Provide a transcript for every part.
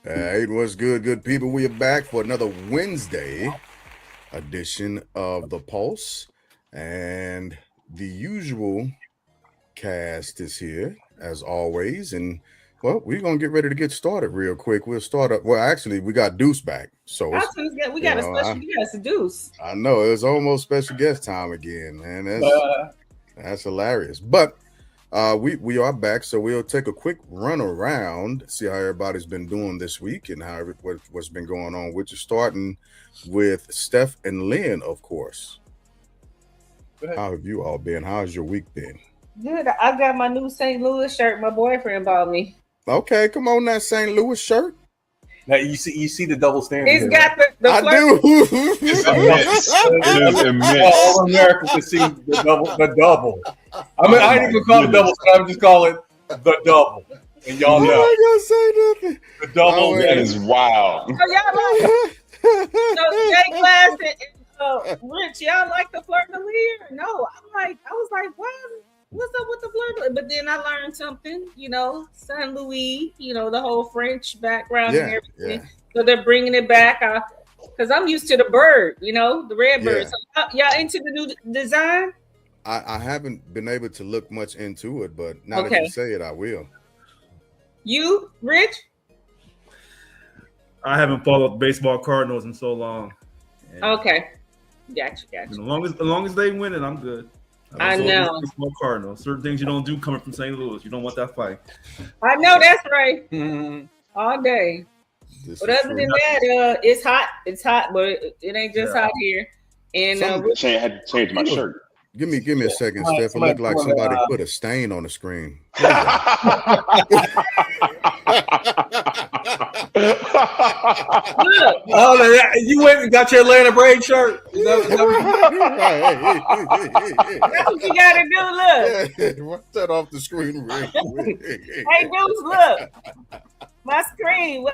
Hey, what's good people? We are back for another Wednesday edition of The Pulse. And the usual cast is here, as always. And, well, we're going to get ready to get started real quick. We'll start up. Well, actually, we got Deuce back. So, we got a special guest, Deuce. I know. It's almost special guest time again, man. That's hilarious. But we are back, so we'll take a quick run around, see how everybody's been doing this week and what's been going on. Which is starting with Steph and Lynn, of course. How have you all been? How's your week been? Good. I got my new St. Louis shirt. My boyfriend bought me. Okay, come on, that St. Louis shirt. Now you see the double standard. He's got the I do. It's immense. All America can see the double. I mean, I ain't even call it double, so I'm just call it the double. And y'all know. I gonna say nothing. The double that is wild. So y'all Jay Glass and Rich, y'all like the fleur de lis? No, I was like, what? What's up with the fleur de lis? But then I learned something, Saint Louis, the whole French background and everything. Yeah. So they're bringing it back. Because I'm used to the bird, the red bird. So y'all into the new design? I haven't been able to look much into it, but now that you say it, I will. You, Rich? I haven't followed the baseball Cardinals in so long. And okay. Gotcha. As long as they win it, I'm good. I know. Baseball Cardinals. Certain things you don't do coming from St. Louis. You don't want that fight. I know that's right. All day. But other than that, it's hot. It's hot, but it ain't just hot here. And I had to change my shirt. Give me a second, Steph. It looked like somebody put a stain on the screen. You went and got your Atlanta Braves shirt. That's what you gotta do. Look. Watch that off the screen real quick. Hey, Deuce, look. My screen.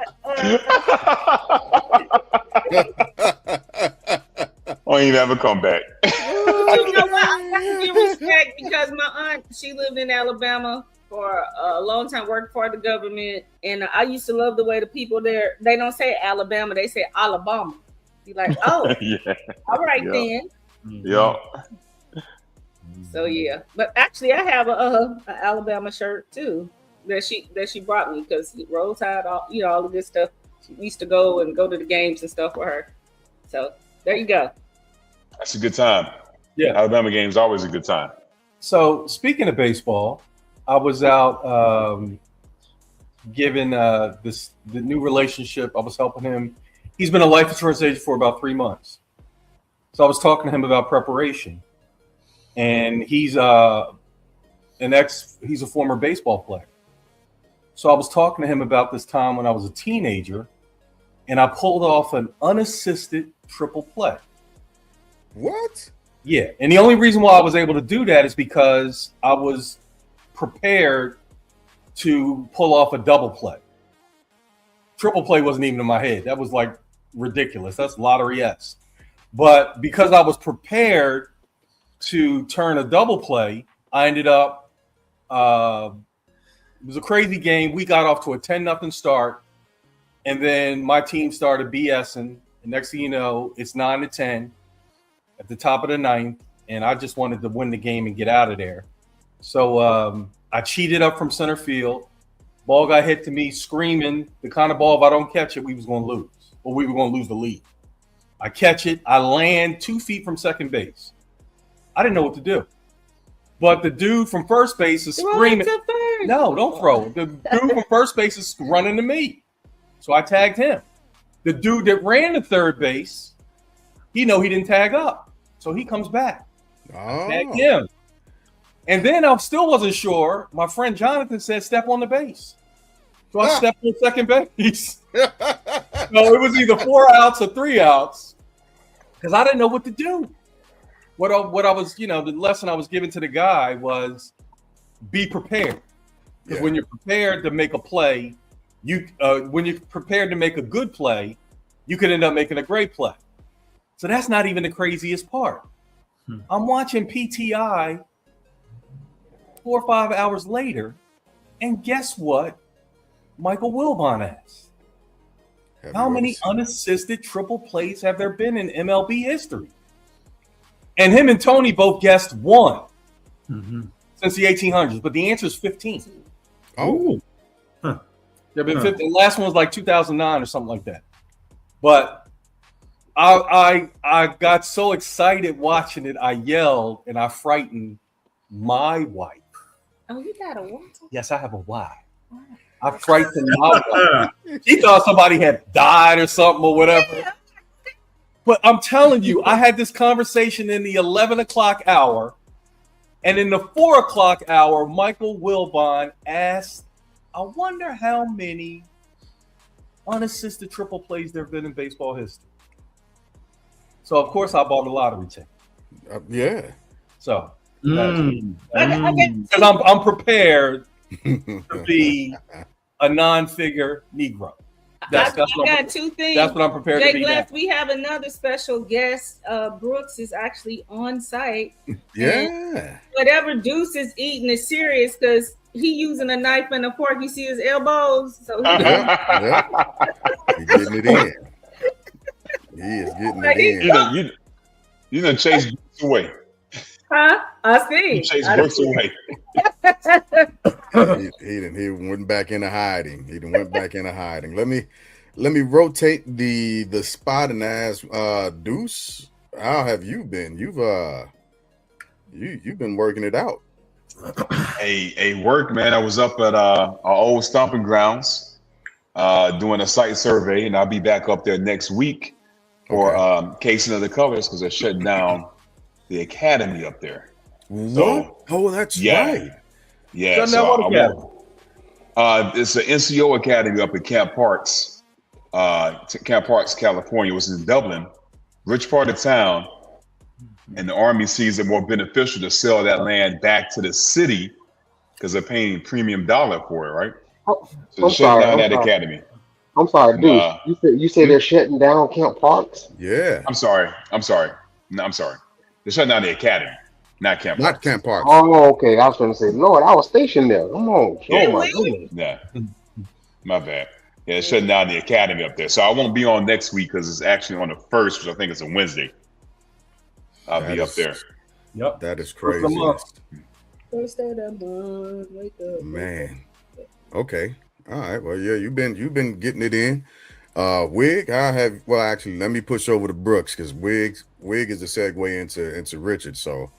Oh, you never come back. You know what? I got to give respect because my aunt, she lived in Alabama for a long time, worked for the government, and I used to love the way the people there, they don't say Alabama, they say Alabama. Be like, oh, all right then. Yeah. So yeah, but actually, I have a Alabama shirt too that she brought me because Roll Tide, all the good stuff. She used to go to the games and stuff for her. So there you go. That's a good time. Yeah, Alabama game is always a good time. So speaking of baseball, I was out giving the new relationship. I was helping him. He's been a life insurance agent for about 3 months. So I was talking to him about preparation, and he's a former baseball player. So I was talking to him about this time when I was a teenager, and I pulled off an unassisted triple play. What? Yeah, and the only reason why I was able to do that is because I was prepared to pull off a double play. Triple play wasn't even in my head. That was like ridiculous. That's lottery-esque. But because I was prepared to turn a double play, I ended up it was a crazy game. We got off to a 10-0 start, and then my team started BSing. And next thing you know, it's 9-10 at the top of the ninth, and I just wanted to win the game and get out of there. So I cheated up from center field. Ball got hit to me screaming, the kind of ball, if I don't catch it, we was going to lose, or we were going to lose the lead. I catch it. I land 2 feet from second base. I didn't know what to do. But the dude from first base is screaming. No, don't throw. The dude from first base is running to me. So I tagged him. The dude that ran to third base, he didn't tag up. So he comes back. I tagged him. And then I still wasn't sure. My friend Jonathan said, step on the base. So I stepped on second base. So it was either 4 outs or 3 outs because I didn't know what to do. What I was, the lesson I was giving to the guy was be prepared. Because when you're prepared to make a play, when you're prepared to make a good play, you could end up making a great play. So that's not even the craziest part. I'm watching PTI 4 or 5 hours later, and guess what Michael Wilbon asked? How many unassisted triple plays have there been in MLB history? And him and Tony both guessed one since the 1800s, but the answer is 15. Oh, there have been 15. The last one was like 2009 or something like that. But I got so excited watching it, I yelled and I frightened my wife. Oh, you got a what? Yes, I have a wife. I frightened my wife. She thought somebody had died or something or whatever. But I'm telling you, I had this conversation in the 11 o'clock hour. And in the 4 o'clock hour, Michael Wilbon asked, I wonder how many unassisted triple plays there have been in baseball history. So, of course, I bought a lottery ticket. Yeah. So, because I'm prepared to be a non-figure Negro. I got two things. That's what I'm prepared to be. We have another special guest. Brooks is actually on site. Yeah. Whatever Deuce is eating is serious because he using a knife and a fork. You see his elbows. So he's getting it in. He is getting it in. You done chase Brooks away. Huh? I see. You chase Brooks away. He went back into hiding. He went back into hiding. Let me rotate the spot and ask Deuce, how have you been? You've been working it out. Hey, work, man. I was up at our old stomping grounds doing a site survey, and I'll be back up there next week for casing of the colors because they're shutting down the academy up there. So, that's right. Yeah, so it's an NCO academy up at Camp Parks, California. It was in Dublin, rich part of town, and the Army sees it more beneficial to sell that land back to the city because they're paying premium dollar for it, right? So they're shutting down that academy. I'm sorry, dude. You said they're shutting down Camp Parks? Yeah. I'm sorry. No, I'm sorry. They're shutting down the academy. Not Camp Parks. Not Camp Parks. Oh, okay. I was going to say, Lord, I was stationed there. Come on. Yeah. Oh, my goodness. Yeah. My bad. Yeah, it's shutting down the academy up there. So I won't be on next week because it's actually on the 1st, which I think is a Wednesday. I'll be up there. Yep. That is crazy. First day of the month. Wake up. Man. Okay. All right. Well, yeah, you've been getting it in. Wig, actually, let me push over to Brooks because Wig is the segue into Richard. So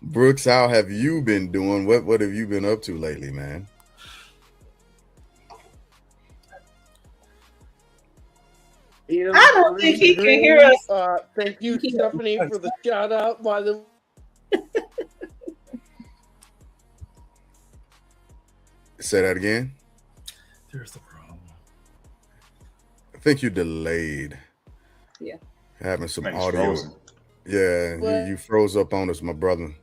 Brooks, how have you been doing? What have you been up to lately, man? I don't think he can hear us. Thank you, Stephanie, for the shout out. By the Say that again. There's the problem. I think you delayed. Yeah. Having some Thanks, audio. frozen. Yeah, you froze up on us, my brother.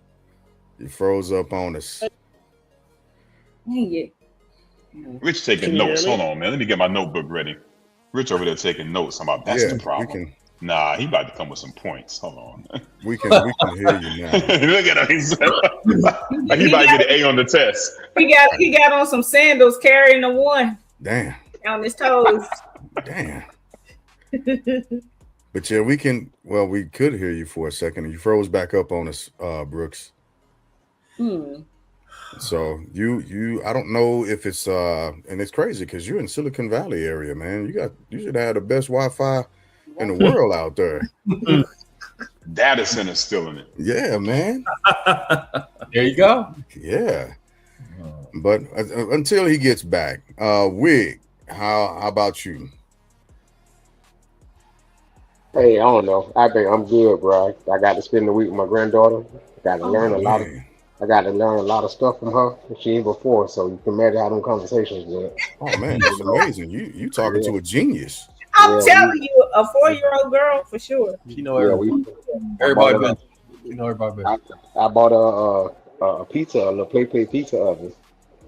You froze up on us. Dang it. Rich taking notes. Hold on, man. Let me get my notebook ready. Rich over there taking notes. I'm about, that's the problem. Nah, he about to come with some points. Hold on. We can hear you now. Look at him. He about to get an A on the test. He got on some sandals carrying a 1. Damn. On his toes. Damn. But yeah, we could hear you for a second. You froze back up on us, Brooks. So you I don't know if it's and it's crazy because you're in Silicon Valley area, man. You should have the best Wi-Fi in the world out there. Data center still in it. Yeah, man. There you go. Yeah. But until he gets back, Wig, how about you? Hey, I don't know. I think I'm good, bro. I got to spend the week with my granddaughter. I got to learn a lot of stuff from her that she ain't before. So you can imagine how them conversations went. Oh man, that's amazing. You talking to a genius. I'm telling you, a 4-year-old girl for sure. You know everybody. You know everybody. I bought a pizza, a play pizza oven.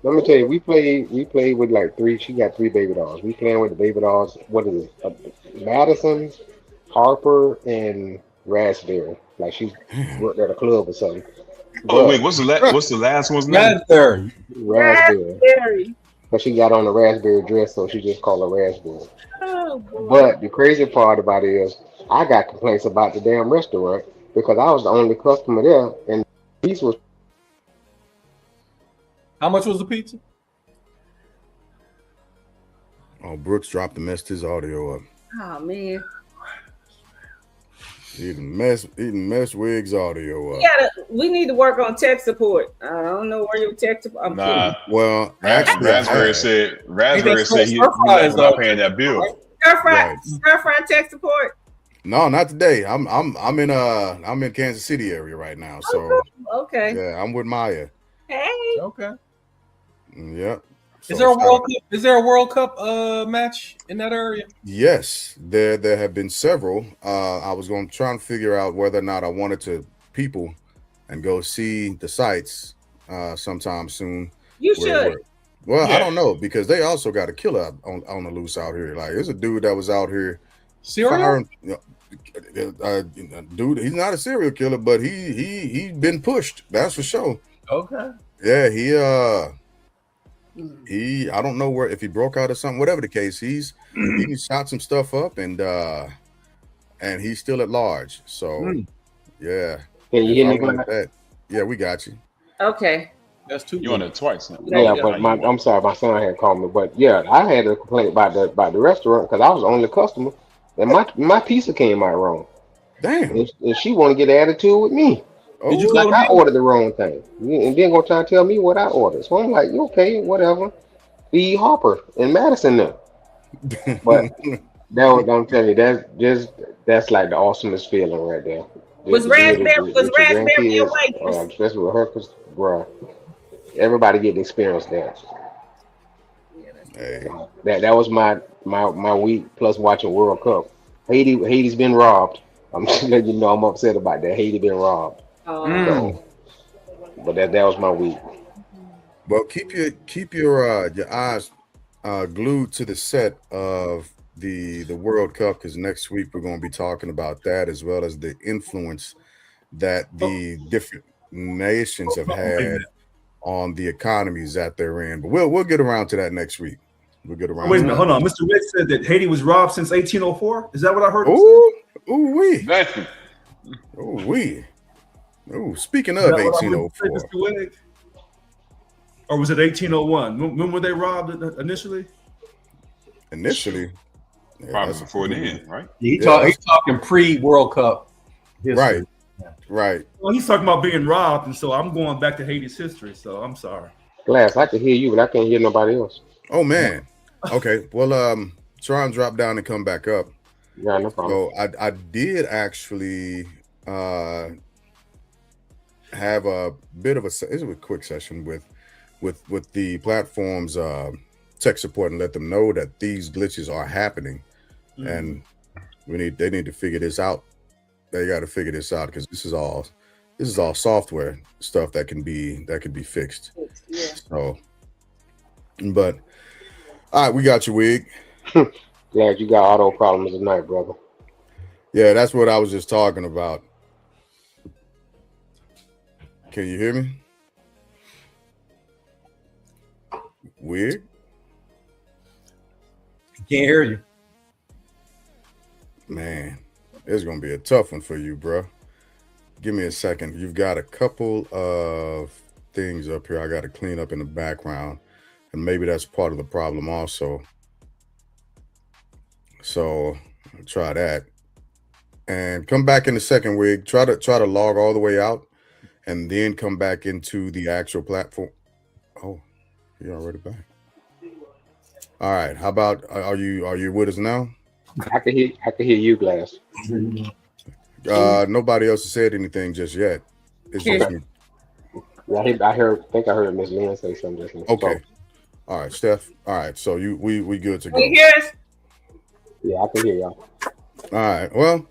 Let me tell you, we played with like 3. She got 3 baby dolls. We playing with the baby dolls. What is it? Madison, Harper, and Raspberry. Like she worked at a club or something. Oh wait, what's the last one's name? Thur. Raspberry. but she got on a raspberry dress, so she just called her raspberry. Oh, boy. But the crazy part about it is, I got complaints about the damn restaurant because I was the only customer there, and the piece was How much was the pizza? Oh, Brooks dropped and messed his audio up. Oh man. He done mess Wig's audio up. We need to work on tech support. I don't know where your tech support. I'm Nah, kidding. Well, actually, Raspberry said he's not paying that bill. Stir fry tech support. No, not today. I'm in Kansas City area right now. So Okay. yeah, I'm with Maya. Hey. Okay. Yep. Is there a World Cup? Is there a World Cup match in that area? Yes, there have been several. I was going to try and figure out whether or not I wanted to people and go see the sites sometime soon. You should. Well, yeah. I don't know because they also got a killer on the loose out here. Like there's a dude that was out here. Serial? Dude, he's not a serial killer, but he's been pushed. That's for sure. Okay. Yeah, he I don't know if he broke out or something, whatever the case, he shot some stuff up and he's still at large. So yeah. Can you hear me? Like that. Yeah, we got you. Okay. That's two. You on it twice now. Yeah, but I'm sorry, my son had called me. But yeah, I had a complaint about the restaurant because I was the only customer, and my pizza came out wrong. Damn. And she want to get attitude with me. Oh, Did you like I ordered the wrong thing, and then gonna try to tell me what I ordered. So I'm like, okay, whatever. B. Harper in Madison now. But I'm telling you, that's like the awesomest feeling right there. Was raspberry your waitress? Especially with her, cause bro, everybody get to experience that. Hey. That was my week plus watching World Cup. Haiti's been robbed. I'm just letting you know I'm upset about that. Haiti been robbed. So, but that was my week. Well, keep your eyes glued to the set of the World Cup because next week we're going to be talking about that as well as the influence that the different nations have had on the economies that they're in. But we'll get around to that next week. We'll get around. Wait a minute, hold on. Mr. Wick said that Haiti was robbed since 1804. Is that what I heard? Speaking of 1804. Or was it 1801? When were they robbed initially? Initially. Yeah, probably before then, right? He's talking pre-World Cup history. Right. Well, he's talking about being robbed, and so I'm going back to Haiti's history, so I'm sorry. Glass, I can hear you, but I can't hear nobody else. Oh, man. Okay. Well, try and drop down and come back up. Yeah, no problem. So I did actually have a bit of it's a quick session with the platform's tech support and let them know that these glitches are happening, and they need to figure this out. They got to figure this out because this is all software stuff that can be fixed. Yeah. So, but all right, we got you, Wig. Glad you got auto problems tonight, brother. Yeah, that's what I was just talking about. Can you hear me? Weird. Can't hear you. Man, it's gonna be a tough one for you, bro. Give me a second. You've got a couple of things up here I got to clean up in the background, and maybe that's part of the problem also. So I'll try that, and come back in a second, Wig. Try to log all the way out, and then come back into the actual platform. Oh, you're already back. All right. How about are you with us now? I can hear you, Glass. Nobody else has said anything just yet. It's just me. Yeah, I heard Miss Lynn say something just now. Okay. All right, Steph. All right, so we good to go. Can you hear us? Yeah, I can hear y'all. All right. Well,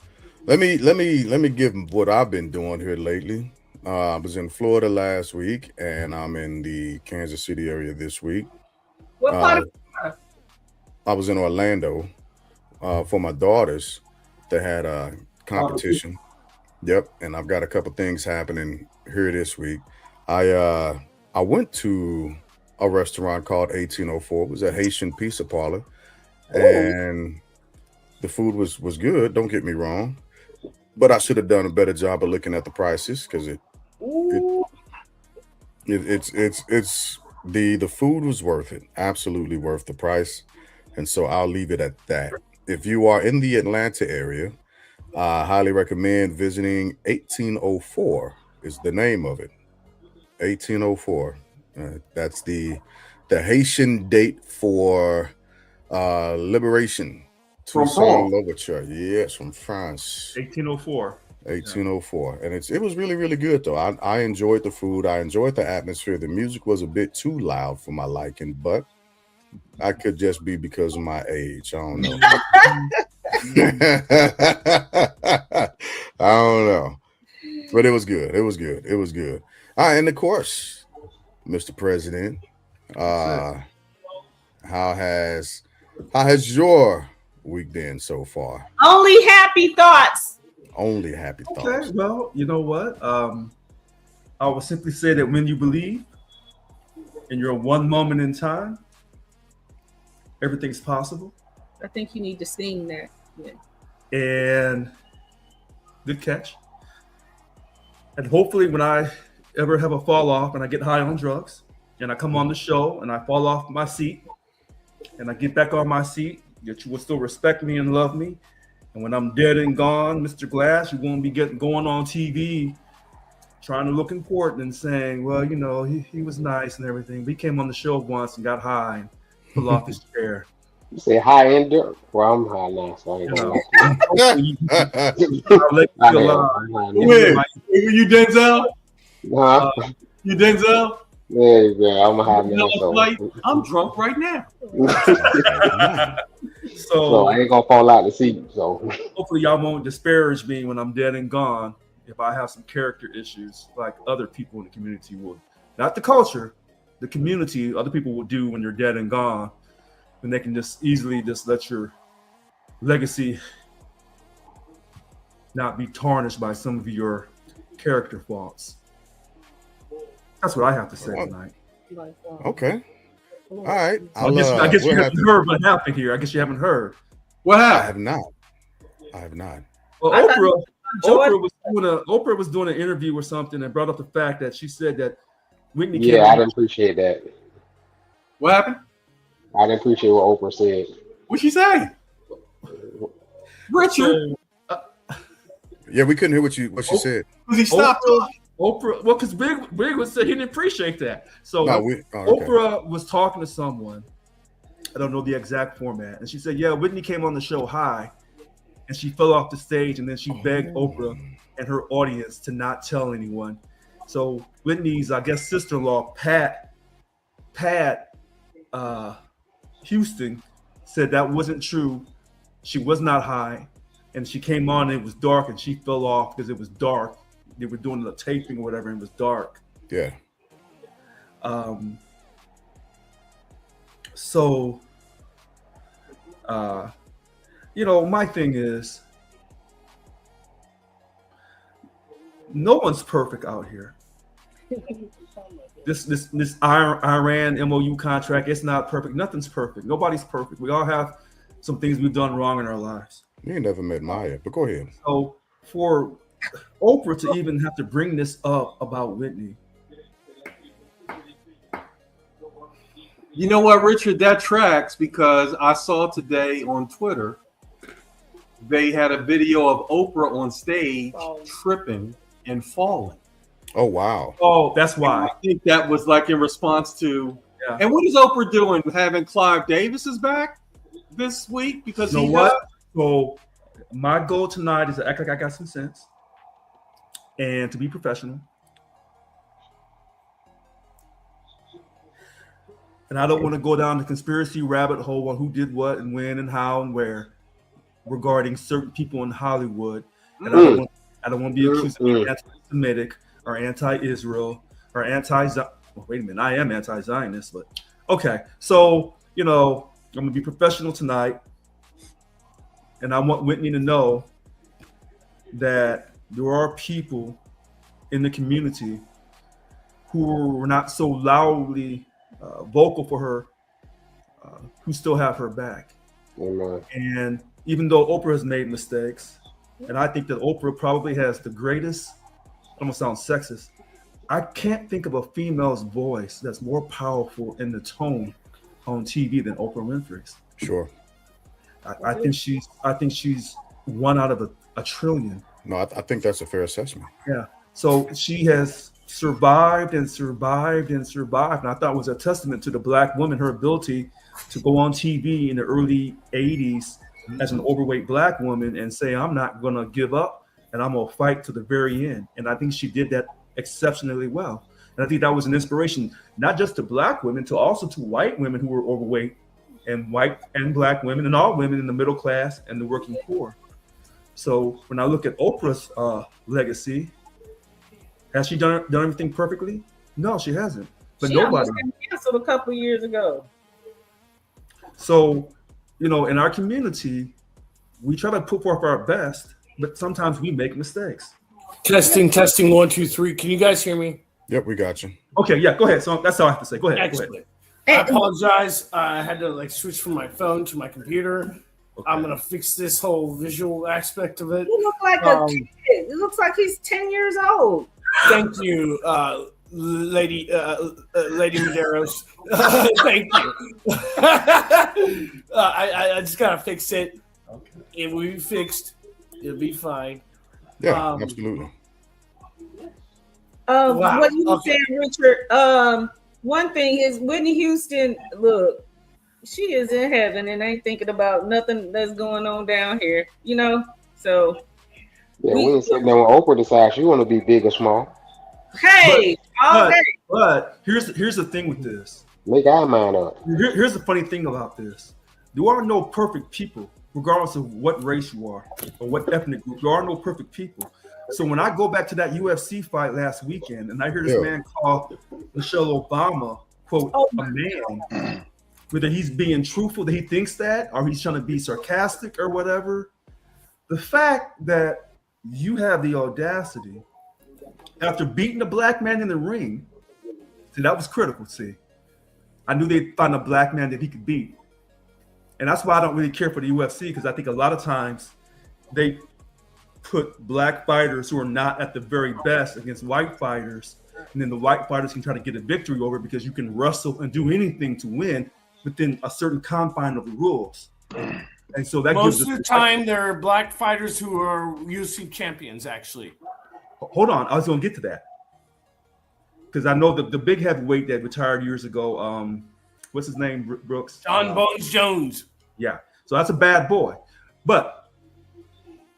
let me give what I've been doing here lately. I was in Florida last week, and I'm in the Kansas City area this week. What part of Florida? I was in Orlando for my daughters. They had a competition. Yep, and I've got a couple things happening here this week. I went to a restaurant called 1804. It was a Haitian pizza parlor, and the food was good. Don't get me wrong, but I should have done a better job of looking at the prices because it's the food was worth it, absolutely worth the price, and so I'll leave it at that. If you are in the Atlanta area, I highly recommend visiting 1804 is the name of it. 1804. That's the Haitian date for liberation. From Toussaint France. Louverture. Yes, from France. 1804. 1804. And it was really, really good though. I enjoyed the food. I enjoyed the atmosphere. The music was a bit too loud for my liking, but I could just be because of my age. I don't know. I don't know. But it was good. It was good. It was good. And of course, Mr. President, how has your week been so far? Only happy thoughts. Only happy thoughts. Okay, well, you know what? I will simply say that when you believe in your one moment in time, everything's possible. I think you need to sing that. Yeah. And good catch. And hopefully when I ever have a fall off and I get high on drugs and I come on the show and I fall off my seat and I get back on my seat, that you will still respect me and love me. And when I'm dead and gone, Mr. Glass, you won't be going on TV trying to look important and saying, well, you know, he was nice and everything. We came on the show once and got high and fell off his chair. You say high and dirt. Well, I'm high now, so I ain't gonna lie to you. I'll let you alone. Wait, you Denzel? Huh? You Denzel? There you go. I'm high now. So. I'm drunk right now. So I ain't gonna fall out the seat. So hopefully y'all won't disparage me when I'm dead and gone if I have some character issues like other people in the community would. Not the culture, the community, other people will do when you're dead and gone. And they can just easily just let your legacy not be tarnished by some of your character faults. That's what I have to say tonight. Okay. All right. I guess you haven't heard what happened here. I guess you haven't heard. What happened? I have not. Well, Oprah was doing an interview or something and brought up the fact that she said that Whitney. Yeah, I didn't appreciate that. What happened? I didn't appreciate what Oprah said. What'd she say? Richard. Yeah, we couldn't hear what she said. Because he stopped. Oprah, well, because Big was saying he didn't appreciate that. So okay. Oprah was talking to someone. I don't know the exact format, and she said, "Yeah, Whitney came on the show high, and she fell off the stage, and then she begged Oprah and her audience to not tell anyone." So Whitney's, I guess, sister-in-law Pat Houston said that wasn't true. She was not high, and she came on and it was dark, and she fell off because it was dark. They were doing the taping or whatever, and it was dark. Yeah. So, you know, my thing is, no one's perfect out here. This Iran MOU contract, it's not perfect. Nothing's perfect. Nobody's perfect. We all have some things we've done wrong in our lives. You ain't never met Maya, but go ahead. So for Oprah to even have to bring this up about Whitney. You know what, Richard? That tracks because I saw today on Twitter, they had a video of Oprah on stage tripping and falling. Oh, wow. Oh, that's why. And I think that was like in response to, and what is Oprah doing? Having Clive Davis's back this week? Because you know what? So my goal tonight is to act like I got some sense and to be professional. And I don't want to go down the conspiracy rabbit hole on who did what and when and how and where regarding certain people in Hollywood. And I don't want to be accused of being anti-Semitic or anti-Israel or wait a minute, I am anti-Zionist, but okay. So, you know, I'm gonna be professional tonight. And I want Whitney to know that there are people in the community who were not so loudly vocal for her who still have her back. Amen. And even though Oprah has made mistakes, and I think that Oprah probably has the greatest, almost sounds sexist, I can't think of a female's voice that's more powerful in the tone on TV than Oprah Winfrey's. Sure. I think she's one out of a trillion. No, I think that's a fair assessment. Yeah. So she has survived and survived and survived. And I thought it was a testament to the Black woman, her ability to go on TV in the early 80s as an overweight Black woman and say, I'm not going to give up and I'm going to fight to the very end. And I think she did that exceptionally well. And I think that was an inspiration, not just to Black women, to also to white women who were overweight, and white and Black women and all women in the middle class and the working poor. So when I look at Oprah's legacy, has she done everything perfectly? No, she hasn't. But nobody. She was canceled a couple years ago. So, in our community, we try to put forth our best, but sometimes we make mistakes. Testing, 1, 2, 3. Can you guys hear me? Yep, we got you. Okay, yeah, go ahead. So that's all I have to say. Go ahead. Excellent. Go ahead. I apologize. I had to switch from my phone to my computer. Okay. I'm gonna fix this whole visual aspect of it. You look like a kid. It looks like he's 10 years old. Thank you, Lady Medeiros. Thank you. I just gotta fix it. Okay. It will be fixed. It'll be fine. Yeah, absolutely. Wow. What you saying, Richard? One thing is Whitney Houston. Look, she is in heaven and ain't thinking about nothing that's going on down here. So. Yeah, we ain't sitting there when Oprah decides she want to be big or small. Hey, but here's the thing with this. Make our mind up. Here's the funny thing about this. There are no perfect people, regardless of what race you are or what ethnic group. There are no perfect people. So when I go back to that UFC fight last weekend and I hear this man call Michelle Obama, quote, a man, whether he's being truthful that he thinks that or he's trying to be sarcastic or whatever, the fact that you have the audacity after beating a Black man in the ring, see, that was critical, see. I knew they'd find a Black man that he could beat. And that's why I don't really care for the UFC, because I think a lot of times they put Black fighters who are not at the very best against white fighters, and then the white fighters can try to get a victory over because you can wrestle and do anything to win within a certain confine of the rules. And so that most of the time they're Black fighters who are UFC champions, actually. Hold on, I was going to get to that because I know the big heavyweight that retired years ago. What's his name, Brooks? John Bones Jones. Yeah, so that's a bad boy. But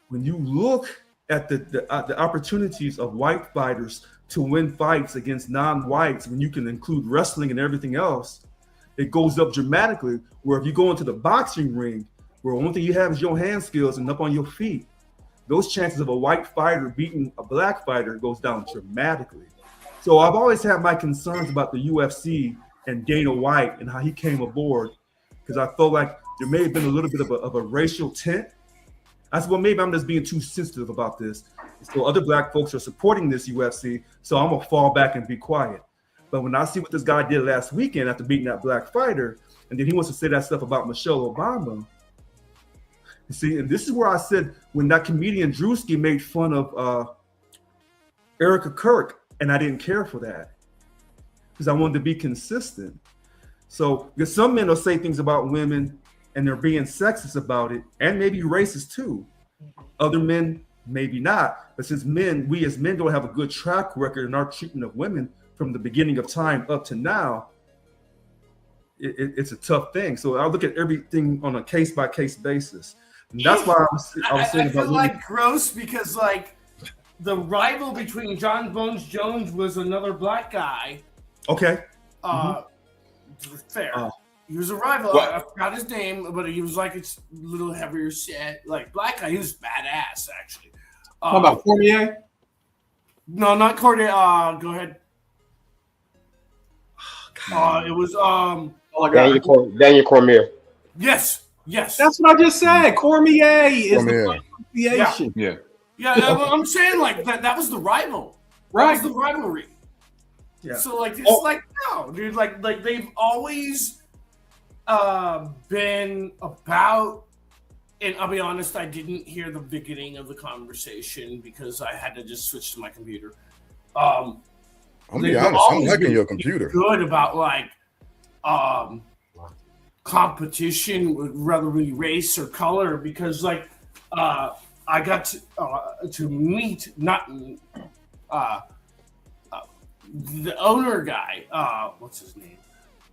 when you look at the opportunities of white fighters to win fights against non-whites, when you can include wrestling and everything else, it goes up dramatically. Where if you go into the boxing ring, where the only thing you have is your hand skills and up on your feet, those chances of a white fighter beating a Black fighter goes down dramatically. So I've always had my concerns about the UFC and Dana White and how he came aboard, because I felt like there may have been a little bit of a racial tint. I said, well, maybe I'm just being too sensitive about this. So other Black folks are supporting this UFC, so I'm gonna fall back and be quiet. But when I see what this guy did last weekend after beating that Black fighter, and then he wants to say that stuff about Michelle Obama, you see, and this is where I said when that comedian Drewski made fun of Erica Kirk, and I didn't care for that because I wanted to be consistent. So because some men will say things about women and they're being sexist about it, and maybe racist too. Other men, maybe not. But since we as men don't have a good track record in our treatment of women from the beginning of time up to now, it's a tough thing. So I look at everything on a case-by-case basis. And that's why I was saying about women. Gross because the rival between John Bones Jones was another Black guy. Okay. Fair. He was a rival. I forgot his name, but he was a little heavier set. Black guy. He was badass, actually. How about Cormier? No, not Cormier. Go ahead. It was Daniel Cormier. Yes. That's what I just said. Cormier is the pronunciation. Yeah. I'm saying that was the rival. Right. That was the rivalry. Yeah. So like it's like no, dude. Like they've always been about. And I'll be honest, I didn't hear the beginning of the conversation because I had to just switch to my computer. I'm be honest, I'm liking your computer. Good about like competition, whether it be race or color, because like I got to meet the owner guy. What's his name?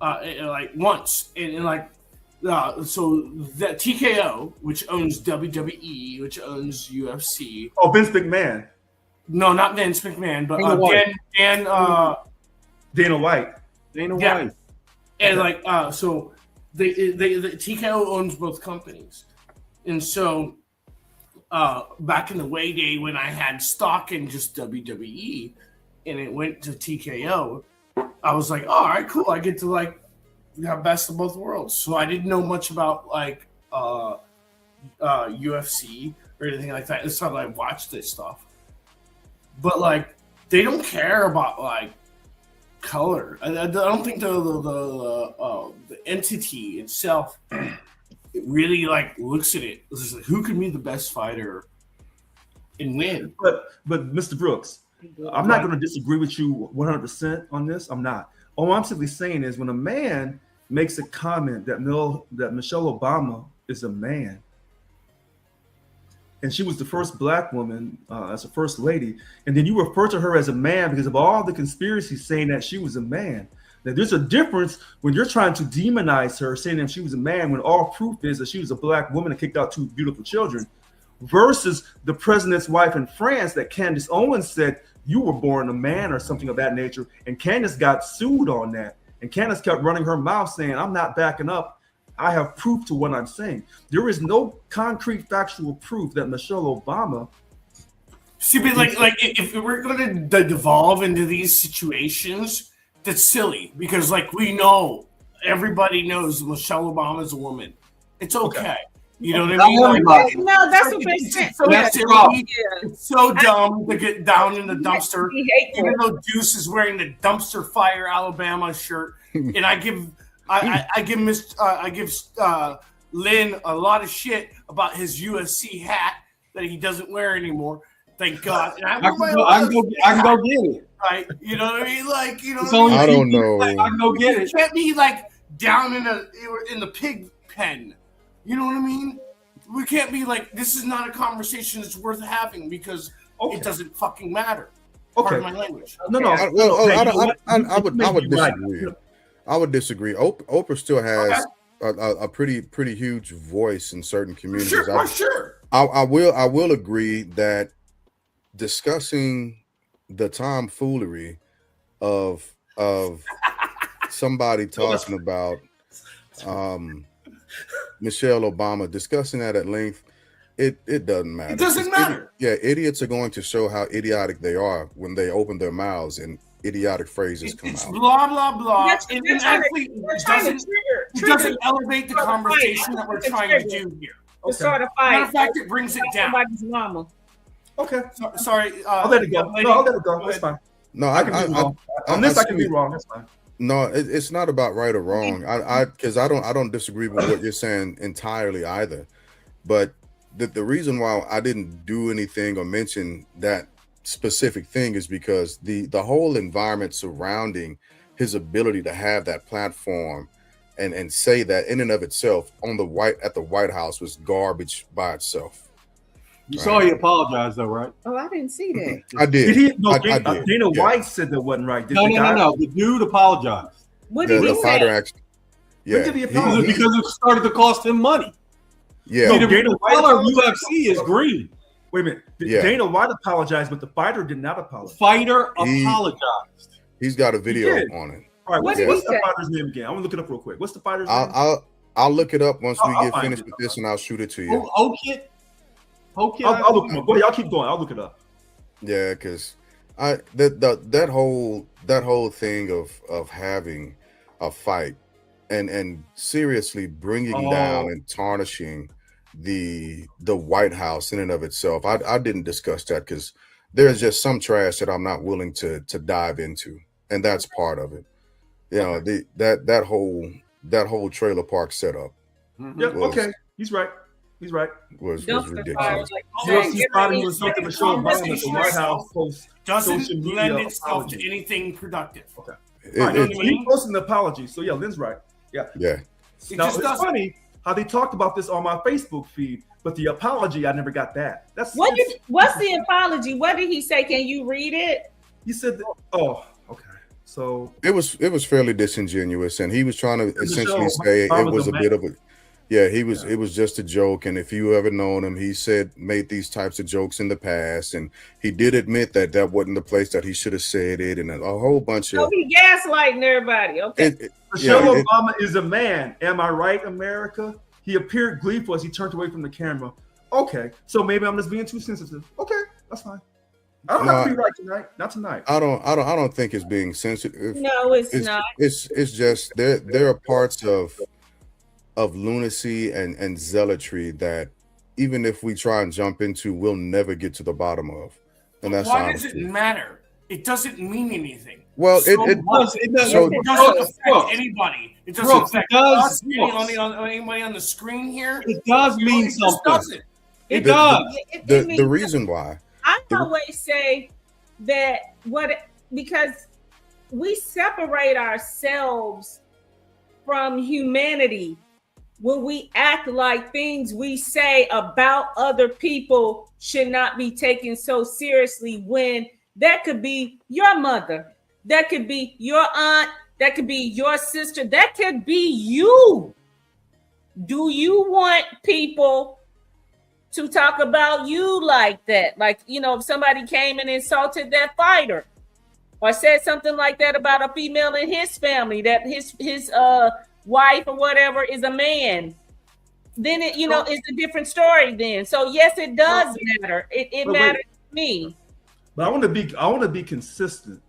Like once, and like. So that TKO, which owns WWE, which owns UFC. Oh, Vince McMahon. No, not Vince McMahon, but Dana White. Dana White. And like so the TKO owns both companies. And so back in the way day when I had stock in just WWE and it went to TKO, I was like, all right, cool. I get to like have best of both worlds. So I didn't know much about like UFC or anything like that. It's not like I watched this stuff. But like they don't care about like color. I don't think the entity itself it really like looks at it. It's like, who can be the best fighter and win? But Mr. Brooks, I'm not going to disagree with you 100% on this. I'm not. All I'm simply saying is when a man makes a comment that Michelle Obama is a man, and she was the first black woman as a first lady, and then you refer to her as a man because of all the conspiracies saying that she was a man. Now, there's a difference when you're trying to demonize her, saying that she was a man, when all proof is that she was a black woman and kicked out 2 beautiful children, versus the president's wife in France that Candace Owens said, you were born a man or something of that nature. And Candace got sued on that. And Candace kept running her mouth saying, I'm not backing up. I have proof to what I'm saying. There is no concrete factual proof that Michelle Obama. See, but like if we're going to devolve into these situations, that's silly because like we know, everybody knows Michelle Obama is a woman. It's okay. You know what I mean? Like, no, that's what makes sense. It's so dumb to get down in the dumpster. Even though Tues is wearing the dumpster fire Alabama shirt, and I give Lynn a lot of shit about his USC hat that he doesn't wear anymore. Thank God. And I can go get it. Right? You know what I mean? Like you know. I don't know. Like, I can go get it. You can't be like down in the pig pen. You know what I mean? We can't be like, this is not a conversation that's worth having because it doesn't fucking matter. Pardon my language. No. I would disagree. I would disagree. Oprah still has a pretty huge voice in certain communities. Sure. I will agree that discussing the tomfoolery of somebody talking about Michelle Obama, discussing that at length, it doesn't matter. It doesn't matter. Idiots are going to show how idiotic they are when they open their mouths and idiotic phrases come it's out. Blah blah blah. It doesn't elevate the conversation that we're trying to do here. To start a fight. Matter of fact, it brings it down. Somebody's mama. Okay. Sorry. I'll let it go. No, I'll let it go. That's fine. No, I can be wrong. That's fine. No, it's not about right or wrong. Because I don't disagree with what you're saying entirely either. But the reason why I didn't do anything or mention that specific thing is because the whole environment surrounding his ability to have that platform and say that in and of itself at the White House was garbage by itself. You saw he apologized though, right? Oh, I didn't see that. I did. Dana White said that wasn't right. No. The dude apologized. What did he say? When did he apologize? Because it started to cost him money. Yeah. See, the color of UFC is green. Wait a minute. Dana White apologized, but the fighter did not apologize. Fighter apologized. He's got a video on it. All right, what's the fighter's name again? I'm gonna look it up real quick. What's the fighter's name? I'll look it up once we get finished with this, and I'll shoot it to you. I'll look it up. Well, y'all keep going. I'll look it up. Yeah, because that whole thing of having a fight and seriously bringing down and tarnishing the White House in and of itself. I didn't discuss that because there's just some trash that I'm not willing to dive into. and that's part of it. You know, that whole trailer park setup. Yeah, okay, he's right. He's right. Was Dumpster ridiculous. fires, like, UFC fighting was something to show Obama at the White House post doesn't social media lend itself apology. to anything productive. Okay. It- All right, it- he posted an apology. So yeah, Lynn's right. Yeah. yeah. Now just it's doesn't. funny how they talked about this on my Facebook feed, but the apology I never got that. What's what's the apology? What did he say? Can you read it? He said that, oh, okay. So It was fairly disingenuous, and he was trying to the essentially show, say it Obama's was a a bit man. of a it was just a joke. And if you ever known him, he made these types of jokes in the past, and he did admit that wasn't the place that he should have said it, and a whole bunch So of he gaslighting everybody. Okay. Michelle yeah, Obama is a man. Am I right, America? He appeared gleeful as he turned away from the camera. Okay, so maybe I'm just being too sensitive. Okay, that's fine. I don't have to be right tonight. Not tonight. I don't think it's being sensitive. No, it's not. It's just there are parts of lunacy and zealotry that even if we try and jump into, we'll never get to the bottom of. And that's Why does honestly. it matter? It doesn't mean anything. Well, So it what? It does. so- It doesn't affect anybody. It doesn't Brooks, it affect does. us, anybody on the screen here. It does mean It just something. doesn't. It The- does. It the means- reason why I always say that because we separate ourselves from humanity when we act like things we say about other people should not be taken so seriously, when that could be your mother, that could be your aunt, that could be your sister, that could be you. Do you want people to talk about you like that? Like, if somebody came and insulted that fighter or said something like that about a female in his family, that his wife or whatever is a man, then it's a different story then. So yes, it does matter. It matters to me. But I want to be consistent.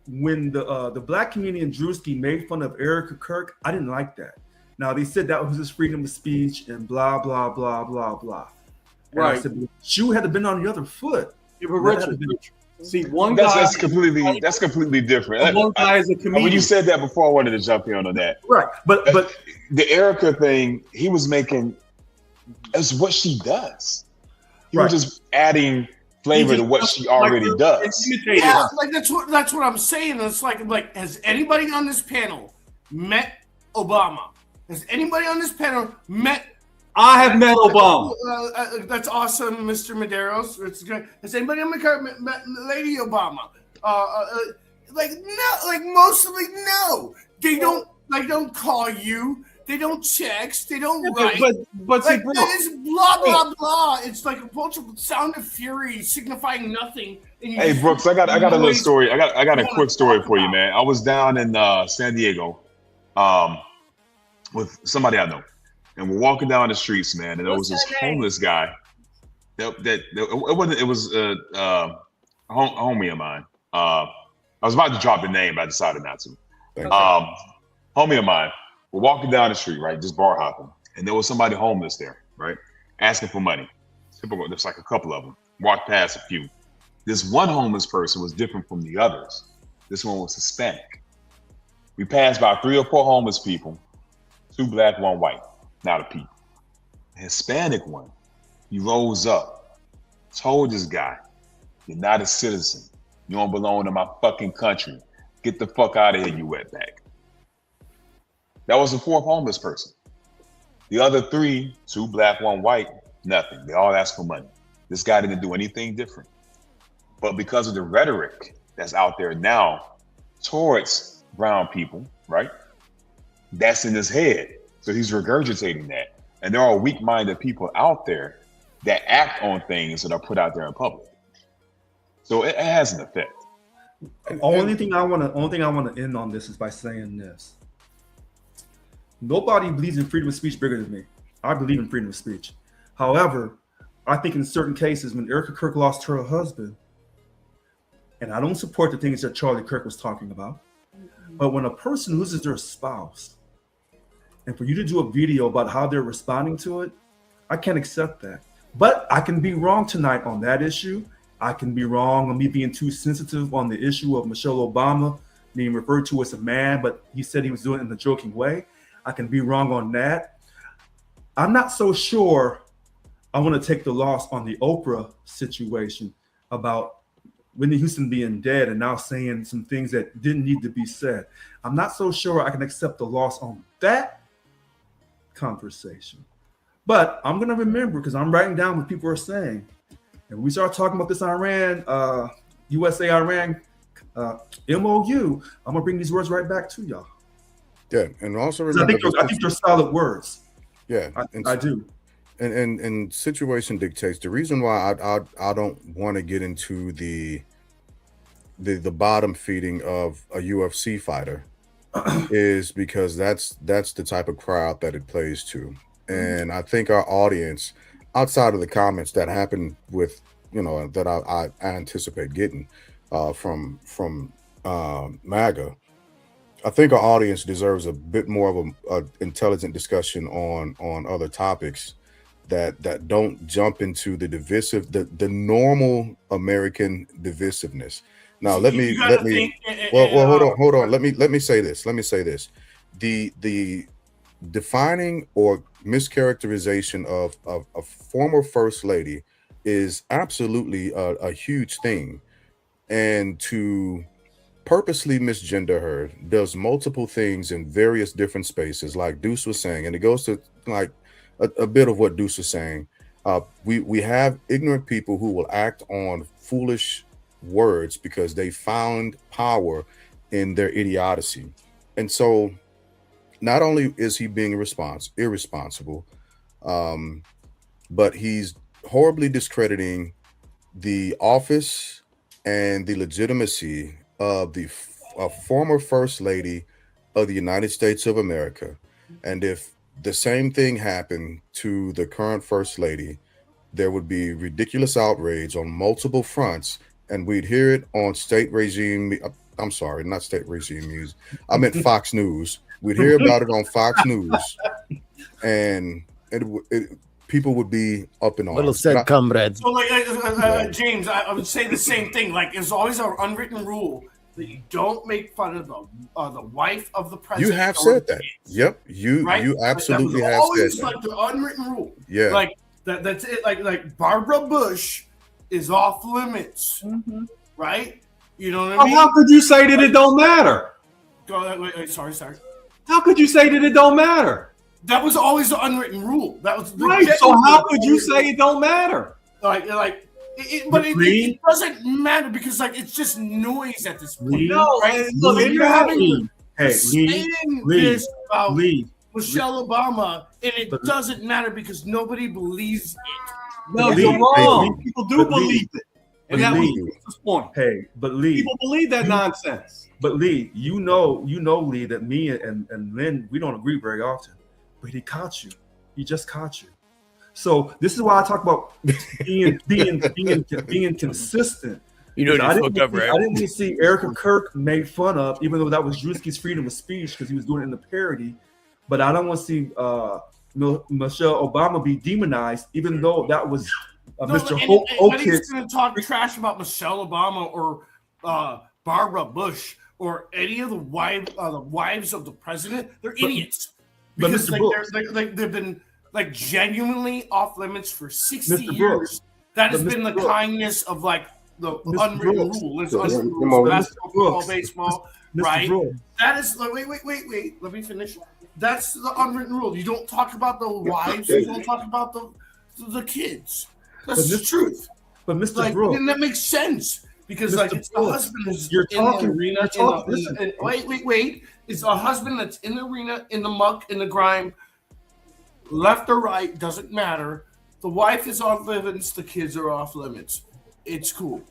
When the black comedian Drewski made fun of Erica Kirk, I didn't like that. Now they said that was his freedom of speech and blah blah blah blah blah. And Right. I said, shoe had to been on the other foot. Yeah, but Richard, see, That's completely different. one guy is a comedian. When you said that before, I wanted to jump in on that. Right, but The Erica thing, he was making is what she does. He was just adding flavor to what she already does. Yeah, like that's what I'm saying. It's like has anybody on this panel met Obama? Has anybody on this panel met? I have met Obama. That's awesome, Mr. Medeiros. It's good. Has anybody on my car met Lady Obama? Mostly no. They don't call you. They don't text. They don't write. But see, Brooks, that is blah blah blah. It's like a bunch of sound of fury signifying nothing. Hey Brooks, I got a little story. I got a quick story for you, man. I was down in San Diego, with somebody I know, and we're walking down the streets, man, and there was this homeless guy. It was a homie of mine. I was about to drop the name, but I decided not to. Homie of mine. We're walking down the street, right, just bar hopping, and there was somebody homeless there, right, asking for money. Typical. There's like a couple of them. Walked past a few. This one homeless person was different from the others. This one was Hispanic. We passed by 3 or 4 homeless people, 2 black, 1 white, not a peep. The Hispanic one, he rose up, told this guy, "You're not a citizen. You don't belong in my fucking country. Get the fuck out of here, you wetback." That was the 4th homeless person. The other 3, 2 black, 1 white, nothing. They all asked for money. This guy didn't do anything different. But because of the rhetoric that's out there now towards brown people, right? That's in his head. So he's regurgitating that. And there are weak-minded people out there that act on things that are put out there in public. So it has an effect. The only thing I want to end on this is by saying this. Nobody believes in freedom of speech bigger than me. I believe in freedom of speech. However, I think in certain cases, when Erica Kirk lost her husband, and I don't support the things that Charlie Kirk was talking about, but when a person loses their spouse, and for you to do a video about how they're responding to it, I can't accept that. But I can be wrong tonight on that issue, I can be wrong on me being too sensitive on the issue of Michelle Obama being referred to as a man, but he said he was doing it in a joking way. I can be wrong on that. I'm not so sure I want to take the loss on the Oprah situation about Whitney Houston being dead and now saying some things that didn't need to be said. I'm not so sure I can accept the loss on that conversation. But I'm going to remember, because I'm writing down what people are saying. And we start talking about this Iran, USA-Iran MOU, I'm going to bring these words right back to y'all. Yeah, and also remember, I think they're solid words. Yeah, I do. And situation dictates. The reason why I don't want to get into the bottom feeding of a UFC fighter is because that's the type of crowd that it plays to. And I think our audience, outside of the comments that happen with, that I anticipate getting from MAGA, I think our audience deserves a bit more of a intelligent discussion on other topics that don't jump into the divisive, the normal American divisiveness. Now hold on. Let me say this. The defining or mischaracterization of a former first lady is absolutely a huge thing, and to purposely misgender her does multiple things in various different spaces, like Deuce was saying, and it goes to like a bit of what Deuce was saying. We have ignorant people who will act on foolish words because they found power in their idiocy. And so not only is he being irresponsible, but he's horribly discrediting the office and the legitimacy of a former first lady of the United States of America. And if the same thing happened to the current first lady, there would be ridiculous outrage on multiple fronts, and we'd hear it on state regime. I'm sorry, not state regime news. I meant Fox News. We'd hear about it on Fox News, and people would be up in arms. Little said, comrades. So, James, I would say the same thing. Like, there's always an unwritten rule that you don't make fun of the wife of the president. You have said that. Yep, you absolutely have said that. Always like the unwritten rule. Yeah, like that's it. Like Barbara Bush is off limits, right? You know what I mean? How could you say that it don't matter? Wait, sorry. How could you say that it don't matter? That was always the unwritten rule. That was right. So how could you say it don't matter? It doesn't matter because it's just noise at this point. No, right? You're having this about Michelle Obama, and it doesn't matter because nobody believes it. No, you're wrong. People do believe it. And that was the point. Hey, but Lee, people believe that nonsense. But Lee, you know, Lee, that me and Lynn, we don't agree very often. But he caught you. He just caught you. So this is why I talk about being consistent. You know, I didn't see Erica Kirk made fun of, even though that was Drewski's freedom of speech because he was doing it in the parody. But I don't want to see Michelle Obama be demonized, even though that was Mr. Hope. Nobody's going to talk trash about Michelle Obama or Barbara Bush or any of the wives of the president. They're idiots because they've been genuinely off limits for 60 years. That has been the kindness of the unwritten rule. It's basketball, baseball, right? That is wait. Let me finish. That's the unwritten rule. You don't talk about the wives. You don't talk about the kids. That's the truth. But Mr. Brooks, and that makes sense because it's the husband who's in the arena. Wait. It's a husband that's in the arena, in the muck, in the grime. Left or right doesn't matter. The wife is off limits. The kids are off limits. It's cool.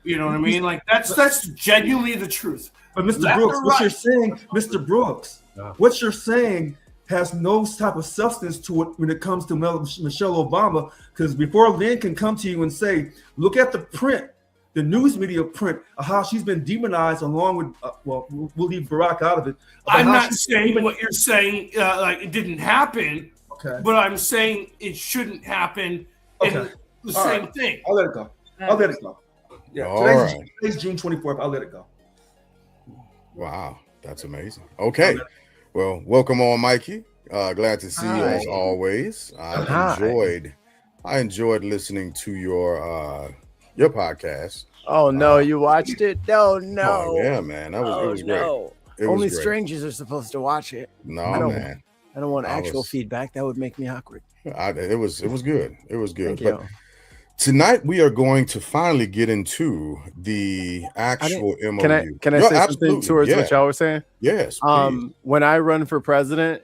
You know what I mean? That's genuinely the truth. But Mr. Brooks, what you're saying, Mr. Brooks, what you're saying has no type of substance to it when it comes to Michelle Obama. Because before Lynn can come to you and say, look at the print, the news media print of how she's been demonized along with, we'll leave Barack out of it. I'm not saying what you're saying, it didn't happen. Okay. But I'm saying it shouldn't happen in the same thing. I'll let it go. Yeah, All today's June 24th. I'll let it go. Wow, that's amazing. Okay, well, welcome on, Mikey. Glad to see you as always. I enjoyed listening to your podcast. Oh no, you watched it? No. Oh, yeah, man, it was great. No. It was Only great. strangers are supposed to watch it. No, man. I don't want actual feedback. That would make me awkward. It was good. It was good. Thank But you. tonight we are going to finally get into the actual MOU. Can I say something towards what y'all were saying? Yes. Please. When I run for president,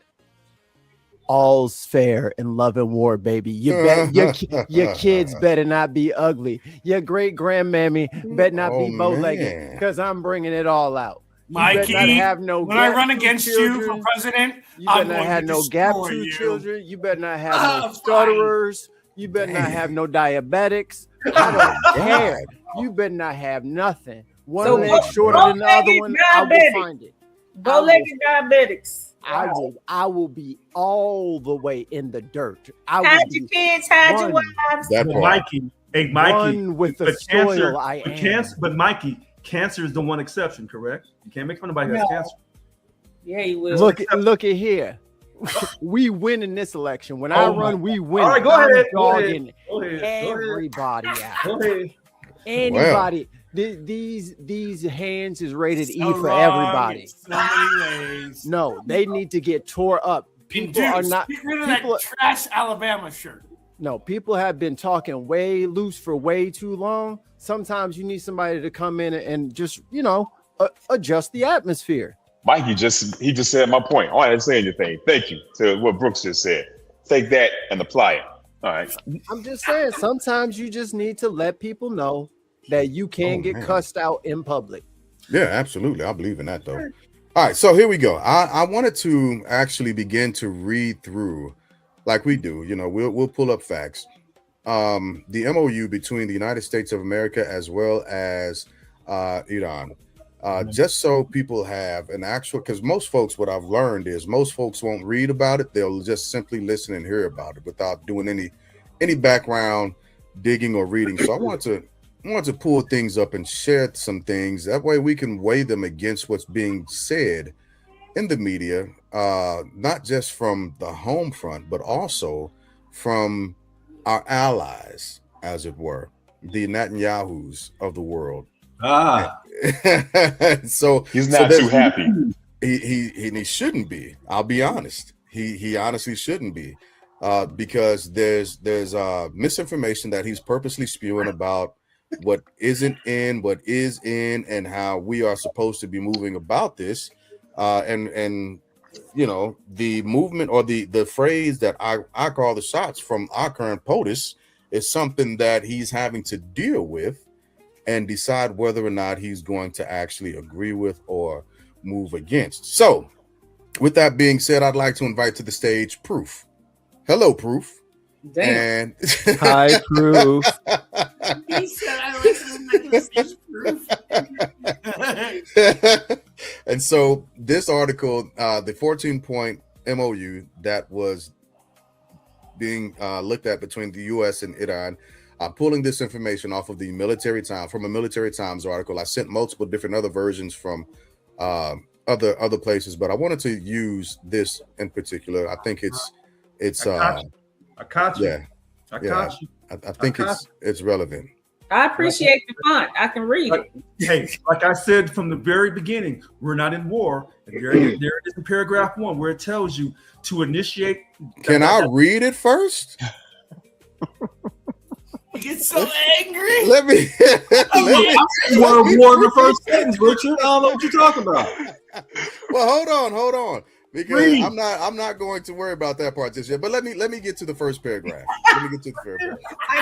all's fair in love and war, baby. Your kids better not be ugly. Your great grandmammy better not be bow-legged, because I'm bringing it all out. Mikey, when I run against you for president, you better not have no gap tooth children. You better not have no stutterers. You better not have no diabetics. I don't care. You better not have nothing. One leg shorter than the other one, I will find it. Bow-legged diabetics. I will be all the way in the dirt. Hide your kids, hide your wives. Mikey, one with the soil I am. But Mikey, cancer is the one exception, correct? You can't make fun of anybody who has cancer. Yeah, you will. Look at here. We win in this election. When I run, we win. All right, go ahead. Everybody out. Go ahead. Anybody. These hands is rated E for everybody. No, they need to get tore up. People are not. Get rid of that trash Alabama shirt. No, people have been talking way loose for way too long. Sometimes you need somebody to come in and just, adjust the atmosphere. Mike, he just said my point. Oh, I didn't say anything. Thank you to what Brooks just said. Take that and apply it. All right. I'm just saying, sometimes you just need to let people know that you can get cussed out in public. Yeah, absolutely. I believe in that, though. All right, so here we go. I wanted to actually begin to read through, like we do. We'll pull up facts. The MOU between the United States of America as well as Iran. Just so people have an actual, because most folks, what I've learned is most folks won't read about it. They'll just simply listen and hear about it without doing any background digging or reading. So I want to pull things up and share some things. That way we can weigh them against what's being said in the media, not just from the home front, but also from our allies, as it were, the Netanyahus of the world. So he's not too happy. He shouldn't be. I'll be honest. He honestly shouldn't be, because there's misinformation that he's purposely spewing about what isn't in, what is in, and how we are supposed to be moving about this. And the movement or the phrase that I call the shots from our current POTUS is something that he's having to deal with and decide whether or not he's going to actually agree with or move against. So with that being said, I'd like to invite to the stage Proof. Hello, Proof. Damn. And hi, Proof. He said I like to stage Proof. And so this article, the 14-point MOU that was being looked at between the U.S. and Iran, I'm pulling this information off of the Military Times, from a Military Times article. I sent multiple different other versions from other places, but I wanted to use this in particular. I think it's I caught you. Yeah, I caught you. I think it's relevant. I appreciate the font. I can read it. Hey, like I said from the very beginning, we're not in war. And there it is in paragraph 1 where it tells you to initiate. Can I read it first? You get so angry. Let me. War in the first sentence, Richard. I don't know what you're talking about. Well, hold on. Because I'm not going to worry about that part just yet. But let me get to the first paragraph. I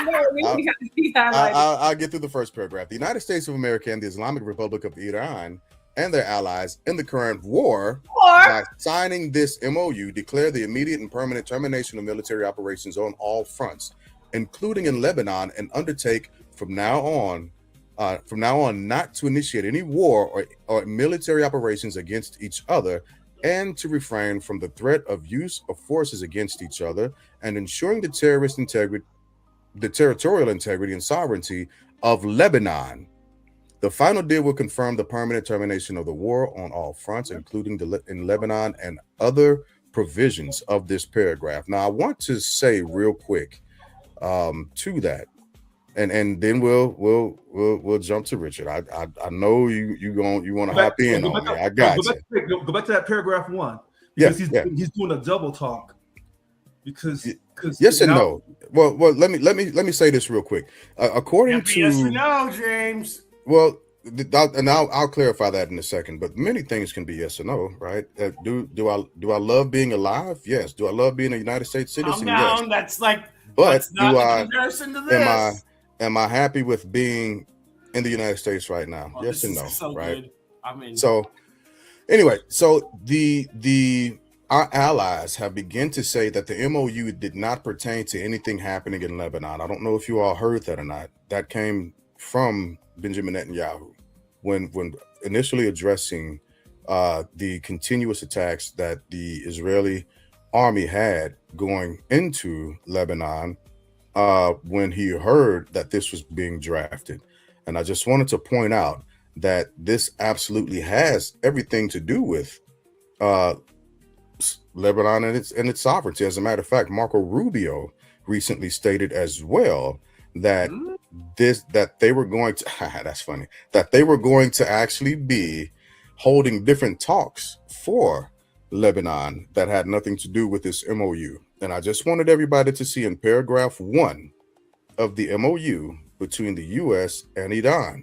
know we have to be highlighted. I'll get through the first paragraph. The United States of America and the Islamic Republic of Iran and their allies in the current war, by signing this MOU, declare the immediate and permanent termination of military operations on all fronts, including in Lebanon, and undertake from now on not to initiate any war or military operations against each other, and to refrain from the threat of use of forces against each other, and ensuring the territorial integrity and sovereignty of Lebanon The final deal will confirm the permanent termination of the war on all fronts, including in Lebanon and other provisions of this paragraph. Now, I want to say real quick to that, and then we'll jump to Richard. I know you want to hop in on me. I got you. Go back to that paragraph 1. Because he's doing a double talk. Because yes and no. Well, let me say this real quick. According to yes or no, James. Well, and I'll clarify that in a second. But many things can be yes or no, right? Do I love being alive? Yes. Do I love being a United States citizen? Yes. That's like. But do I? Comparison to this. Am I happy with being in the United States right now? Well, yes and no. So right. Good. I mean. So anyway, so our allies have begun to say that the MOU did not pertain to anything happening in Lebanon. I don't know if you all heard that or not. That came from Benjamin Netanyahu when initially addressing the continuous attacks that the Israeli army had going into Lebanon when he heard that this was being drafted. And I just wanted to point out that this absolutely has everything to do with Lebanon and its sovereignty. As a matter of fact, Marco Rubio recently stated as well that they were going to that's funny, that they were going to actually be holding different talks for Lebanon that had nothing to do with this MOU. And I just wanted everybody to see in paragraph 1 of the MOU between the US and Iran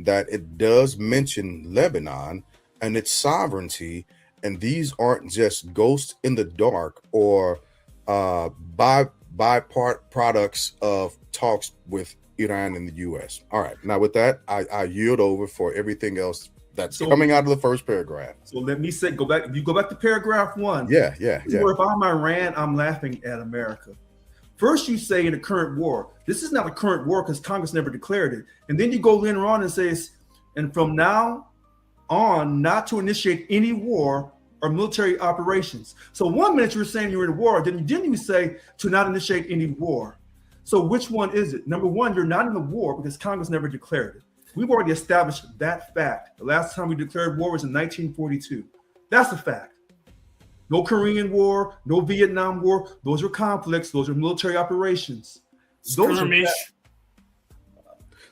that it does mention Lebanon and its sovereignty. And these aren't just ghosts in the dark or products of talks with Iran and the US. All right. Now with that, I yield over for everything else that's coming out of the first paragraph. So let me say, if you go back to paragraph 1. Yeah. Where if I'm Iran, I'm laughing at America. First you say in the current war, this is not a current war because Congress never declared it. And then you go later on and says, and from now on, not to initiate any war or military operations. So 1 minute you were saying you were in a war, then you say to not initiate any war. So which one is it? Number 1, you're not in a war because Congress never declared it. We've already established that fact. The last time we declared war was in 1942. That's a fact. No Korean War, no Vietnam War. Those are conflicts. Those are military operations. Skirmish.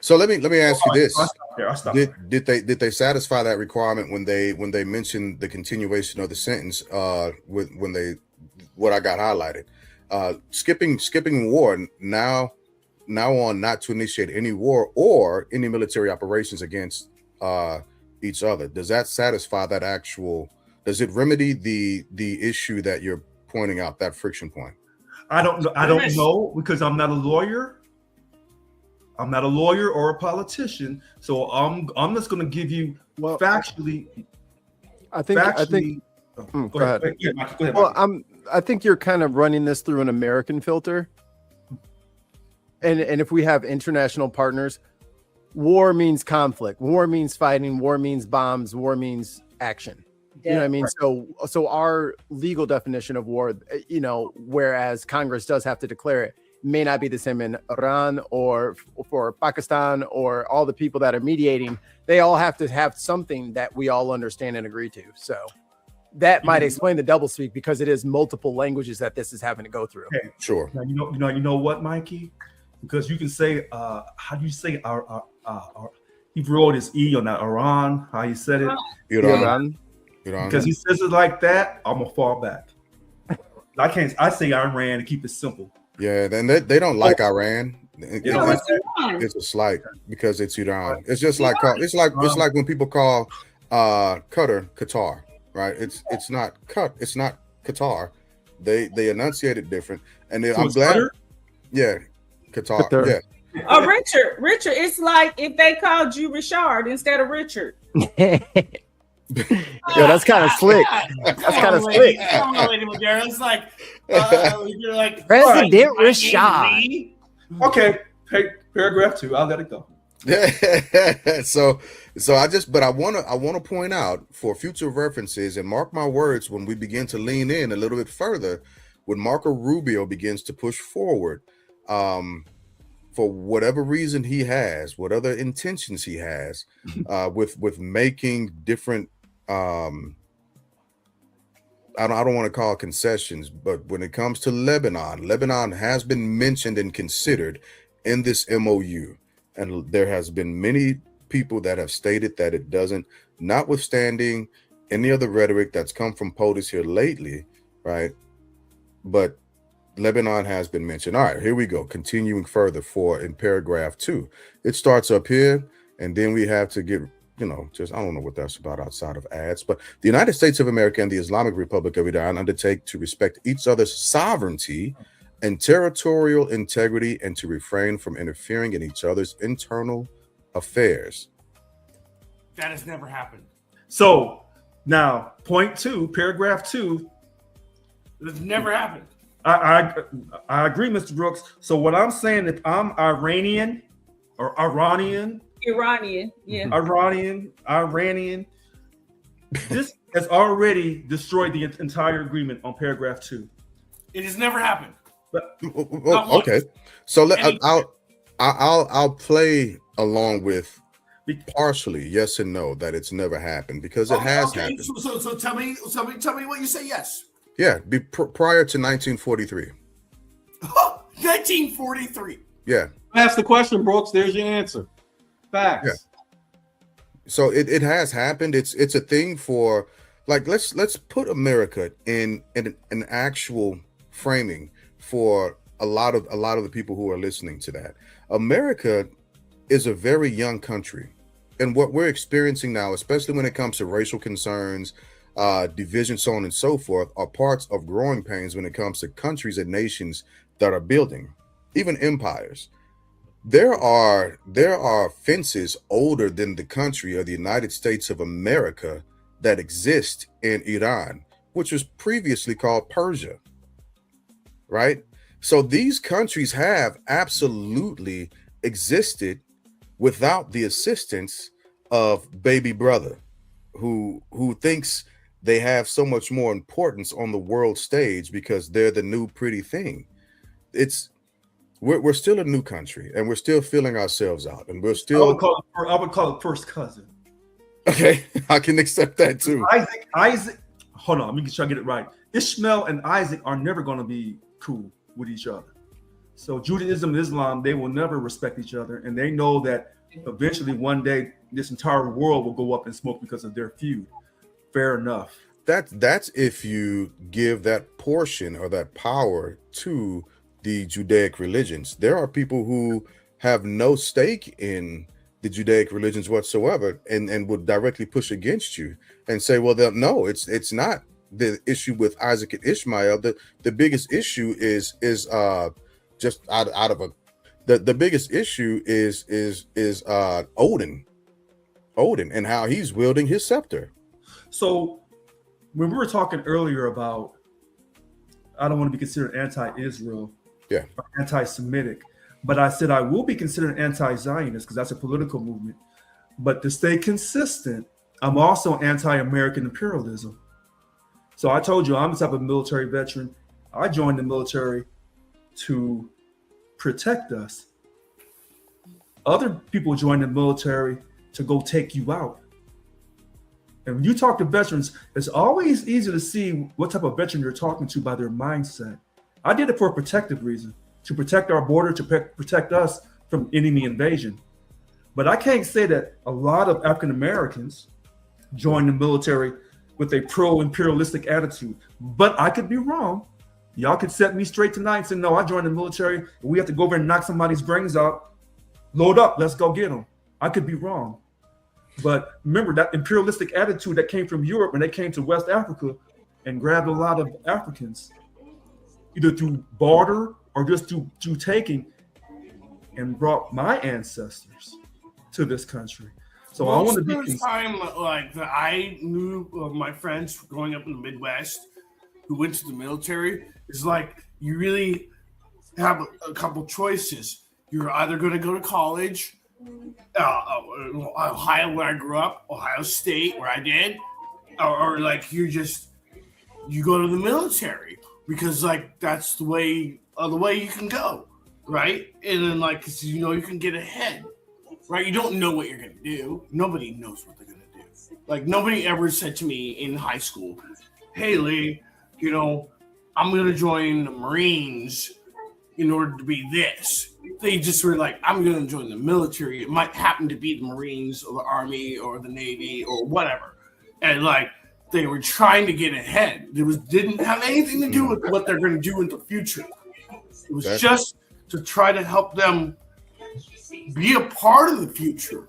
So let me ask you this: I'll stop did they satisfy that requirement when they mentioned the continuation of the sentence? What I got highlighted, skipping war now on not to initiate any war or any military operations against each other. Does that satisfy that actual? Does it remedy the issue that you're pointing out, that friction point? I don't know because I'm not a lawyer. I'm not a lawyer or a politician, so I'm just going to give you factually. I think. Go ahead. Yeah, Mike, go ahead. Well, I think you're kind of running this through an American filter, and if we have international partners, war means conflict, war means fighting, war means bombs, war means action. You know what I mean? So our legal definition of war, whereas Congress does have to declare it, may not be the same in Iran or for Pakistan or all the people that are mediating. They all have to have something that we all understand and agree to. So that might explain the doublespeak because it is multiple languages that this is having to go through. Okay. Sure. Now, you know what, Mikey? Because you can say, how do you say our he wrote his E on that Iran, how you said it? Iran. Because he says it like that, I'm gonna fall back. I say Iran to keep it simple. Yeah, then they don't like Iran. It's a slight because it's Iran. It's just like it's like when people call Qatar, right? It's not Qatar. They enunciate it different, and I'm glad. Qatar? Yeah, Qatar. Yeah. Oh, Richard. It's like if they called you Richard instead of Richard. Yo, that's kind of slick. That's kind of slick. It's like you're like President Rashad. Okay, paragraph 2. I'll let it go. so I want to point out for future references and mark my words when we begin to lean in a little bit further when Marco Rubio begins to push forward for whatever reason he has, what other intentions he has, with making different, I don't want to call it concessions, but when it comes to Lebanon has been mentioned and considered in this MOU, and there has been many people that have stated that it doesn't, notwithstanding any other rhetoric that's come from POTUS here lately, right? But Lebanon has been mentioned. All right, here we go. Continuing further in paragraph 2. It starts up here, and then we have to get, just, I don't know what that's about outside of ads, but the United States of America and the Islamic Republic of Iran undertake to respect each other's sovereignty and territorial integrity and to refrain from interfering in each other's internal affairs. That has never happened. So now, point 2, paragraph 2. It's never happened. I agree, Mr. Brooks. So what I'm saying, if I'm Iranian, this has already destroyed the entire agreement on paragraph 2. It has never happened. But okay, so I'll play along with partially yes and no that it's never happened, because it has happened. So tell me what you say. Yes. Yeah, prior to 1943. 1943. Yeah. Ask the question, Brooks. There's your answer. Facts. Yeah. So it has happened. It's a thing for, like, let's put America in an actual framing for a lot of the people who are listening to that. America is a very young country, and what we're experiencing now, especially when it comes to racial concerns, division, so on and so forth, are parts of growing pains when it comes to countries and nations that are building, even empires. There are fences older than the country of the United States of America that exist in Iran, which was previously called Persia, right? So these countries have absolutely existed without the assistance of baby brother, who thinks they have so much more importance on the world stage because they're the new pretty thing. We're still a new country, and we're still feeling ourselves out, and we're still. I would call it first cousin. Okay, I can accept that too. Isaac. Hold on, let me try to get it right. Ishmael and Isaac are never going to be cool with each other. So Judaism and Islam, they will never respect each other, and they know that eventually one day this entire world will go up in smoke because of their feud. Fair enough. That's if you give that portion or that power to the Judaic religions. There are people who have no stake in the Judaic religions whatsoever, and would directly push against you and say, well, no, it's not the issue with Isaac and Ishmael. The biggest issue is just out of the biggest issue is Odin and how he's wielding his scepter. So when we were talking earlier about, I don't want to be considered anti-Israel, or anti-Semitic, but I said I will be considered anti-Zionist because that's a political movement. But to stay consistent, I'm also anti-American imperialism. So I told you I'm the type of military veteran. I joined the military to protect us. Other people join the military to go take you out. And when you talk to veterans, it's always easy to see what type of veteran you're talking to by their mindset. I did it for a protective reason, to protect our border, to protect us from enemy invasion. But I can't say that a lot of African Americans join the military with a pro-imperialistic attitude. But I could be wrong. Y'all could set me straight tonight and say, no, I joined the military, and we have to go over and knock somebody's brains out. Load up, let's go get them. I could be wrong. But remember that imperialistic attitude that came from Europe when they came to West Africa and grabbed a lot of Africans, either through barter or just through taking, and brought my ancestors to this country. So I want to be the first time like that I knew of my friends growing up in the Midwest who went to the military is like you really have a couple choices. You're either going to go to college, Ohio where I grew up, Ohio State where I did, or like you go to the military because like that's the way you can go. right? And then like, 'cause you know you can get ahead, right? You don't know what you're gonna do. Nobody knows what they're gonna do. Like nobody ever said to me in high school, "Hey Lee, you know, I'm gonna join the Marines in order to be this." They just were like, "I'm gonna join the military. It might happen to be the Marines or the Army or the Navy or whatever," and like. They were trying to get ahead. Didn't have anything to do with what they're going to do in the future. It was just to try to help them be a part of the future,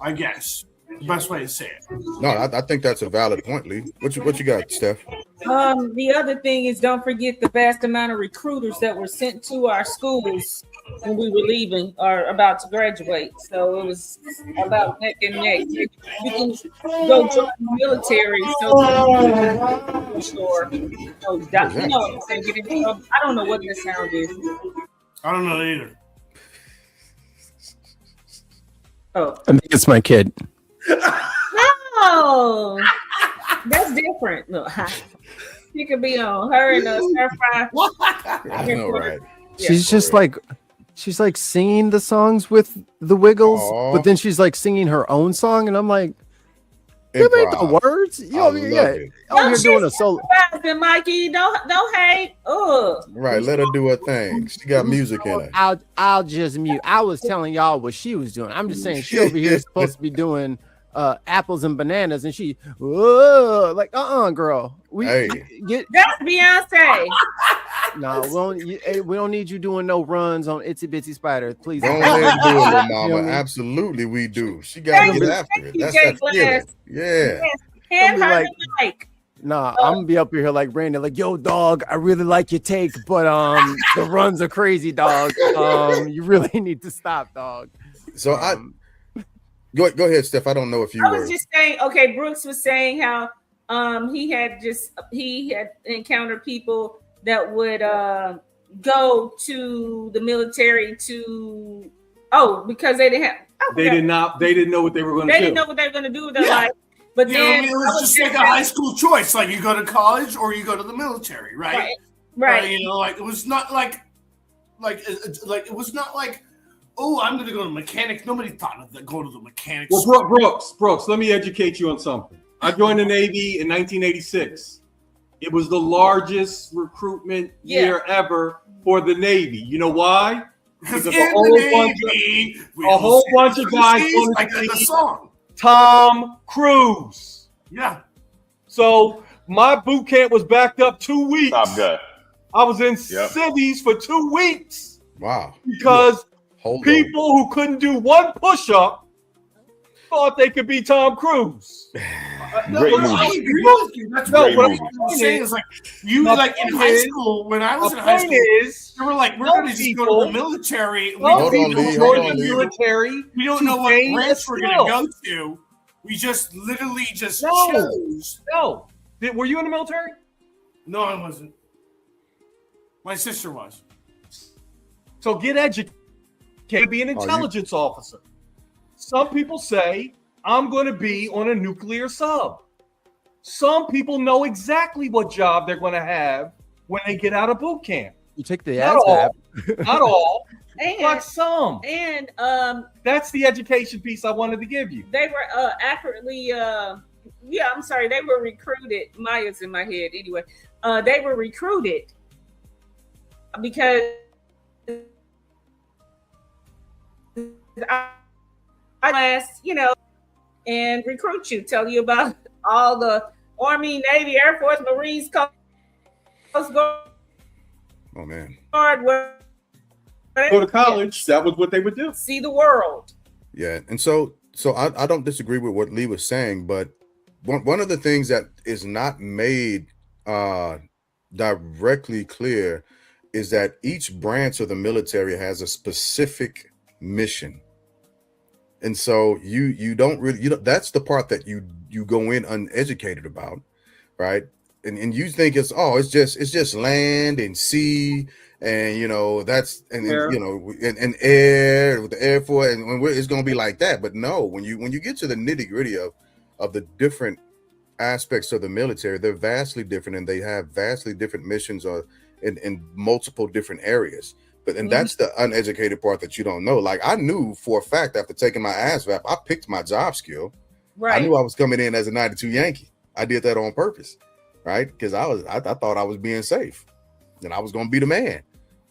I guess. The best way to say it. No, I think that's a valid point, Lee. What you got, Steph? The other thing is, don't forget the vast amount of recruiters that were sent to our schools when we were leaving or about to graduate. So it was about neck and neck. You can go join the military. So sure. You know what I'm saying? I don't know what this sound is. I don't know either. Oh, I think it's my kid. No, that's different. No, she could be on her and stir fry. I know, right? She's just like, she's like singing the songs with the Wiggles, but then she's like singing her own song, and I'm like, you made the words. You're doing a solo. Mikey, don't hate. Right, let her do her thing. She got music in her. I'll just mute. I was telling y'all what she was doing. I'm just saying she over here is supposed to be doing apples and bananas, and she like girl. That's Beyonce. No, we don't need you doing no runs on Itsy Bitsy Spider, please. Don't let her do it, little mama. Absolutely, we do. She got to get after it. That's that feeling. Yeah. Hand her the mic. Nah, I'm gonna be up here like Brandon, like, yo, dog, I really like your take, but the runs are crazy, dog. You really need to stop, dog. So go ahead, Steph. I don't know if you I was just saying, okay, Brooks was saying how he had encountered people that would go to the military because they didn't know what they were going to do. They didn't know what they were going to do with their life. But then it was just like a high school choice, like you go to college or you go to the military, right? Right. Like it was not like it was not like, oh, I'm going to go to mechanics. Nobody thought of that. Go to the mechanics. Well, Brooks, let me educate you on something. I joined the Navy in 1986. It was the largest recruitment year ever for the Navy. You know why? Because a whole bunch of guys wanted to see Tom Cruise. Yeah. So my boot camp was backed up 2 weeks. Top guy. I was in cities for 2 weeks. Wow. Because people who couldn't do one push-up thought they could be Tom Cruise. Great movie. I agree with you. That's what I'm saying is like in high school, when I was in high school, they were like, we're going to just go to the military. We don't know what branch we're going to go to. We just literally chose. No. Were you in the military? No, I wasn't. My sister was. So get educated. Be an intelligence officer. Some people say, I'm going to be on a nuclear sub. Some people know exactly what job they're going to have when they get out of boot camp. You take the not all, but some. And that's the education piece I wanted to give you. They were accurately, I'm sorry, they were recruited. Maya's in my head anyway. They were recruited because and recruit you, tell you about all the Army, Navy, Air Force, Marines, Coast Guard. Oh man. Go to college. That was what they would do. See the world. Yeah, and so I don't disagree with what Lee was saying, but one of the things that is not made directly clear is that each branch of the military has a specific mission. And so you don't really, that's the part that you go in uneducated about, right? And you think it's just land and sea and that's air. And air with the Air Force and it's going to be like that. But no, when you get to the nitty gritty of the different aspects of the military, they're vastly different and they have vastly different missions or in multiple different areas. And that's the uneducated part that you don't know. Like I knew for a fact after taking my ASVAB, I picked my job skill. Right. I knew I was coming in as a 92 Yankee. I did that on purpose, right? Because I thought I was being safe, and I was going to be the man.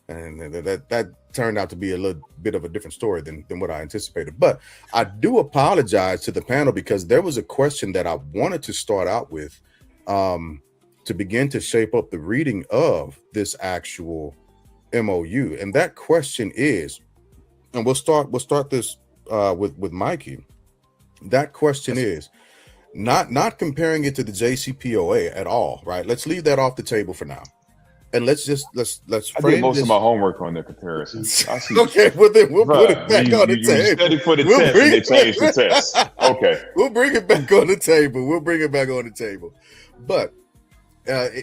And that turned out to be a little bit of a different story than what I anticipated. But I do apologize to the panel because there was a question that I wanted to start out with to begin to shape up the reading of this actual MOU. And that question is, and we'll start this with Mikey. That question is not comparing it to the JCPOA at all, right? Let's leave that off the table for now. And let's I frame did most this. of my homework on the comparisons. I see. Okay, well then we'll put it back on the table. Study for the test, and they changed the test. Okay, we'll bring it back on the table. But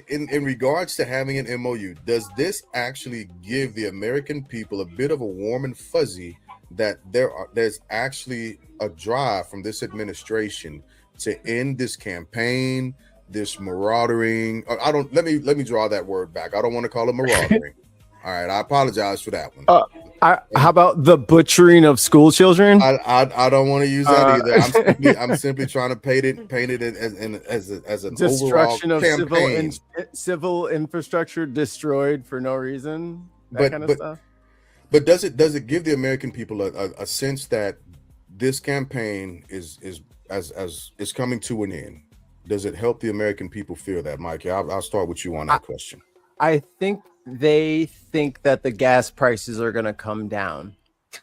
in regards to having an MOU, does this actually give the American people a bit of a warm and fuzzy that there's actually a drive from this administration to end this campaign, this marauding? Let me draw that word back. I don't want to call it marauding. All right, I apologize for that one. How about the butchering of school children? I don't want to use that either. I'm simply trying to paint it as an destruction overall of campaign. civil infrastructure destroyed for no reason. That kind of stuff. But does it give the American people a sense that this campaign is coming to an end? Does it help the American people feel that, Mikey? I'll start with you on that question. I think they think that the gas prices are going to come down,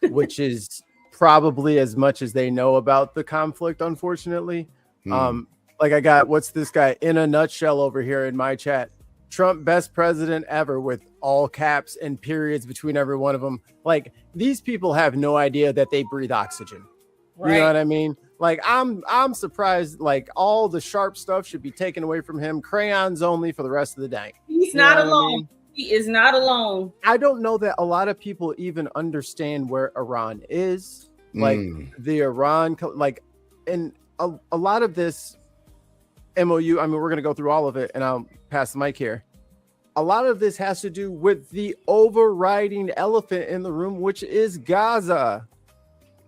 which is probably as much as they know about the conflict, unfortunately. Like I got, what's this guy in a nutshell over here in my chat? Trump, best president ever, with all caps and periods between every one of them. Like, these people have no idea that they breathe oxygen. Right. You know what I mean? Like, I'm surprised. Like, all the sharp stuff should be taken away from him. Crayons only for the rest of the day. He's not alone. He is not alone. I don't know that a lot of people even understand where Iran is. Like the Iran, like, and a lot of this MOU, I mean, we're going to go through all of it, and I'll pass the mic here. A lot of this has to do with the overriding elephant in the room, which is Gaza.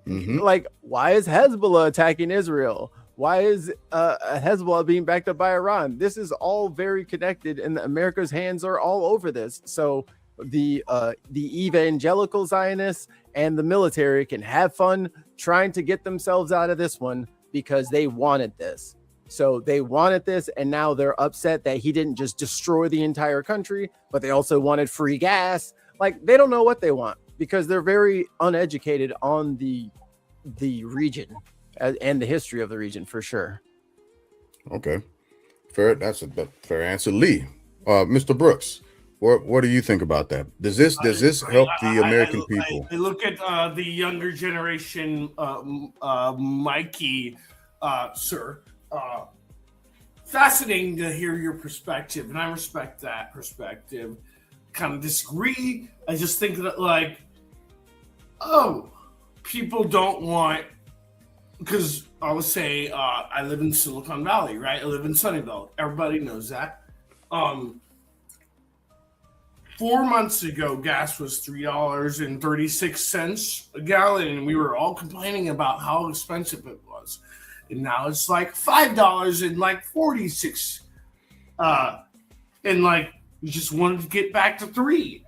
Like, why is Hezbollah attacking Israel? Why is Hezbollah being backed up by Iran? This is all very connected, and America's hands are all over this. So the evangelical Zionists and the military can have fun trying to get themselves out of this one because they wanted this. So they wanted this, and now they're upset that he didn't just destroy the entire country, but they also wanted free gas. Like, they don't know what they want because they're very uneducated on the region and the history of the region, for sure. Okay, fair. That's a fair answer, Lee. Mr. Brooks, what do you think about that? Does this help the American people? I look at the younger generation, Mikey, sir. Fascinating to hear your perspective, and I respect that perspective. Kind of disagree. I just think that, like, people don't want, because I would say I live in Silicon Valley, right? I live in Sunnyvale. Everybody knows that. 4 months ago, gas was $3.36 a gallon, and we were all complaining about how expensive it was. And now it's like $5 and like 46. And like, we just wanted to get back to 3.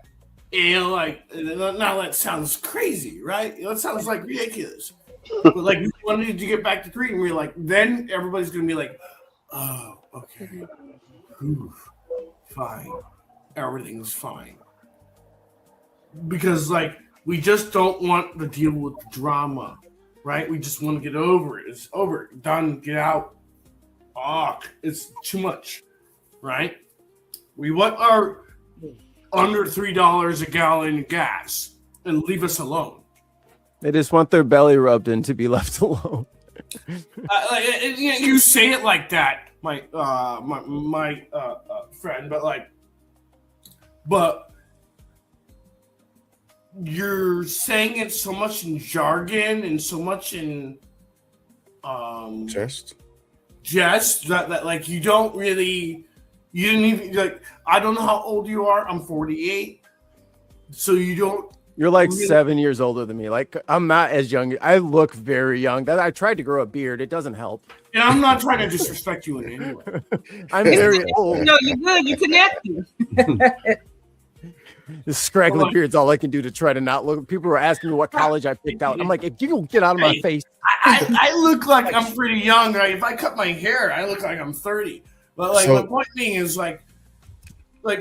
And like, now that sounds crazy, right? That sounds like ridiculous. But like, we wanted to get back to 3, and we were like, then everybody's gonna be like, oh, okay, fine, everything's fine. Because like, we just don't want to deal with the drama. Right? We just want to get over it. It's over. Done. Get out. It's too much. Right? We want our under $3 a gallon gas and leave us alone. They just want their belly rubbed in to be left alone. You say it like that, my friend, but you're saying it so much in jargon and so much in jest that like you didn't even, like, I don't know how old you are. I'm 48. So you don't. You're like really- 7 years older than me. Like I'm not as young. I look very young. I tried to grow a beard. It doesn't help. And I'm not trying to disrespect you in any way. I'm very old. No, you're good. You connecting. This scraggly beard's all I can do to try to not look. People were asking me what college I picked out. I'm like, if you don't get out of my face. I look like I'm pretty young, right? If I cut my hair, I look like I'm 30. But like, my point being is like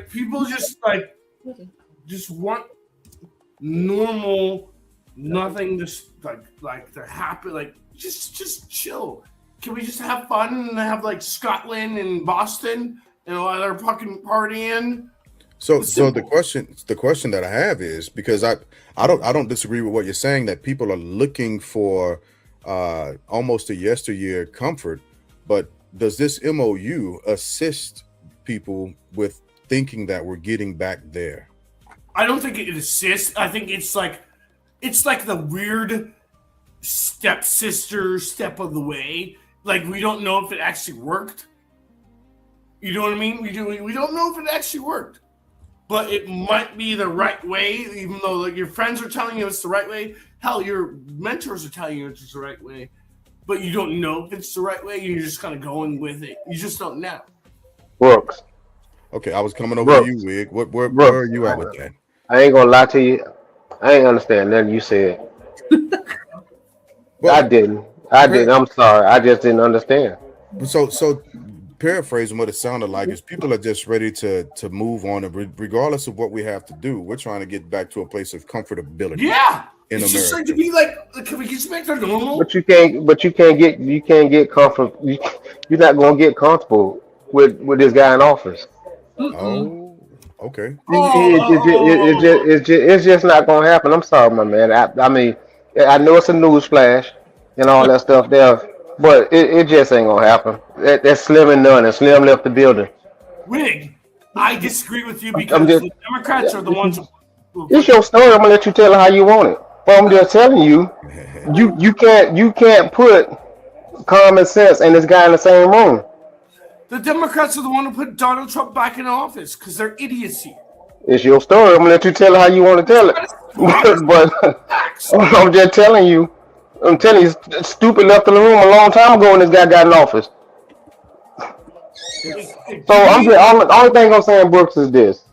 people just want normal, nothing. Just like they're happy. Like just chill. Can we just have fun and have like Scotland and Boston and while they're fucking partying? So the question that I have is, because I don't disagree with what you're saying, that people are looking for almost a yesteryear comfort, but does this MOU assist people with thinking that we're getting back there? I don't think it assists. I think it's like the weird stepsister step of the way. Like we don't know if it actually worked. You know what I mean? We don't know if it actually worked. But it might be the right way, even though like your friends are telling you it's the right way. Hell, your mentors are telling you it's the right way. But you don't know if it's the right way. You're just kind of going with it. You just don't know. Brooks. Okay, I was coming over to you, Wig. Where are you at with that? I ain't gonna lie to you. I ain't understand nothing you said. Well, I didn't. I'm sorry. I just didn't understand. So paraphrasing what it sounded like is people are just ready to move on, and regardless of what we have to do, we're trying to get back to a place of comfortability. Yeah, in it's America. just like to be like, can we get back to normal? But you can't get comfortable. You're not gonna get comfortable with this guy in office. Oh, okay. It's just not gonna happen. I'm sorry, my man. I mean, I know it's a news flash and all that stuff there, but it just ain't gonna happen. That's Slim and none, and Slim left the building. Wig, I disagree with you because the Democrats are the ones. It's your story. I'm gonna let you tell it how you want it. But I'm just telling you, you can't put common sense and this guy in the same room. The Democrats are the one who put Donald Trump back in office because they're idiocy. It's your story. I'm gonna let you tell it how you want to tell it. but I'm just telling you. I'm telling you, stupid left in the room a long time ago when this guy got in office. So I'm just, only thing I'm saying, Brooks, is this: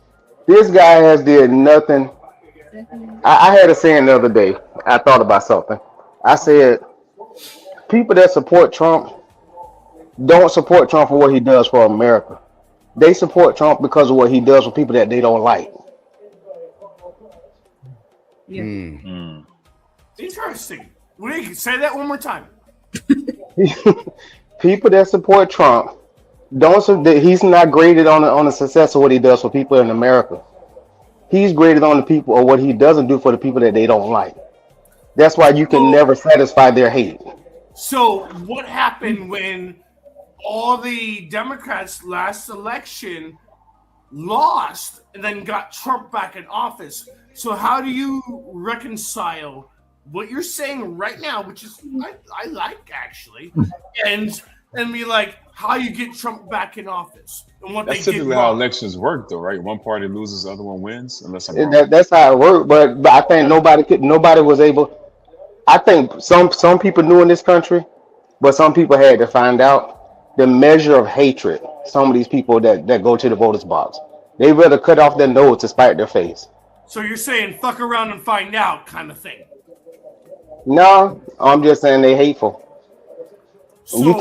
this guy has did nothing. I had a saying the other day. I thought about something. I said, people that support Trump don't support Trump for what he does for America. They support Trump because of what he does for people that they don't like. Yeah. Interesting. Wait, say that one more time. People that support Trump he's not graded on the success of what he does for people in America. He's graded on the people or what he doesn't do for the people that they don't like. That's why you can never satisfy their hate. So what happened when all the Democrats last election lost and then got Trump back in office? So how do you reconcile what you're saying right now, which is I like actually, and be like how you get Trump back in office and what That's they did typically how wrong? elections work, though, right? One party loses, the other one wins, unless I'm wrong. That's how it worked. But I think nobody was able. I think some people knew in this country, but some people had to find out the measure of hatred. Some of these people that go to the voters box, they rather cut off their nose to spite their face. So you're saying fuck around and find out kind of thing. No, I'm just saying they hateful. So You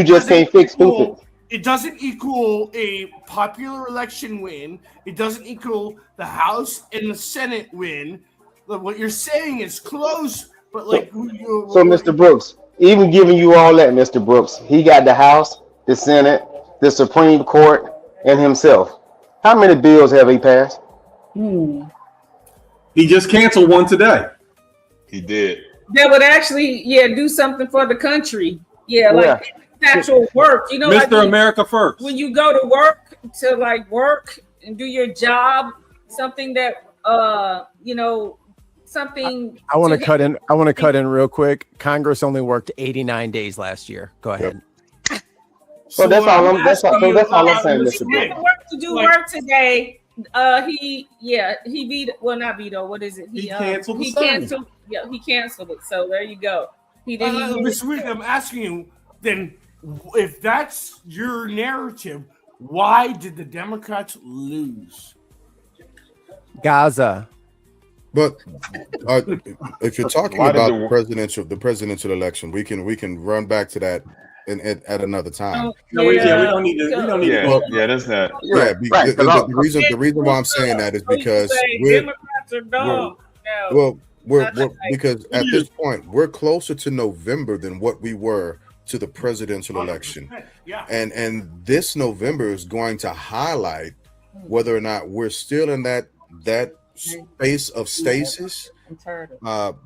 just can't fix stupid. It doesn't equal a popular election win. It doesn't equal the House and the Senate win. But what you're saying is close, but like So Mr. Brooks, even giving you all that, Mr. Brooks, he got the House, the Senate, the Supreme Court, and himself. How many bills have he passed? He just canceled one today. He did. That would actually, do something for the country. Yeah, like actual work. You know, Mr. like America First. when you go to work and do your job, something that something. I want to cut in. I want to cut in real quick. Congress only worked 89 days last year. Go ahead. So that's all I'm saying, Mr. You Brooks. work to do work today. He vetoed. Well, not veto. What is it? He canceled the He signing. canceled. Yeah, he canceled it. So there you go. He didn't. Mr. Wick, I'm asking you. Then, if that's your narrative, why did the Democrats lose? Gaza. But if you're talking Why did about the- the presidential election, we can run back to that at another time. No, we don't need to. We don't need to. Yeah, that's not. Yeah, Right, the reason why I'm saying that is because Democrats are dumb. we're because at this point we're closer to November than what we were to the presidential election. Yeah. And this November is going to highlight whether or not we're still in that space of stasis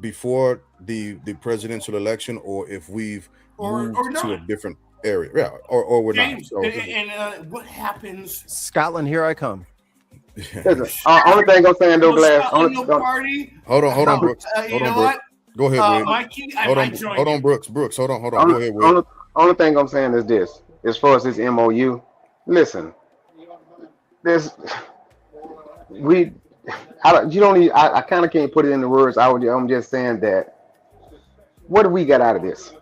before the presidential election, or if we've moved to a different area. Yeah, or we're James, not. So, and what happens? Scotland, here I come. Listen, only thing I'm saying, though, Glass. Party. Hold on, Brooks. You Hold know on, Brooks. what? Go ahead, Wade. Mikey, Hold on, Brooks. Hold on. Go ahead, Wade. Only thing I'm saying is this: as far as this MOU, listen, I kind of can't put it into words. I'm just saying that. What do we got out of this?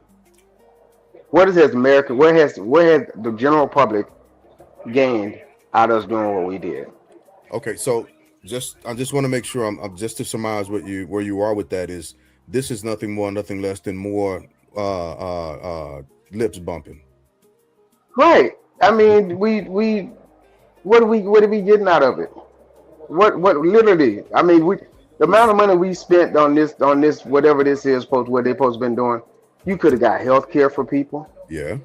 What has America? Where has the general public gained out of us doing what we did? Okay, so I just want to make sure I'm just to surmise where you are with that is this is nothing more, nothing less than more lips bumping. Right. I mean, what are we getting out of it? What literally? I mean, the amount of money we spent on this whatever this is what they supposed to been doing. You could have got health care for people. Yeah.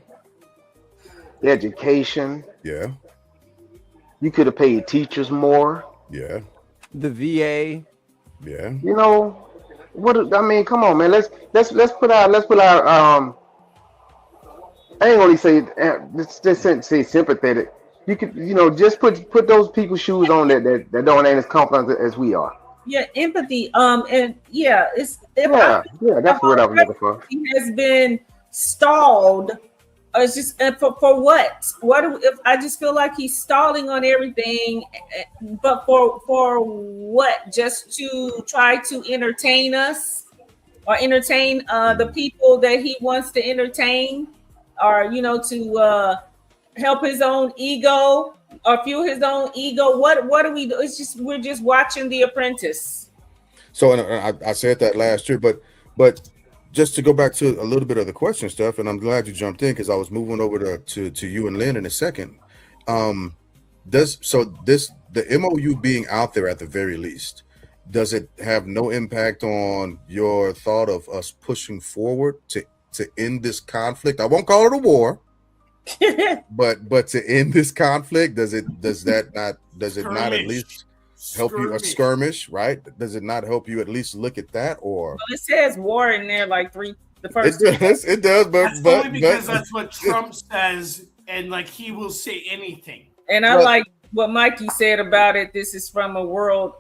Education. Yeah. You could have paid teachers more. Yeah. The VA. Yeah. You know what? I mean, come on, man. Let's put our I ain't gonna say just say sympathetic. You could just put those people's shoes on that don't ain't as confident as we are. Yeah, empathy. And yeah, it's that's the word I was looking for. He has been stalled. It's just for what? If I just feel like he's stalling on everything, but for what? Just to try to entertain us, or entertain the people that he wants to entertain, or to help his own ego or fuel his own ego. What do we do? It's just we're just watching The Apprentice. So and I said that last year, but just to go back to a little bit of the question stuff, and I'm glad you jumped in because I was moving over to you and Lynn in a second. The MOU being out there at the very least, does it have no impact on your thought of us pushing forward to end this conflict? I won't call it a war. but to end this conflict, does it not at least help you a skirmish, right? Does it not help you at least look at that? Or well, it says war in there like the first it does, but only because that's what Trump says, and like he will say anything. And I like what Mikey said about it. This is from a world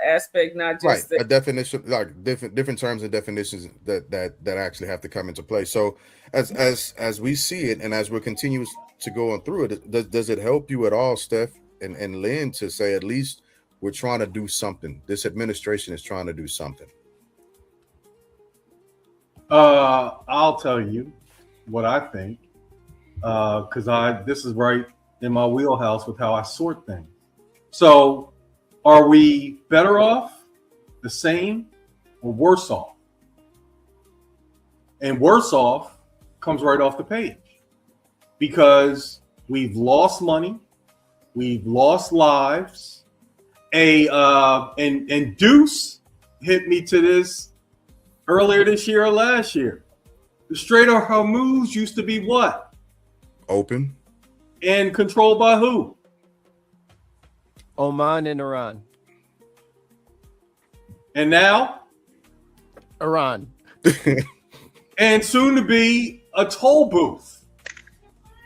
aspect, not just a definition, like different terms and definitions that actually have to come into play. So as we see it, and as we're continuing to go on through it, does it help you at all, Steph and Lynn, to say at least we're trying to do something? This administration is trying to do something. I'll tell you what I think, because this is right in my wheelhouse with how I sort things. So, are we better off, the same, or worse off? And worse off comes right off the page, because we've lost money, we've lost lives. And Deuce hit me to this earlier this year or last year. The Strait of Hormuz used to be what? Open. And controlled by who? Oman and Iran. And now? Iran. And soon to be a toll booth.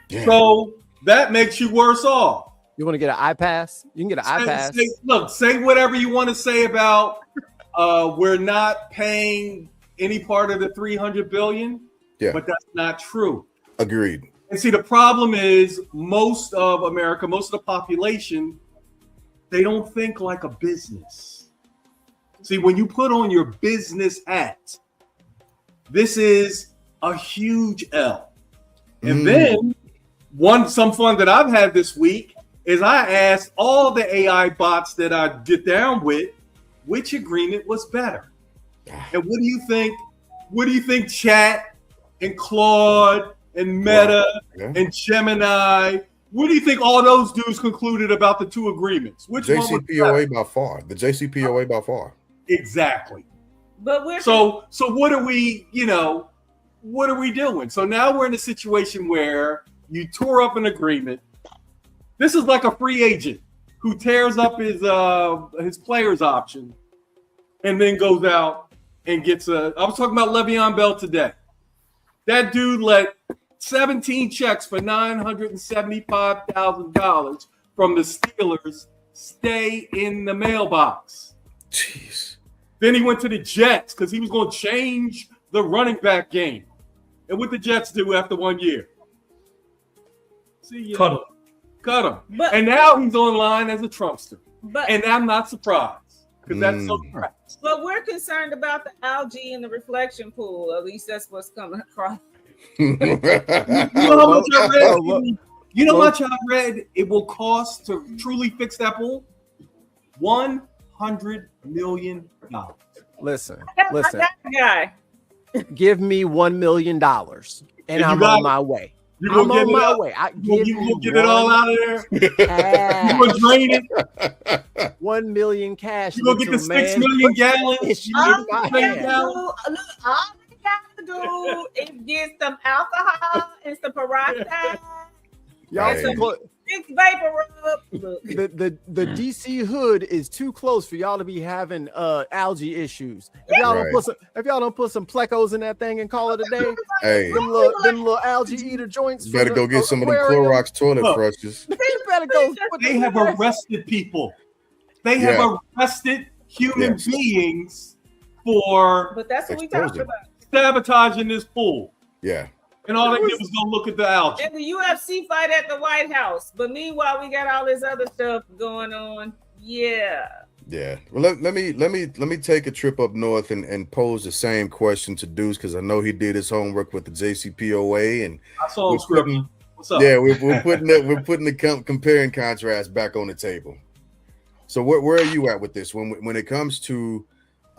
Yeah. So that makes you worse off. You want to get an iPass? You can get an iPass. Say whatever you want to say about we're not paying any part of the $300 billion. Yeah. But that's not true. Agreed. And see, the problem is most of America, most of the population they don't think like a business. See, when you put on your business hat, this is a huge L. And then some fun that I've had this week is I asked all the AI bots that I get down with which agreement was better. And what do you think? What do you think Chat and Claude and Meta and Gemini, what do you think all those dudes concluded about the two agreements? Which JCPOA by far. The JCPOA by far. Exactly. But we're so what are we, what are we doing? So now we're in a situation where you tore up an agreement. This is like a free agent who tears up his players option and then goes out and gets I was talking about Le'Veon Bell today. That dude let 17 checks for $975,000 from the Steelers stay in the mailbox. Jeez. Then he went to the Jets because he was going to change the running back game. And what the Jets do after 1 year? See you. Cut him. Cut him. But, and now he's online as a Trumpster. But, and I'm not surprised because that's so correct. But we're concerned about the algae in the reflection pool. At least that's what's coming across. You know how much I read? You know how much I read it will cost to truly fix that pool? $100 million. Listen. Guy. Give me $1 million and I'm on my way. I'm on my way. You will get it all out of there. You will drain it. 1 million cash. You will get the 6 million gallons. All you got to do is get some alcohol and some peroxide. Y'all and some Vicks vapor rub. The DC hood is too close for y'all to be having algae issues. If y'all don't put some plecos in that thing and call it a day, hey, them little algae eater joints. Better go get some of them Clorox toilet brushes. Better go. They have arrested people. They have arrested human beings for. But that's what we talked about. Sabotaging this pool. Yeah. And all they did was go look at the algae. And the UFC fight at the White House. But meanwhile, we got all this other stuff going on. Yeah. Yeah. Well, let me take a trip up north and pose the same question to Deuce because I know he did his homework with the JCPOA and I saw him scripting. What's up? Yeah, we're putting the compare and contrast back on the table. So where are you at with this when it comes to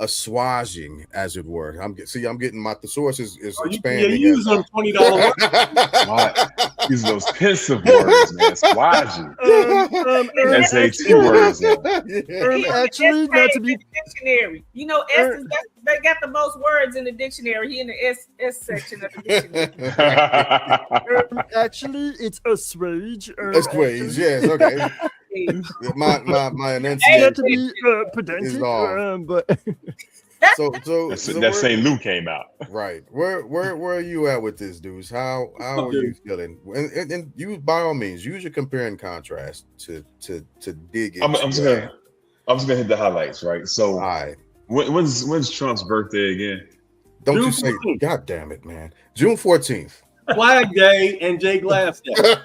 assuaging, as it were? I'm getting my thesaurus is expanding. You use them $20. Use those pensive words, man. Assuaging. SAT words. Actually, not to be dictionary. You know, they got the most words in the dictionary. He in the S section of the dictionary. Actually, it's assuage. Assuage, yes, okay. My enunciation to be pedantic, but so that St. Luke came out. Right. Where are you at with this, dudes? How are you feeling? And you, by all means, use your compare and contrast to dig in. I'm just gonna hit the highlights, right? So, all right. When's Trump's birthday again? Don't you say? God damn it, man! June 14th. Flag Day and Jay Glass Day. That's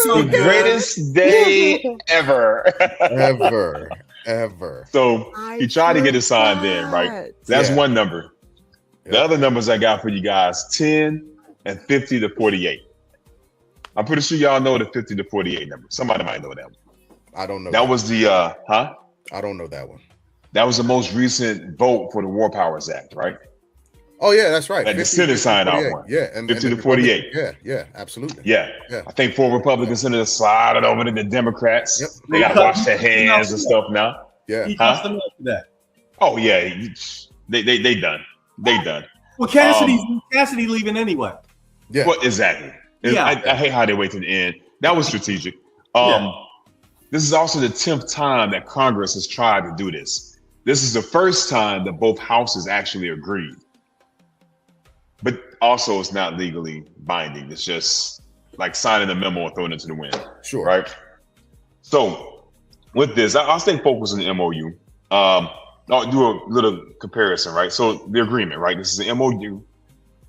the greatest day ever. ever. So he tried to get it signed in, right? That's one number. The other numbers I got for you guys, 10 and 50 to 48. I'm pretty sure y'all know the 50 to 48 number. Somebody might know that one. I don't know. That was the I don't know that one. That was the most recent vote for the War Powers Act, right? Oh yeah, that's right. And the Senate signed off one. Yeah, and 50 to 48. Yeah, absolutely. Yeah. I think 4 Republican senators slided over to the Democrats. Yep. They got to wash their hands and stuff now. Yeah. He cost them up for that. Oh yeah, they done. They done. Well, Cassidy leaving anyway. Yeah. Well, exactly. Yeah. I hate how they wait to the end. That was strategic. This is also the 10th time that Congress has tried to do this. This is the first time that both houses actually agreed. But also it's not legally binding. It's just like signing a memo and throwing it to the wind. Sure. Right? So with this, I'll stay focused on the MOU. I'll do a little comparison, right? So the agreement, right? This is the MOU.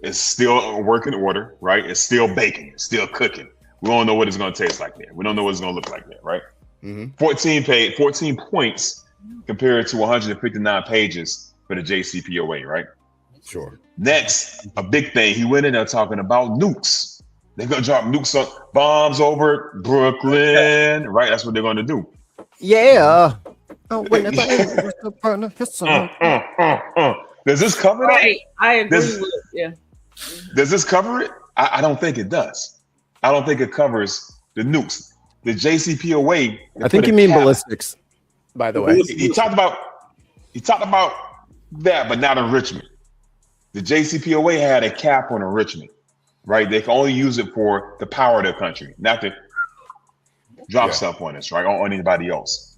It's still a working order, right? It's still baking, it's still cooking. We don't know what it's going to taste like there. We don't know what it's going to look like there, right? 14 points compared to 159 pages for the JCPOA, right? Sure. Next, a big thing. He went in there talking about nukes. They're going to drop nukes on bombs over Brooklyn, right? That's what they're going to do. Yeah. Oh, wait, Does this cover Right. I agree Does- with yeah. Does this cover it? I don't think it does. I don't think it covers the nukes. The JCPOA. I think you mean ballistics, by the way. He talked about that, but not enrichment. The JCPOA had a cap on enrichment, right? They can only use it for the power of their country, not to drop stuff on us, right? On anybody else.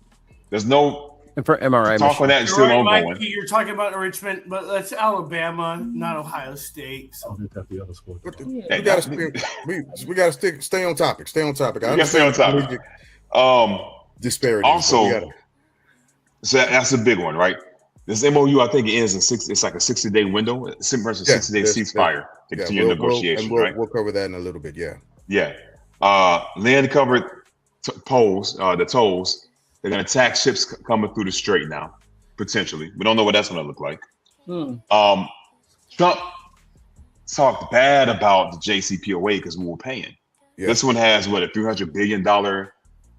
There's no And for MRI talk on that. It's still ongoing. Mikey, you're talking about enrichment, but that's Alabama, not Ohio State. So. I'll the other sport. We gotta stay on topic. Stay on topic. We gotta stay on topic. Disparity. Also, so that's a big one, right? This MOU, I think it ends in it's like a 60-day window, similar to 60-day ceasefire to continue negotiations, right? We'll cover that in a little bit. Yeah. Yeah. Land covered tolls, the tolls. They're going to tax ships coming through the strait now, potentially. We don't know what that's going to look like. Trump talked bad about the JCPOA because we were paying. Yeah. This one has, what, a $300 billion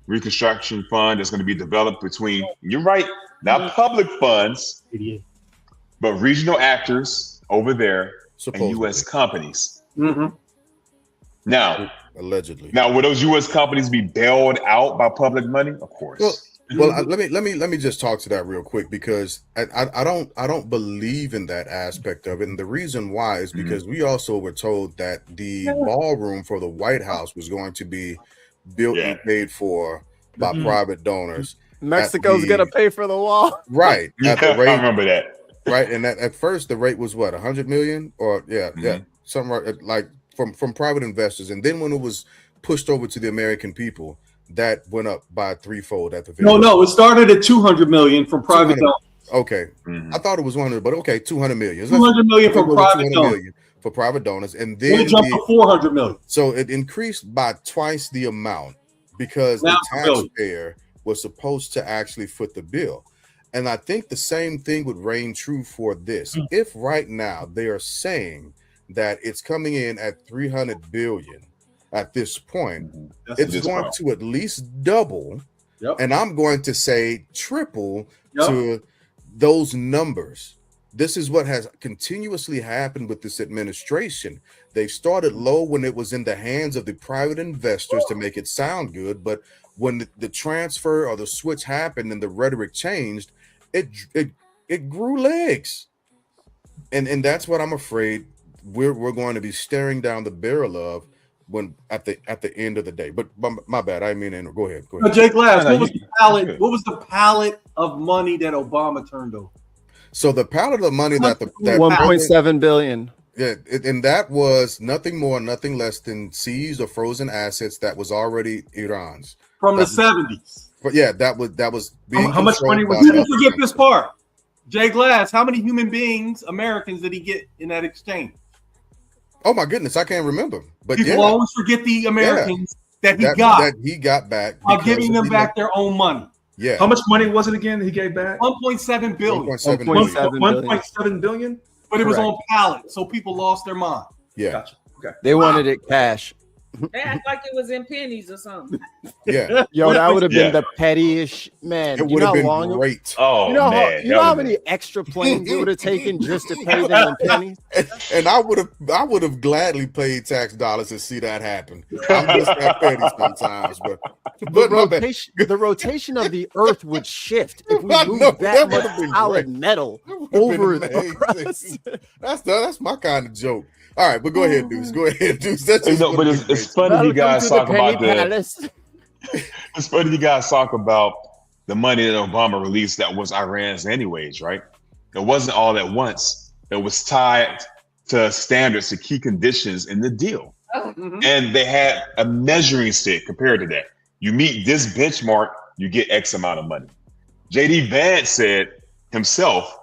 reconstruction fund that's going to be developed between, you're right, not public funds, but regional actors over there and U.S. companies. Now, allegedly. Now, will those U.S. companies be bailed out by public money? Of course. Well, let me just talk to that real quick because I don't believe in that aspect of it, and the reason why is because we also were told that the ballroom for the White House was going to be built and paid for by private donors. Mexico's gonna pay for the wall, right? At the rate, I remember that, right? And at first the rate was what, 100 million, or something like from private investors, and then when it was pushed over to the American people, that went up by threefold at the video. No, it started at 200 million from private donors. Okay, I thought it was 100, but okay, 200 million. 200 million from private donors. For private donors, and then it jumped to 400 million. So it increased by twice the amount because the taxpayer was supposed to actually foot the bill. And I think the same thing would reign true for this. If right now they are saying that it's coming in at 300 billion at this point, it's going to at least double, and I'm going to say triple to those numbers. This is what has continuously happened with this administration. They started low when it was in the hands of the private investors to make it sound good, but when the transfer or the switch happened and the rhetoric changed, it grew legs, and that's what I'm afraid we're going to be staring down the barrel of when at the end of the day. But my bad, I mean, go ahead. Jake Glass, what was the pallet of money that Obama turned over? So the pallet of money that 1.7 billion. Yeah, and that was nothing more, nothing less than seized or frozen assets that was already Iran's from the 70s. But yeah, that was being how much money was. Didn't forget this part. Jay Glass, how many human beings, Americans, did he get in that exchange? Oh my goodness, I can't remember. But people always forget the Americans that he got back by giving them back their own money. Yeah. How much money was it again that he gave back? 1.7 billion. 1.7 billion. But it was on pallet, so people lost their mind. Yeah. Gotcha. Okay. They wanted it cash. They act like it was in pennies or something. Yeah. Yo, that would have been the pettiest, man. It would have been great. Oh, you know man. You know how many extra planes it would have taken just to pay them in pennies? And I would have gladly paid tax dollars to see that happen. I'm just that petty sometimes, but the rotation of the earth would shift if we moved that much solid metal over the crust. That's my kind of joke. All right, but go ahead, Tues. That's but it's funny you guys talk about it's funny you guys talk about the money that Obama released that was Iran's anyways, right? It wasn't all at once. It was tied to standards, to key conditions in the deal. And they had a measuring stick compared to that. You meet this benchmark, you get X amount of money. JD Vance said himself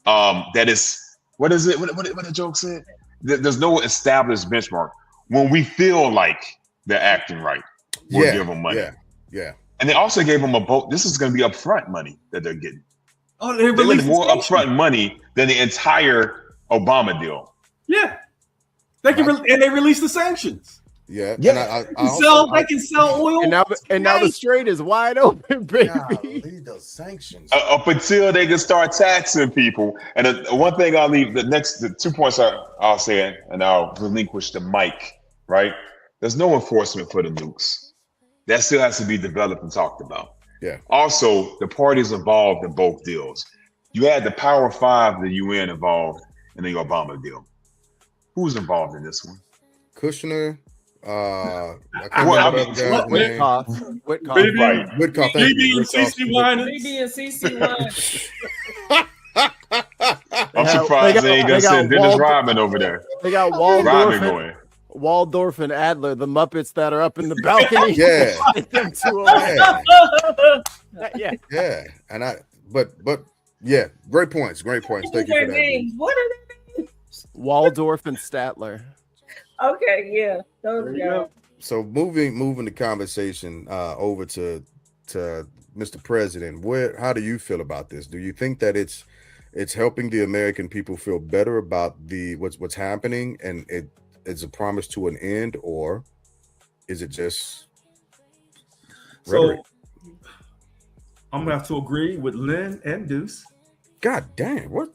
that is, what is it? What the joke said? there's no established benchmark. When we feel like they're acting right, we'll give them money. Yeah. And they also gave them a boat. This is going to be upfront money that they're getting. Oh, they get more upfront money than the entire Obama deal. Yeah, they can, and they release the sanctions. Yeah. They can sell oil. And now the strait is wide open, baby. Those sanctions. Up until they can start taxing people. And one thing I'll leave, the 2 points I'll say, and I'll relinquish the mic, right? There's no enforcement for the nukes. That still has to be developed and talked about. Yeah. Also, the parties involved in both deals. You had the Power Five, the UN involved in the Obama deal. Who's involved in this one? Kushner. Witkoff. Right. Witkoff. BB and CC Wine. BB and CC Wine. I'm surprised they ain't gonna send Dennis Rodman over there. They got Waldorf and Adler, the Muppets that are up in the balcony. Yeah. Them two Yeah. And yeah, great points. Thank you for that. Names. What are their names? Waldorf and Statler. Okay, yeah. Those guys. So moving the conversation over to Mr. President, how do you feel about this? Do you think that it's helping the American people feel better about what's happening, and it's a promise to an end, or is it just rhetoric? So I'm gonna have to agree with Lynn and Deuce. God damn, what?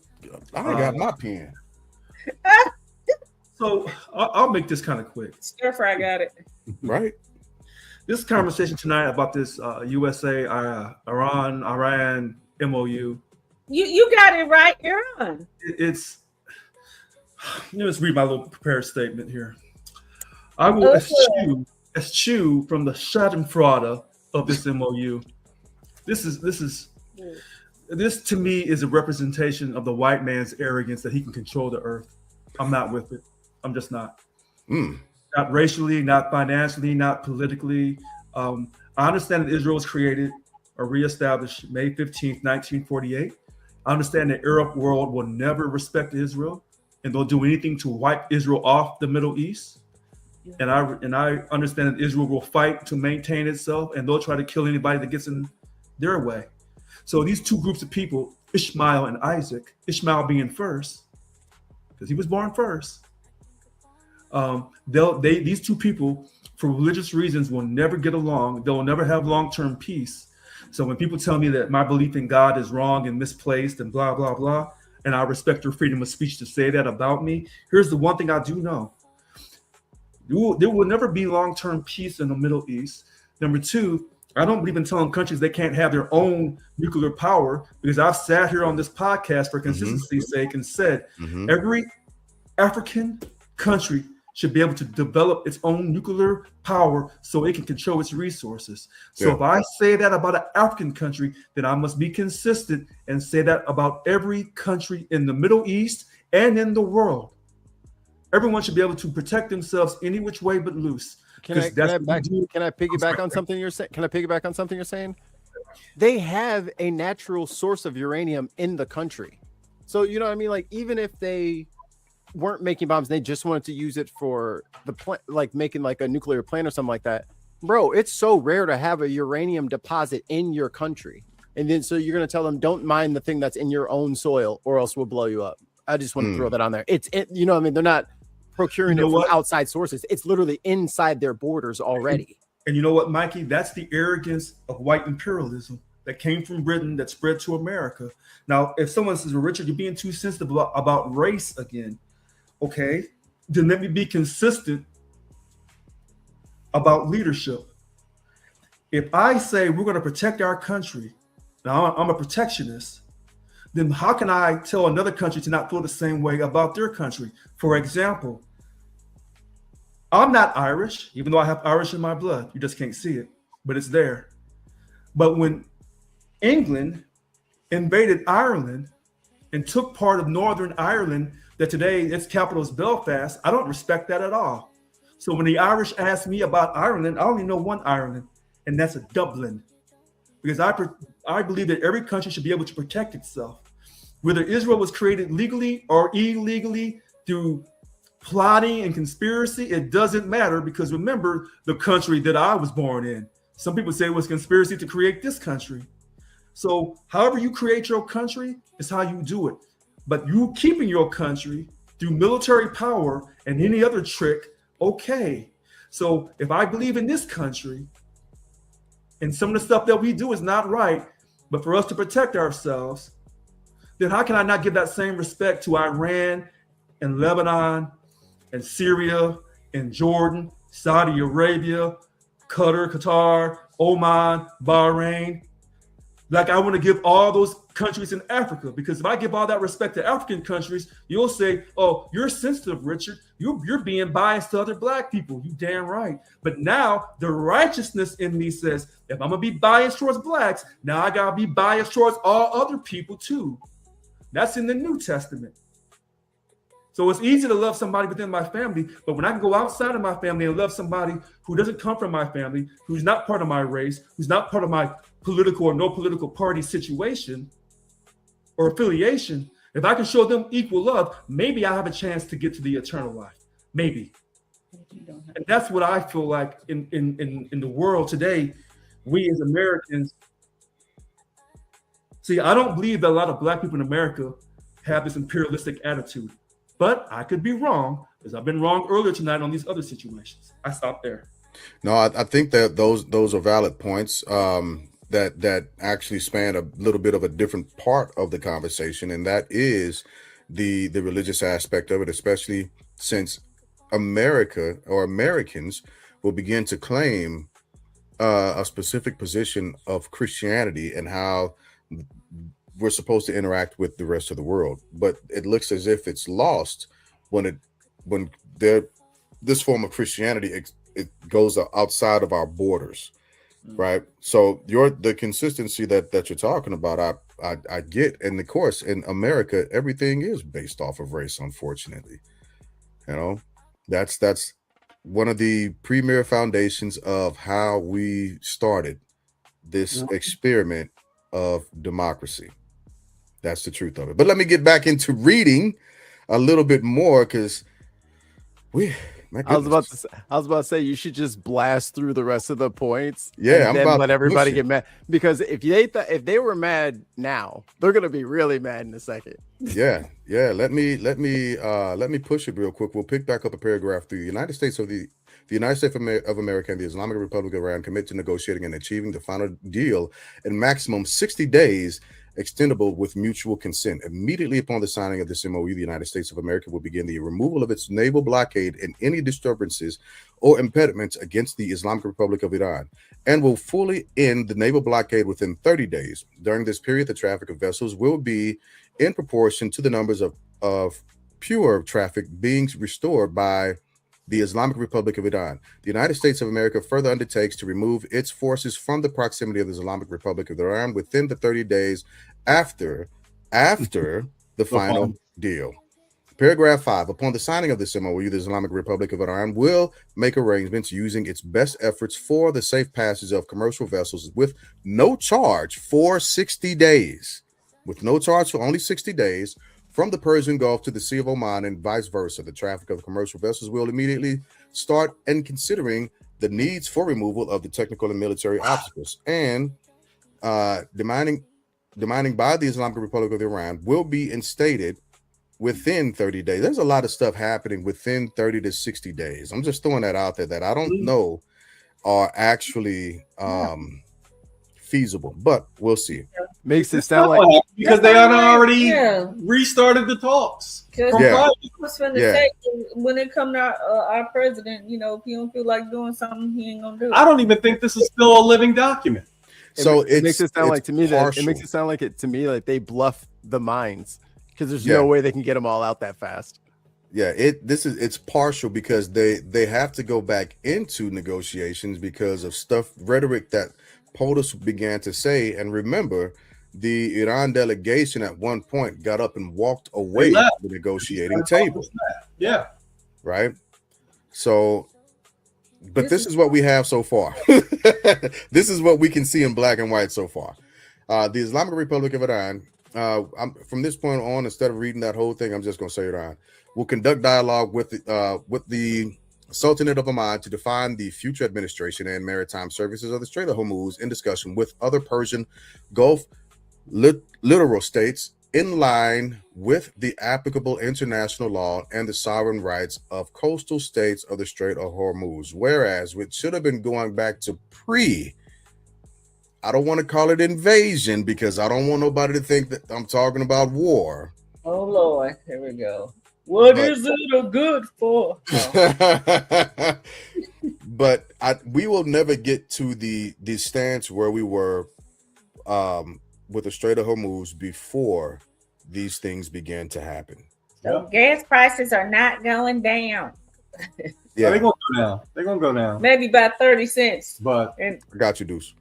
I got my pen. So I'll make this kind of quick. Stir fry got it. Right. This conversation tonight about this USA, Iran MOU. You got it right, Iran. Let's read my little prepared statement here. I will eschew from the schadenfreude of this MOU. This to me is a representation of the white man's arrogance that he can control the earth. I'm not with it. I'm just not. Not racially, not financially, not politically. I understand that Israel was created or reestablished May 15th, 1948. I understand the Arab world will never respect Israel, and they'll do anything to wipe Israel off the Middle East. And I understand that Israel will fight to maintain itself, and they'll try to kill anybody that gets in their way. So these two groups of people, Ishmael and Isaac, Ishmael being first, because he was born first. These two people, for religious reasons, will never get along. They'll never have long-term peace. So when people tell me that my belief in God is wrong and misplaced and blah, blah, blah, and I respect your freedom of speech to say that about me, here's the one thing I do know. There will never be long-term peace in the Middle East. Number two, I don't believe in telling countries they can't have their own nuclear power, because I've sat here on this podcast for consistency's sake and said every African country should be able to develop its own nuclear power so it can control its resources. So if I say that about an African country, then I must be consistent and say that about every country in the Middle East and in the world. Everyone should be able to protect themselves any which way but loose. Can I piggyback on something you're saying? Can I piggyback on something you're saying? They have a natural source of uranium in the country. So, you know what I mean? Like, even if they weren't making bombs, they just wanted to use it for the like making like a nuclear plant or something like that. Bro, it's so rare to have a uranium deposit in your country. And then so you're going to tell them, don't mine the thing that's in your own soil or else we'll blow you up. I just want to throw that on there. You know what I mean? They're not procuring it from outside sources. It's literally inside their borders already. And you know what, Mikey? That's the arrogance of white imperialism that came from Britain that spread to America. Now, if someone says, well, Richard, you're being too sensitive about race again. Okay, then let me be consistent about leadership. If I say we're going to protect our country, now I'm a protectionist, then how can I tell another country to not feel the same way about their country? For example, I'm not Irish, even though I have Irish in my blood. You just can't see it, but it's there. But when England invaded Ireland and took part of Northern Ireland, that today its capital is Belfast, I don't respect that at all. So when the Irish ask me about Ireland, I only know one Ireland, and that's a Dublin. Because I believe that every country should be able to protect itself. Whether Israel was created legally or illegally through plotting and conspiracy, it doesn't matter, because remember the country that I was born in. Some people say it was conspiracy to create this country. So however you create your country is how you do it. But you keeping your country through military power and any other trick, okay. So if I believe in this country and some of the stuff that we do is not right, but for us to protect ourselves, then how can I not give that same respect to Iran and Lebanon and Syria and Jordan, Saudi Arabia, Qatar, Oman, Bahrain? Like I want to give all those countries in Africa, because if I give all that respect to African countries, you'll say, oh, you're sensitive, Richard. You're being biased to other black people. You damn right. But now the righteousness in me says, if I'm going to be biased towards blacks, now I got to be biased towards all other people too. That's in the New Testament. So it's easy to love somebody within my family, but when I can go outside of my family and love somebody who doesn't come from my family, who's not part of my race, who's not part of my political or no political party situation or affiliation, if I can show them equal love, maybe I have a chance to get to the eternal life. Maybe. And that's what I feel like in the world today, we as Americans. See, I don't believe that a lot of black people in America have this imperialistic attitude, but I could be wrong, because I've been wrong earlier tonight on these other situations. I stopped there. No, I think that those are valid points that actually span a little bit of a different part of the conversation, and that is the religious aspect of it, especially since America or Americans will begin to claim a specific position of Christianity and how we're supposed to interact with the rest of the world. But it looks as if it's lost when this form of Christianity it goes outside of our borders, right? So the consistency that you're talking about, I get. And of course, in America, everything is based off of race, unfortunately. You know, that's one of the premier foundations of how we started this experiment of democracy. That's the truth of it. But let me get back into reading a little bit more, because I was about to say you should just blast through the rest of the points. Yeah, and then let everybody get mad, because if they were mad now, they're gonna be really mad in a second. Yeah. Let me push it real quick. We'll pick back up a paragraph through. The United States of America and the Islamic Republic of Iran commit to negotiating and achieving the final deal in maximum 60 days, extendable with mutual consent. Immediately upon the signing of this MOU, the United States of America will begin the removal of its naval blockade and any disturbances or impediments against the Islamic Republic of Iran, and will fully end the naval blockade within 30 days. During this period, the traffic of vessels will be in proportion to the numbers of pure traffic being restored by the Islamic Republic of Iran. The United States of America further undertakes to remove its forces from the proximity of the Islamic Republic of Iran within the 30 days after the final deal. Paragraph 5. Upon the signing of this MOU, the Islamic Republic of Iran will make arrangements using its best efforts for the safe passage of commercial vessels with no charge for 60 days. With no charge for only 60 days, from the Persian Gulf to the Sea of Oman and vice versa. The traffic of commercial vessels will immediately start, and considering the needs for removal of the technical and military obstacles, and demanding by the Islamic Republic of Iran will be instated within 30 days. There's a lot of stuff happening within 30 to 60 days. I'm just throwing that out there that I don't know are actually feasible, but we'll see. Makes it sound like because they had already restarted the talks. I was going to say, when it come to our president, if he don't feel like doing something, he ain't gonna do it. I don't even think this is still a living document. So it makes it sound like to me like they bluff the minds, because there's no way they can get them all out that fast. Yeah, it's partial, because they have to go back into negotiations because of rhetoric that POTUS began to say. And remember, the Iran delegation at one point got up and walked away from the negotiating table. Yeah. Right. So, but this is what we have so far. This is what we can see in black and white so far. The Islamic Republic of Iran from this point on, instead of reading that whole thing, I'm just going to say it on. We'll conduct dialogue with the Sultanate of Oman to define the future administration and maritime services of the Strait of Hormuz in discussion with other Persian Gulf littoral states in line with the applicable international law and the sovereign rights of coastal states of the Strait of Hormuz. Whereas, which should have been going back to I don't want to call it invasion because I don't want nobody to think that I'm talking about war. Oh Lord, here we go. What is it good for? Oh. But we will never get to the stance where we were with the Strait of Hormuz before these things began to happen. So gas prices are not going down. Yeah, they're gonna go down. They're gonna go down. Maybe about 30 cents. But I got you, Deuce.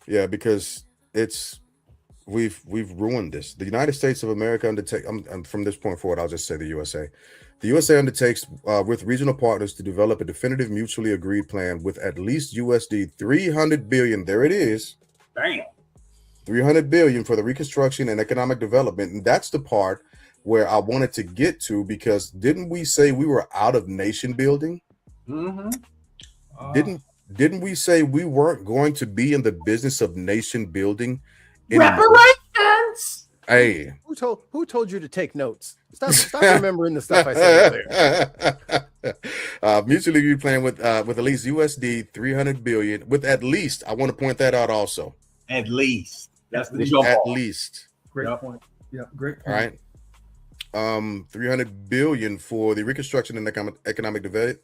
Yeah, because we've ruined this. The United States of America undertakes, from this point forward, I'll just say the USA. The USA undertakes with regional partners to develop a definitive mutually agreed plan with at least USD 300 billion. There it is. Damn. 300 billion for the reconstruction and economic development. And that's the part where I wanted to get to, because didn't we say we were out of nation building? Mm-hmm. Didn't we say we weren't going to be in the business of nation building? Reparations. Hey, who told you to take notes? Stop remembering the stuff I said earlier. Mutually agreed plan with at least USD 300 billion. With at least, I want to point that out also. At least. That's the at least. Great point. Yeah, great point. All right. 300 billion for the reconstruction and economic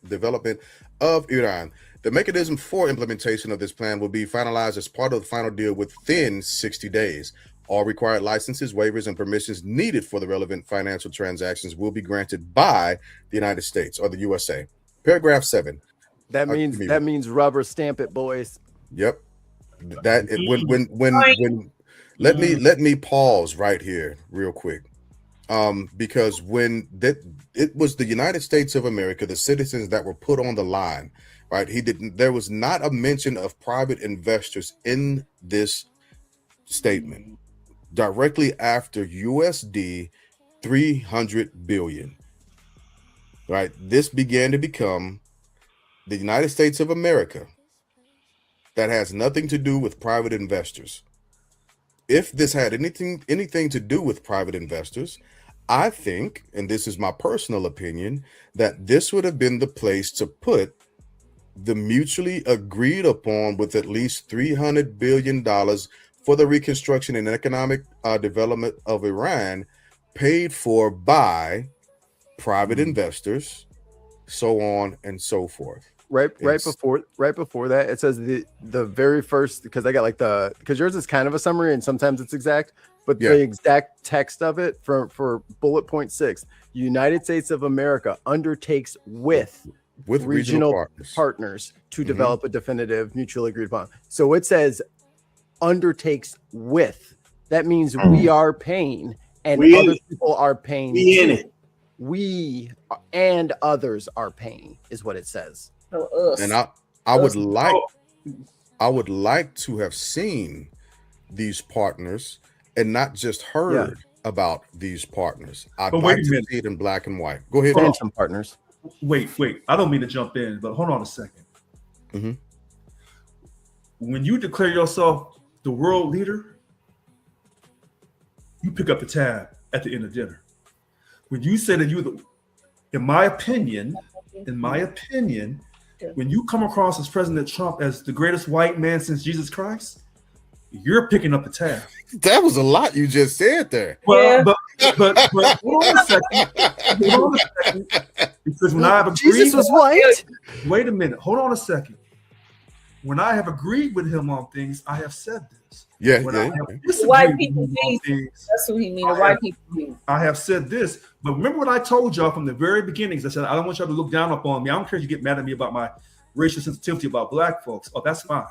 development of Iran. The mechanism for implementation of this plan will be finalized as part of the final deal within 60 days. All required licenses, waivers, and permissions needed for the relevant financial transactions will be granted by the United States or the USA. Paragraph 7. That means rubber stamp it, boys. Yep. Let me pause right here real quick. Because when it was the United States of America, the citizens that were put on the line, right? There was not a mention of private investors in this statement. Directly after USD 300 billion, right? This began to become the United States of America that has nothing to do with private investors. If this had anything to do with private investors, I think, and this is my personal opinion, that this would have been the place to put the mutually agreed upon with at least $300 billion for the reconstruction and economic development of Iran, paid for by private investors, so on and so forth. Right before that, it says the very first, because I got because yours is kind of a summary and sometimes it's exact, but the exact text of it for bullet point 6, United States of America undertakes with regional partners to develop a definitive mutually agreed upon. So it says undertakes with. That means we are paying and other people are paying. We in it. We and others are paying is what it says. And I would like to have seen these partners and not just heard about these partners. I'd like to see it in black and white. Go ahead. Some partners. Wait. I don't mean to jump in, but hold on a second. Mm-hmm. When you declare yourself the world leader, you pick up the tab at the end of dinner. When you say that in my opinion, when you come across as President Trump as the greatest white man since Jesus Christ, you're picking up the tab. That was a lot you just said there. Well, but hold on a second. Because when I have agreed, Jesus was white. Wait a minute. Hold on a second. When I have agreed with him on things, I have said this. White people means. That's what he means. White people means. I have said this, but remember what I told y'all from the very beginnings. I said I don't want y'all to look down upon me. I don't care if you get mad at me about my racial sensitivity about black folks. Oh, that's fine.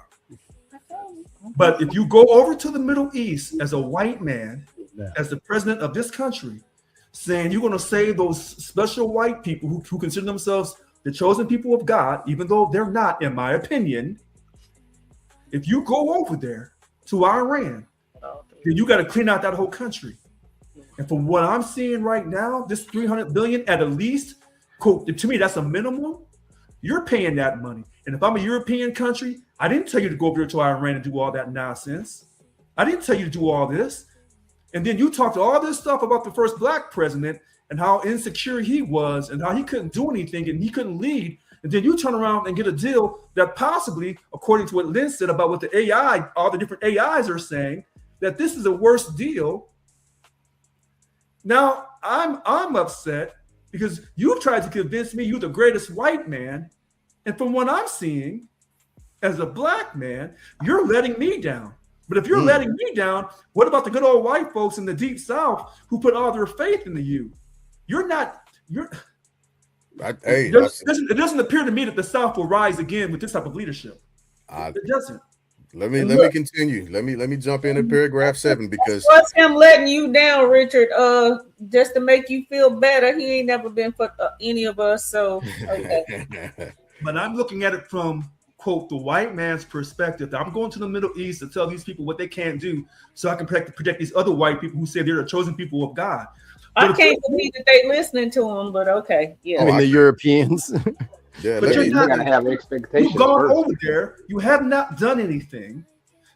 But if you go over to the Middle East as a white man, as the president of this country, saying you're going to save those special white people who consider themselves the chosen people of God, even though they're not, in my opinion. If you go over there to Iran then you got to clean out that whole country. And from what I'm seeing right now, this 300 billion at least, quote, to me, that's a minimum. You're paying that money. And if I'm a European country, I didn't tell you to go over there to Iran and do all that nonsense. I didn't tell you to do all this. And then you talked all this stuff about the first black president and how insecure he was and how he couldn't do anything and he couldn't lead. And then you turn around and get a deal that possibly, according to what Lynn said about what the AI, all the different AIs are saying, that this is a worse deal. Now I'm upset because you've tried to convince me you're the greatest white man. And from what I'm seeing, as a black man, you're letting me down. But if you're letting me down, what about the good old white folks in the deep South who put all their faith into you? It doesn't appear to me that the South will rise again with this type of leadership. It doesn't. Let me continue. Let me jump in at paragraph 7 because what's him letting you down, Richard? Just to make you feel better. He ain't never been for any of us. So okay. But I'm looking at it from, quote, the white man's perspective. I'm going to the Middle East to tell these people what they can't do so I can protect these other white people who say they're the chosen people of God. I can't believe that they listening to him, but okay. Yeah. I mean, the Europeans. Yeah, but you gotta have expectations. You've gone first. over there. You have not done anything.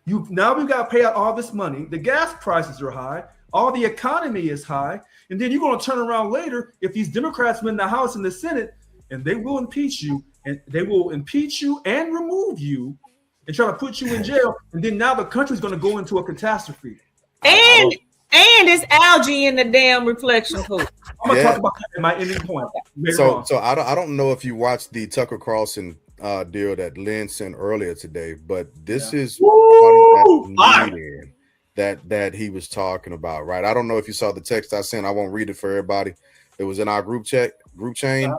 Now we've got to pay out all this money. The gas prices are high. All the economy is high. And then you're going to turn around later if these Democrats win the House and the Senate, and they will impeach you. And they will impeach you and remove you and try to put you in jail. And then now the country's going to go into a catastrophe. And it's algae in the damn reflection pool. I'm going to talk about that in my ending point. So I don't know if you watched the Tucker Carlson deal that Lynn sent earlier today, but this is that he was talking about, right? I don't know if you saw the text I sent. I won't read it for everybody. It was in our group chain,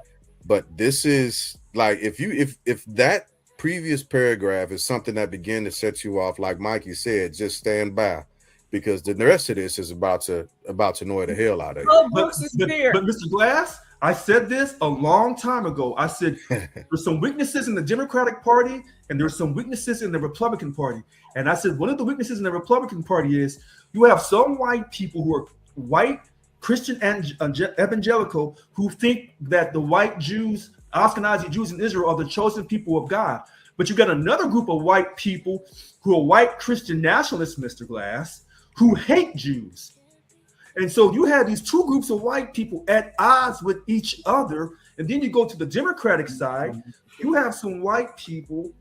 but this is like if that previous paragraph is something that began to set you off, like Mikey said, just stand by. Because the rest of this is about to annoy the hell out of you. But Mr. Glass, I said this a long time ago. I said there's some weaknesses in the Democratic Party and there's some weaknesses in the Republican Party. And I said one of the weaknesses in the Republican Party is you have some white people who are white Christian and evangelical who think that the white Jews, Ashkenazi Jews in Israel are the chosen people of God. But you got another group of white people who are white Christian nationalists, Mr. Glass, who hate Jews. And so you have these two groups of white people at odds with each other. And then you go to the Democratic side, you have some white people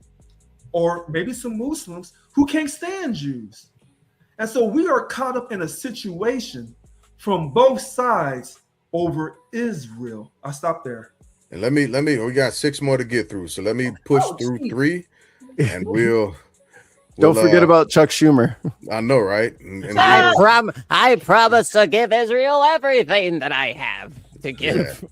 or maybe some Muslims who can't stand Jews. And so we are caught up in a situation from both sides over Israel. I'll stop there. And let me, we got 6 more to get through. So let me push through 3 and we'll don't forget about Chuck Schumer. I know, right? And I promise to give Israel everything that I have to give.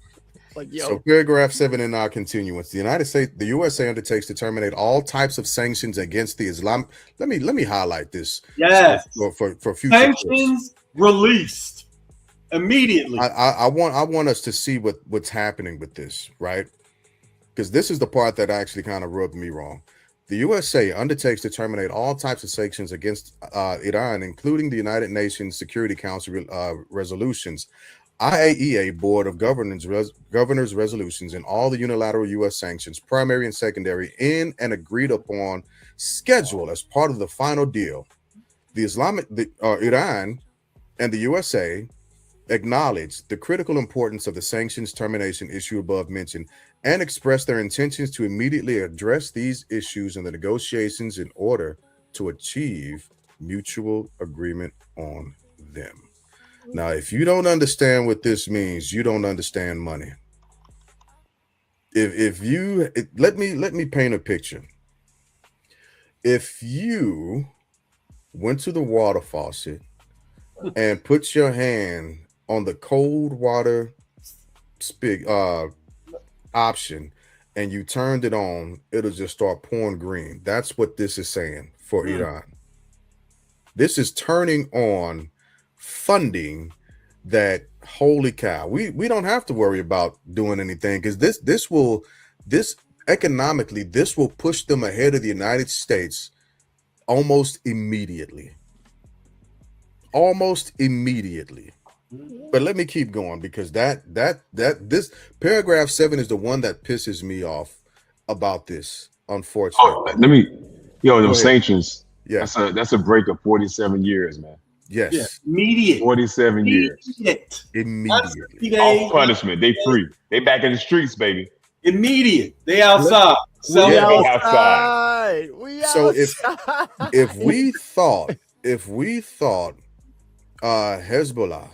Yeah. So paragraph 7 in our continuance. The USA undertakes to terminate all types of sanctions against the Islam. Let me highlight this. Yes. For future sanctions released immediately. I want us to see what's happening with this, right? Because this is the part that actually kind of rubbed me wrong. The USA undertakes to terminate all types of sanctions against Iran, including the United Nations Security Council resolutions, IAEA Board of Governors resolutions, and all the unilateral U.S. sanctions, primary and secondary, in an agreed upon schedule as part of the final deal. Iran and the USA acknowledge the critical importance of the sanctions termination issue above mentioned and express their intentions to immediately address these issues in the negotiations in order to achieve mutual agreement on them. Now, if you don't understand what this means, you don't understand money. Let me paint a picture. If you went to the water faucet and put your hand on the cold water option and you turned it on, it'll just start pouring green. That's what this is saying for Iran. This is turning on funding that, holy cow, we don't have to worry about doing anything, because this will economically push them ahead of the United States almost immediately. almost immediately. But let me keep going because this paragraph 7 is the one that pisses me off about this. Unfortunately, those sanctions. Yeah, that's a break of 47 years, man. yes, Yeah. Immediate. 47 years. immediately. Off punishment. They free. They back in the streets, baby. Immediate. They outside. We outside. We So outside. if we thought Hezbollah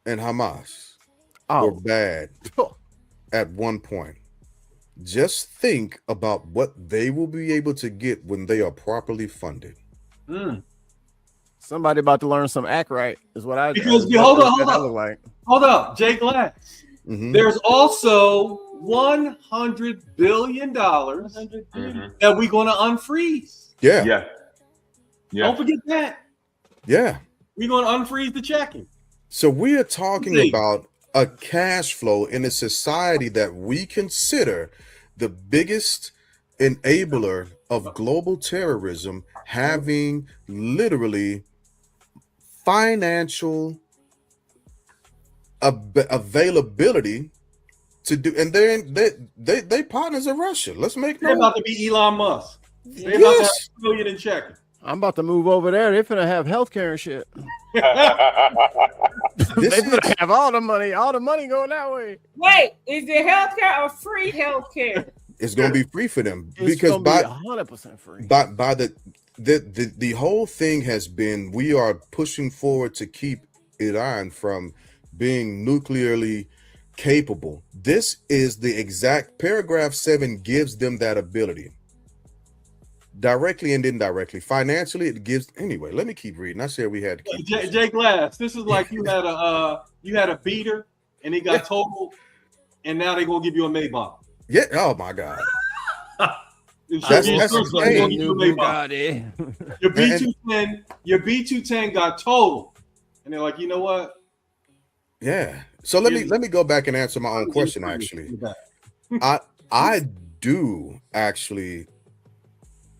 and Hamas were bad at one point, just think about what they will be able to get when they are properly funded. Somebody about to learn some act right is what I. Because hold up, Jay Glass. There's also $100 billion that we're going to unfreeze. Yeah. Don't forget that. Yeah. We're going to unfreeze the checking. So we are talking about a cash flow in a society that we consider the biggest enabler of global terrorism, having literally financial availability to do, and they partners in Russia. Let's make they're about to be Elon Musk. They're about to have $1 billion in checking. I'm about to move over there. They're finna have healthcare and shit. They're gonna have all the money going that way. Wait, is it healthcare or free healthcare? It's gonna be free for them because by 100% free. By the whole thing has been, we are pushing forward to keep Iran from being nuclearly capable. This is the exact paragraph 7 gives them that ability. Directly and indirectly. Financially, it gives anyway. Let me keep reading. I said we had to keep Jay Glass. This is like you had a beater and it got totaled, and now they're gonna give you a Maybach. Yeah. Oh my God. That's insane. Your B210 got totaled, and they're like, you know what? Yeah. So let me go back and answer my own question. Actually, I do actually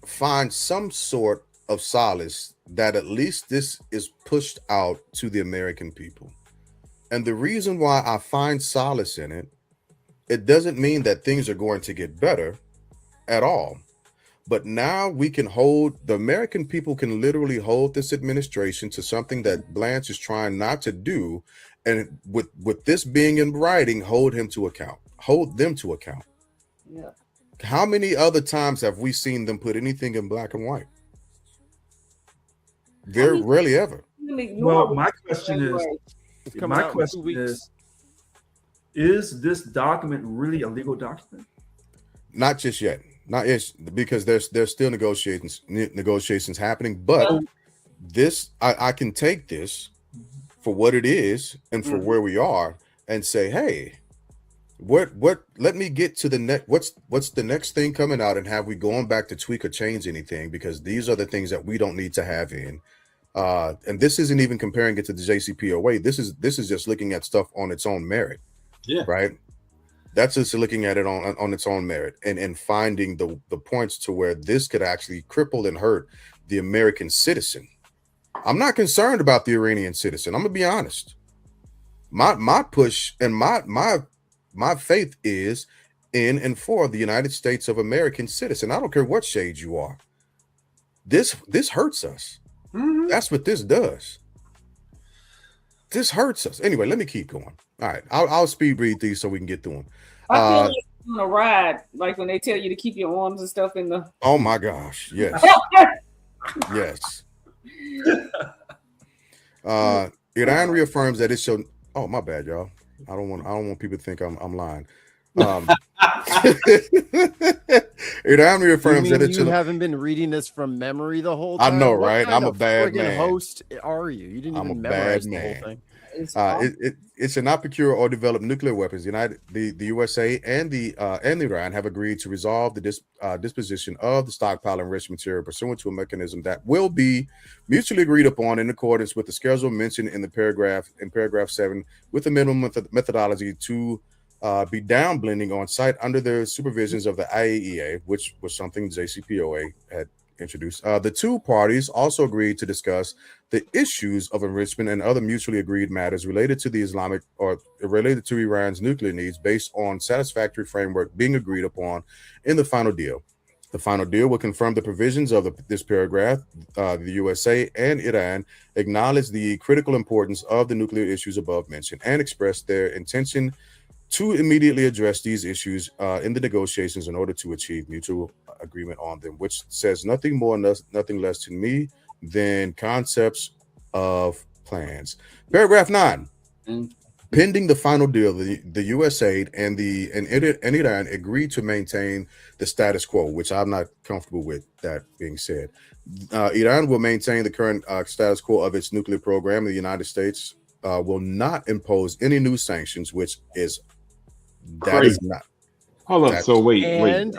find some sort of solace that at least this is pushed out to the American people. And the reason why I find solace in it, it doesn't mean that things are going to get better at all. But now we can the American people can literally hold this administration to something that Blanche is trying not to do. And with this being in writing, hold them to account. Yeah. How many other times have we seen them put anything in black and white? Very rarely ever. Well, my question is this document really a legal document? Not just yet. Not yet, because there's still negotiations happening. But this, I can take this for what it is and for where we are and say, hey, what let me get to the next, what's the next thing coming out, and have we going back to tweak or change anything, because these are the things that we don't need to have in. And this isn't even comparing it to the JCPOA. This is just looking at stuff on its own merit. Yeah. Right. That's just looking at it on its own merit and finding the points to where this could actually cripple and hurt the American citizen. I'm not concerned about the Iranian citizen. I'm gonna be honest. My push and my faith is in and for the United States of American citizen. I don't care what shade you are. This hurts us. Mm-hmm. That's what this does. This hurts us. Anyway, let me keep going. All right, I'll speed read these so we can get through them. I feel like on a ride, like when they tell you to keep your arms and stuff in the. Oh my gosh! Yes, yes. Iran reaffirms that it shall. Oh my bad, y'all. I don't want people to think I'm lying. Iran reaffirms that it you haven't been reading this from memory the whole time. I know, right? I'm a bad man. Host are you? You didn't even memorize the whole thing. It should not procure or develop nuclear weapons. The USA and Iran have agreed to resolve the disposition of the stockpile enriched material pursuant to a mechanism that will be mutually agreed upon in accordance with the schedule mentioned in paragraph 7, with the minimum methodology to be down blending on site under the supervisions of the IAEA, which was something JCPOA had introduce. The two parties also agreed to discuss the issues of enrichment and other mutually agreed matters related to the Islamic or related to Iran's nuclear needs based on satisfactory framework being agreed upon in the final deal. The final deal will confirm the provisions of this paragraph. The USA and Iran acknowledge the critical importance of the nuclear issues above mentioned and express their intention to immediately address these issues in the negotiations in order to achieve mutual agreement on them, which says nothing more, nothing less to me than concepts of plans. Paragraph 9. Pending the final deal, the USA and Iran agreed to maintain the status quo, which I'm not comfortable with. That being said, Iran will maintain the current status quo of its nuclear program. The United States will not impose any new sanctions, which is that is not. Hold up. So wait. And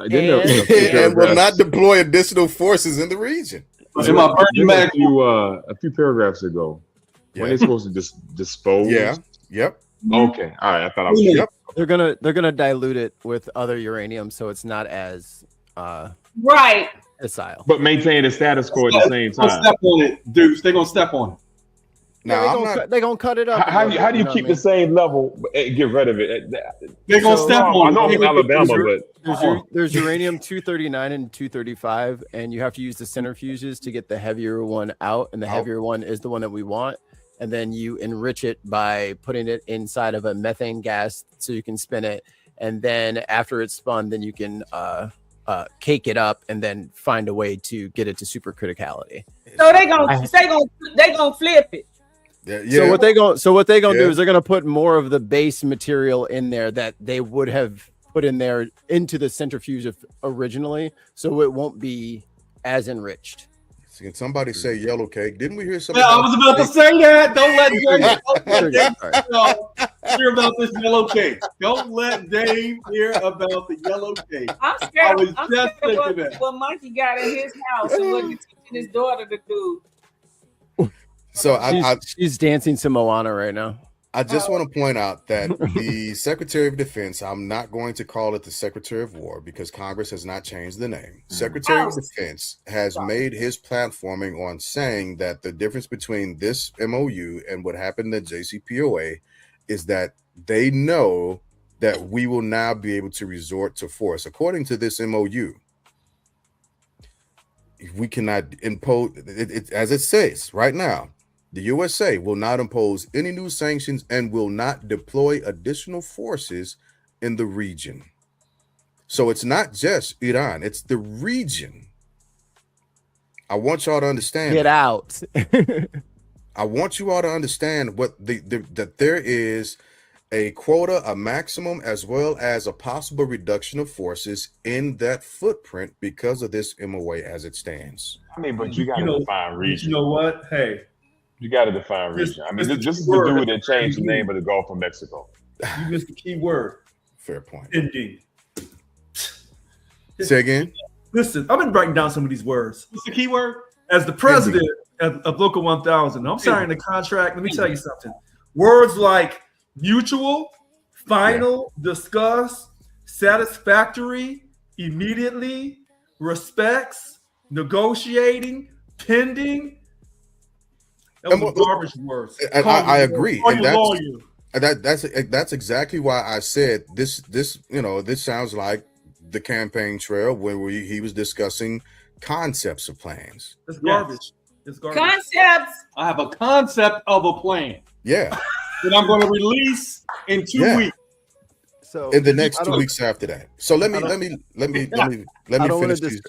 will not deploy additional forces in the region. A few paragraphs ago, when they're supposed to dispose. Yeah. Yep. Okay. All right. I thought I was. Yep. They're gonna dilute it with other uranium, so it's not as right. Fissile. But maintain the status quo at the same time. Step on it, dudes. They're gonna step on it. No, they're gonna cut it up. How do you keep the same level and get rid of it? They're gonna step on it. I know I'm in Alabama, but there's uranium 239 and 235, and you have to use the centrifuges to get the heavier one out, and the heavier one is the one that we want. And then you enrich it by putting it inside of a methane gas so you can spin it. And then after it's spun, then you can cake it up and then find a way to get it to supercriticality. So they gonna flip it. Yeah. So what they gonna do is they're gonna put more of the base material in there that they would have put in there into the centrifuge originally, so it won't be as enriched. Can somebody say yellow cake? Didn't we hear something? Yeah, I was about to say that. Don't let Dave hear about this yellow cake. Don't let Dave hear about the yellow cake. I'm scared. I'm scared what Mikey got in his house and what he's teaching his daughter to do. So she's dancing to Moana right now. I just want to point out that the Secretary of Defense, I'm not going to call it the Secretary of War because Congress has not changed the name. Secretary of Defense has made his platforming on saying that the difference between this MOU and what happened at JCPOA is that they know that we will now be able to resort to force. According to this MOU, we cannot impose it as it says right now. The USA will not impose any new sanctions and will not deploy additional forces in the region. So it's not just Iran, it's the region. I want y'all to understand. Get out. I want you all to understand what that there is a quota, a maximum, as well as a possible reduction of forces in that footprint because of this MOA as it stands. I mean, but you got to define region. You know what? Hey. You got to define region. I mean, this is the dude that changed the name of the Gulf of Mexico. You missed the key word. Fair point. Indeed. Say again? Listen, I've been writing down some of these words. What's the key word? As the president of Local 1000, I'm signing the contract. Let me tell you something. Words like mutual, final, discuss, satisfactory, immediately, respects, negotiating, pending. That was garbage words. I agree. And that's exactly why I said this. This sounds like the campaign trail when he was discussing concepts of plans. It's garbage. It's garbage. Concepts. I have a concept of a plan. Yeah. That I'm going to release in 2 weeks. So in the next 2 weeks after that. So let me finish these.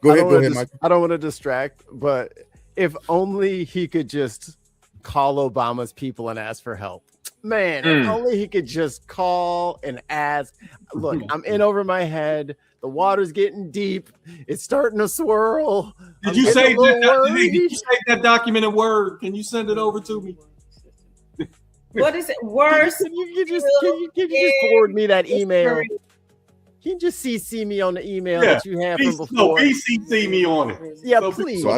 Go ahead, Mike. I don't want to distract, but if only he could just call Obama's people and ask for help. Man, if only he could just call and ask. Look, I'm in over my head. The water's getting deep. It's starting to swirl. Did you say that documented word? Can you send it over to me? What is it? Worse. Can you just forward me that email? Can you just CC me on the email that you have from before? No, CC me on it. Yeah, please. So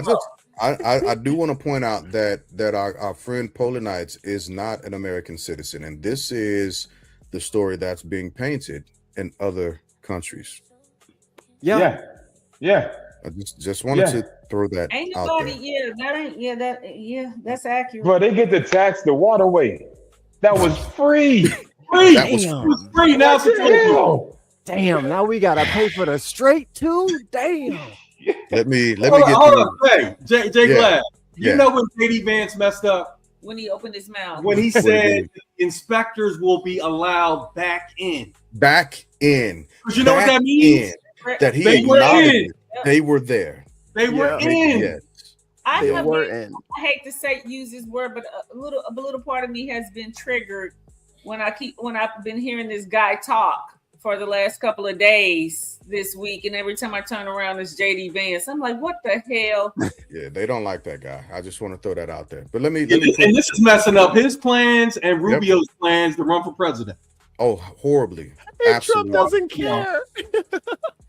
I do want to point out that our friend Polonites is not an American citizen, and this is the story that's being painted in other countries. Yeah. I just wanted to throw that Ain't out nobody, there. that's accurate. Bro, they get to tax the waterway. That was free. Free. That was Damn. It was free. Now it's Hell. Damn, now we gotta pay for the straight too. Damn. let me Hold get on, through. Hey, Jay Yeah. Glad. You Yeah. know when JD Vance messed up? When he opened his mouth. When he What he said inspectors will be allowed back in. Back in. Because you know what Back that means? in. That he They were acknowledged in. it. They were there. They were Yeah. in. Yes. I They have were been, in. I hate to say use this word, but a little part of me has been triggered when I've been hearing this guy talk for the last couple of days this week, and every time I turn around, it's JD Vance. I'm like, what the hell? Yeah, they don't like that guy. I just want to throw that out there. But let me And this is messing up his plans and Rubio's plans to run for president. Oh, horribly. And Absolutely. Trump doesn't care.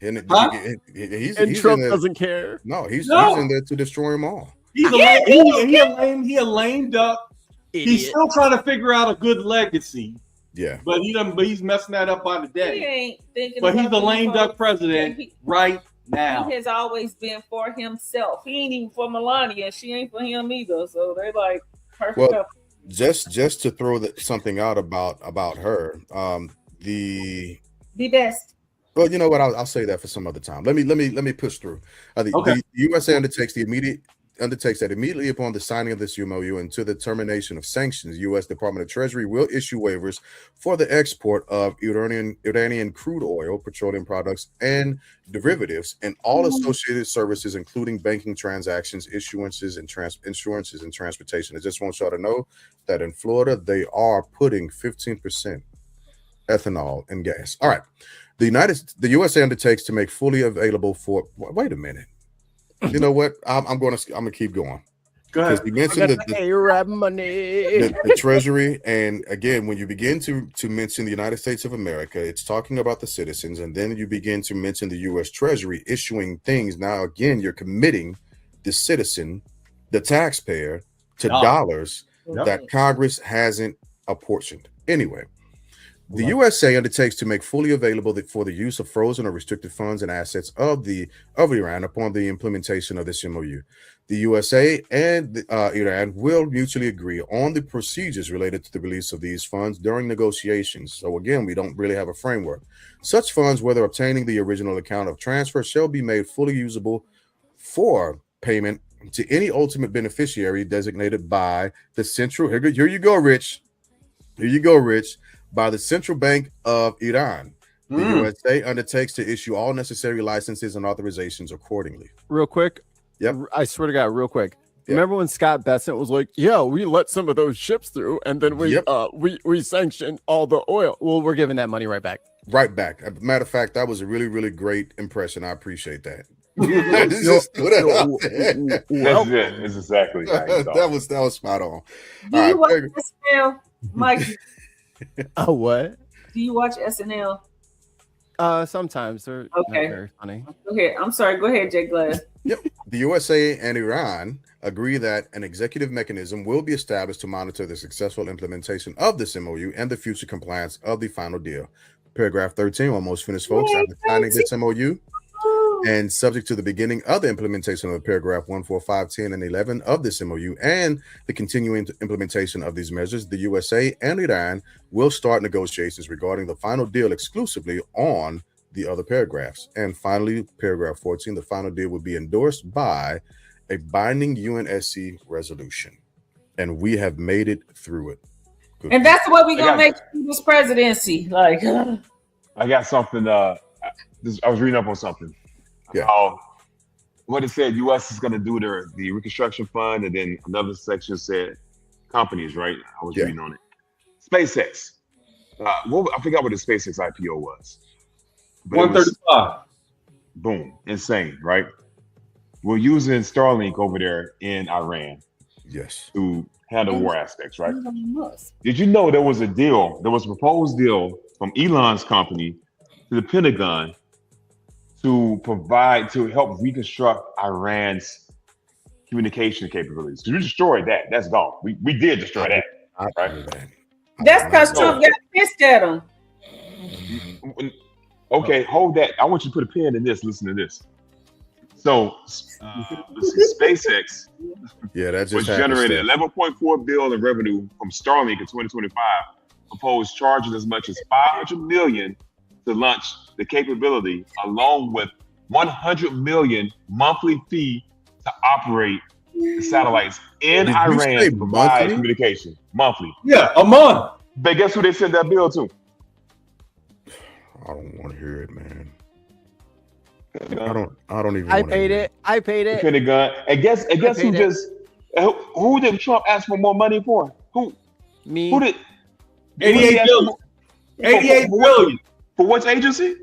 And Huh? he's Trump in there. doesn't care. No, he's No. in there to destroy them all. He's a lame, he a lame duck. He's Idiot. still trying to figure out a good legacy, Yeah. but he's messing that up by the He day. ain't thinking. But he's about the lame duck president right now. He has always been for himself. He ain't even for Melania. She ain't for him either. So they're like perfect. Well, couple. just to throw something out about her, the best. well, you know what? I'll say that for some other time. Let me push through. The USA undertakes that immediately upon the signing of this MOU and to the termination of sanctions, U.S. Department of Treasury will issue waivers for the export of Iranian crude oil, petroleum products, and derivatives, and all associated services, including banking transactions, insurances, and transportation. I just want y'all to know that in Florida, they are putting 15% ethanol in gas. All right. The USA undertakes to make fully available for. Wait a minute. You know what? I'm gonna keep going. Go ahead. You mentioned the Treasury, and again, when you begin to mention the United States of America, it's talking about the citizens, and then you begin to mention the U.S. Treasury issuing things. Now, again, you're committing the citizen, the taxpayer, to dollars that Congress hasn't apportioned. Anyway. The USA undertakes to make fully available for the use of frozen or restricted funds and assets of Iran upon the implementation of this MOU. The USA and Iran will mutually agree on the procedures related to the release of these funds during negotiations. So again, we don't really have a framework. Such funds, whether obtaining the original account of transfer, shall be made fully usable for payment to any ultimate beneficiary designated by the central. Here you go, Rich. Here you go, Rich. By the Central Bank of Iran. The USA undertakes to issue all necessary licenses and authorizations accordingly. Real quick. Yep. I swear to God, real quick. Yep. Remember when Scott Bessent was like, yeah, we let some of those ships through and then we sanctioned all the oil. Well, we're giving that money right back. Right back. Matter of fact, that was a really, really great impression. I appreciate that. That's it. It's exactly that was spot on. Do you watch SNL, Mike? Oh, what? Do you watch SNL? Sometimes they're not very funny. Go ahead. I'm sorry. Go ahead, Jay Glass. Yep. The USA and Iran agree that an executive mechanism will be established to monitor the successful implementation of this MOU and the future compliance of the final deal. Paragraph 13, almost finished, folks. After signing this MOU and subject to the beginning of the implementation of paragraph 1, 4, 5, 10, and 11 of this MOU and the continuing implementation of these measures, the USA and Iran will start negotiations regarding the final deal exclusively on the other paragraphs. And finally, paragraph 14, the final deal will be endorsed by a binding UNSC resolution. And we have made it through it. Good. And that's what we're gonna make this presidency. Like, I got something. I was reading up on something. Yeah. What it said, U.S. is going to do the Reconstruction Fund, and then another section said companies. Right? I was reading on it. SpaceX. I forgot what the SpaceX IPO was. 135. Boom! Insane, right? We're using Starlink over there in Iran. Yes. To handle war aspects, right? Did you know there was a deal? There was a proposed deal from Elon's company to the Pentagon to help reconstruct Iran's communication capabilities. Because we destroyed that. That's gone. We did destroy that. Right? That's because Trump got pissed at him. Okay, hold that. I want you to put a pin in this. Listen to this. So SpaceX Yeah, that was just happened. generated 11.4 billion in revenue from Starlink in 2025. Proposed charging as much as $500 million to launch the capability, along with $100 million monthly fee to operate the satellites in Did you Iran say to provide monthly? communication monthly. Yeah, a month. But guess who they sent that bill to? I don't want to hear it, man. I don't even. I wanna paid hear it. I paid it. Pentagon. And guess who paid it. just who did Trump ask for more money for? Who Me. did 88 billion. 88 billion. For which agency?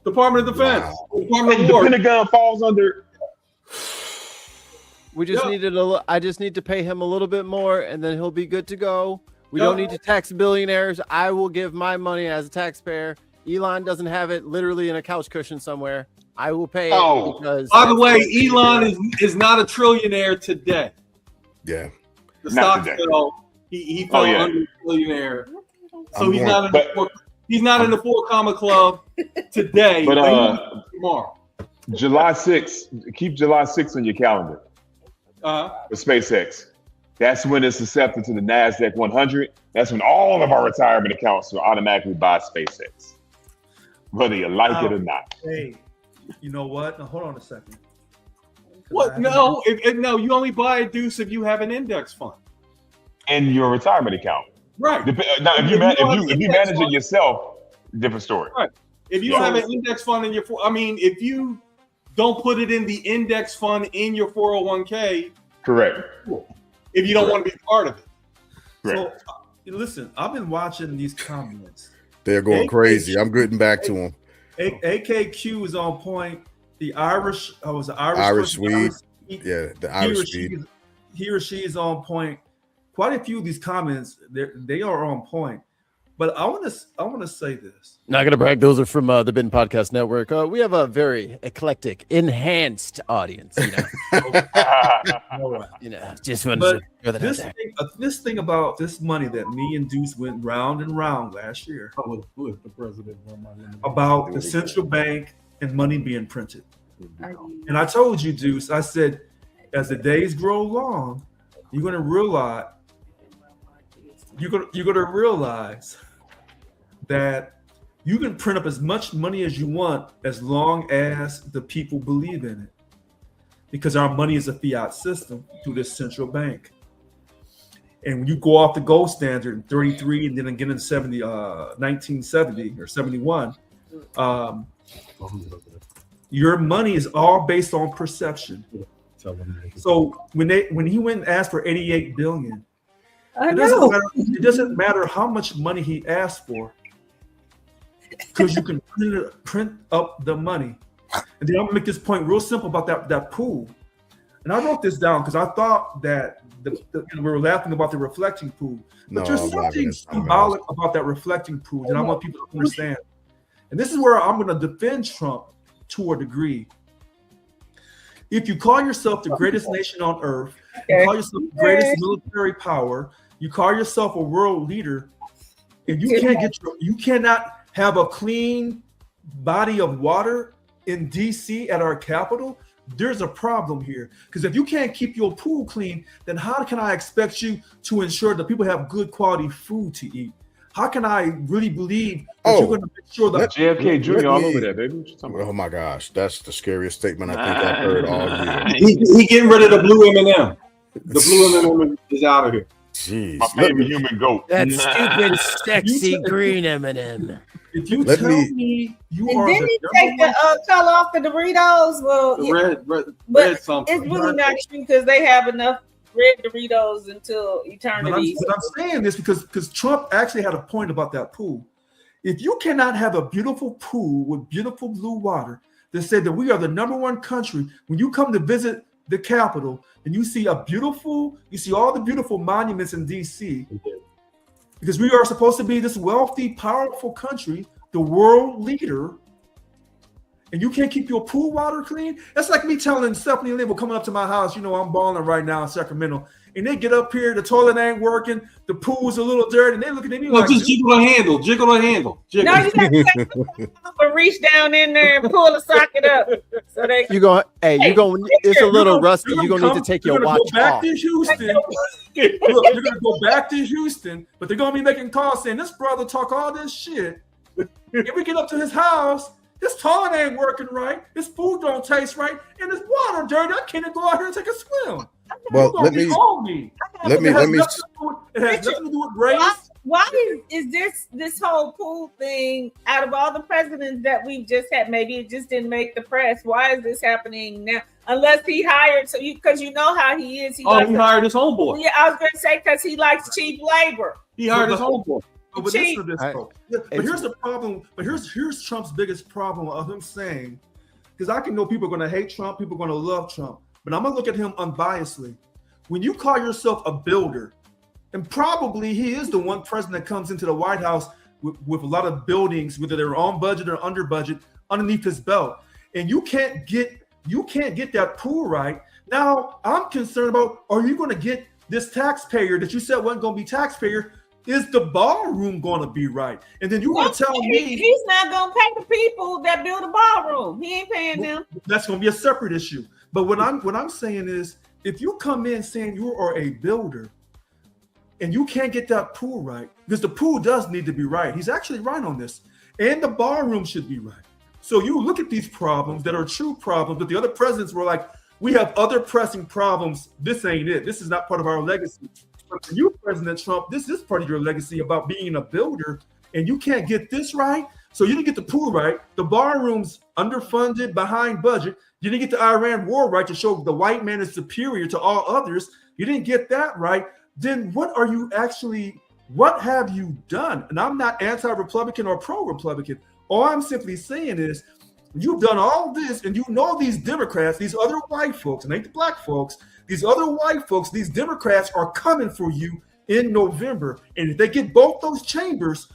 Department of Defense. Wow. Department And of the War. Pentagon falls under. We just Yeah. needed I just need to pay him a little bit more, and then he'll be good to go. We don't need to tax billionaires. I will give my money as a taxpayer. Elon doesn't have it literally in a couch cushion somewhere. I will pay it Oh. because. By the way, Elon is not a trillionaire today. Yeah. The Not stock today. fell. He fell yeah. under a trillionaire. So I'm he's going- not in the he's not in the 4 comma club today. But tomorrow. July 6th, keep July 6th on your calendar for SpaceX. That's when it's accepted to the NASDAQ 100. That's when all of our retirement accounts will automatically buy SpaceX, whether you like it or not. Hey, you know what? Now, hold on a second. What? No, no. You only buy a Deuce if you have an index fund. And your retirement account. Right. Now, if you manage it yourself, different story. Right. If you have an index fund in your, if you don't put it in the index fund in your 401k, Correct. if you don't want to be part of it. Correct. So, listen, I've been watching these comments. They're going crazy. I'm getting back to them. AKQ is on point. The Irish, Irish Swede. person, Yeah, the Irish Swede. he or she is on point. Quite a few of these comments, they are on point. But I want to say this. Not gonna brag. Those are from the Bitten Podcast Network. We have a very eclectic, enhanced audience. Just wanted to throw that out there. This thing about this money that me and Deuce went round and round last year Who is the president? about the central bank and money being printed. And I told you, Deuce, I said, as the days grow long, you're gonna realize that you can print up as much money as you want as long as the people believe in it. Because our money is a fiat system through this central bank. And when you go off the gold standard in 33 and then again in 1970 or 71, your money is all based on perception. So when he went and asked for 88 billion, it doesn't matter how much money he asked for, because you can print up the money. And then I'm gonna make this point real simple about that pool. And I wrote this down because I thought that we were laughing about the reflecting pool, but there's something symbolic about that reflecting pool that I want people to understand. And this is where I'm going to defend Trump to a degree. If you call yourself the greatest nation on earth, you call yourself the greatest military power, you call yourself a world leader, and you cannot have a clean body of water in DC at our capital, there's a problem here. Because if you can't keep your pool clean, then how can I expect you to ensure that people have good quality food to eat? How can I really believe that you're going to make sure that JFK Jr. all over there, baby? What you talking about? Oh my gosh, that's the scariest statement I think I've heard all year. He getting rid of the blue M&M. The blue M&M is out of here. Jeez, My favorite human goat. That stupid, sexy green M&M. If you tell me you and are then he take the color off the Doritos. Well, The but red something. it's really not true because they have enough red Doritos until eternity. But I'm saying this because Trump actually had a point about that pool. If you cannot have a beautiful pool with beautiful blue water that said that we are the #1 country, when you come to visit the Capitol and you see all the beautiful monuments in DC, because we are supposed to be this wealthy, powerful country, the world leader, and you can't keep your pool water clean. That's like me telling Stephanie Lynn coming up to my house, I'm balling right now in Sacramento, and they get up here, the toilet ain't working, the pool's a little dirty, and they looking at me like, just jiggle the handle, jiggle the handle. Jiggle. No, you got to take and reach down in there and pull the socket up. So they it's a little rusty. You're gonna need to take your watch go back off. to Houston. Look, you're gonna go back to Houston, but they're gonna be making calls saying this brother talk all this shit. If we get up to his house, his toilet ain't working right, his food don't taste right, and his water dirty. I can't even go out here and take a swim. Well, let me. It has nothing to do with race. Why is this whole pool thing, out of all the presidents that we've just had, maybe it just didn't make the press? Why is this happening now? Unless he hired, because you know how he is. He hired his homeboy. Yeah, I was going to say because he likes cheap labor. He hired his homeboy. But listen to this, folks. But here's the problem. But here's Trump's biggest problem of him saying, because I can know people are going to hate Trump, people are going to love Trump, but I'm going to look at him unbiasedly. When you call yourself a builder, and probably he is the one president that comes into the White House with a lot of buildings, whether they're on budget or under budget, underneath his belt, and you can't get that pool right. Now I'm concerned about: are you going to get this taxpayer that you said wasn't going to be taxpayer? Is the ballroom going to be right? And then you want to tell me he's not going to pay the people that build a ballroom. He ain't paying them. That's going to be a separate issue. But what I'm saying is, if you come in saying you are a builder and you can't get that pool right, because the pool does need to be right. He's actually right on this. And the ballroom should be right. So you look at these problems that are true problems, but the other presidents were like, we have other pressing problems. This ain't it. This is not part of our legacy. But for you, President Trump, this is part of your legacy about being a builder, and you can't get this right. So you didn't get the pool right. The ballroom's underfunded, behind budget. You didn't get the Iran war right to show the white man is superior to all others. You didn't get that right. Then what have you done? And I'm not anti-Republican or pro-Republican. All I'm simply saying is you've done all this, and you know these Democrats, these other white folks, and ain't the black folks, these other white folks, these Democrats are coming for you in November. And if they get both those chambers,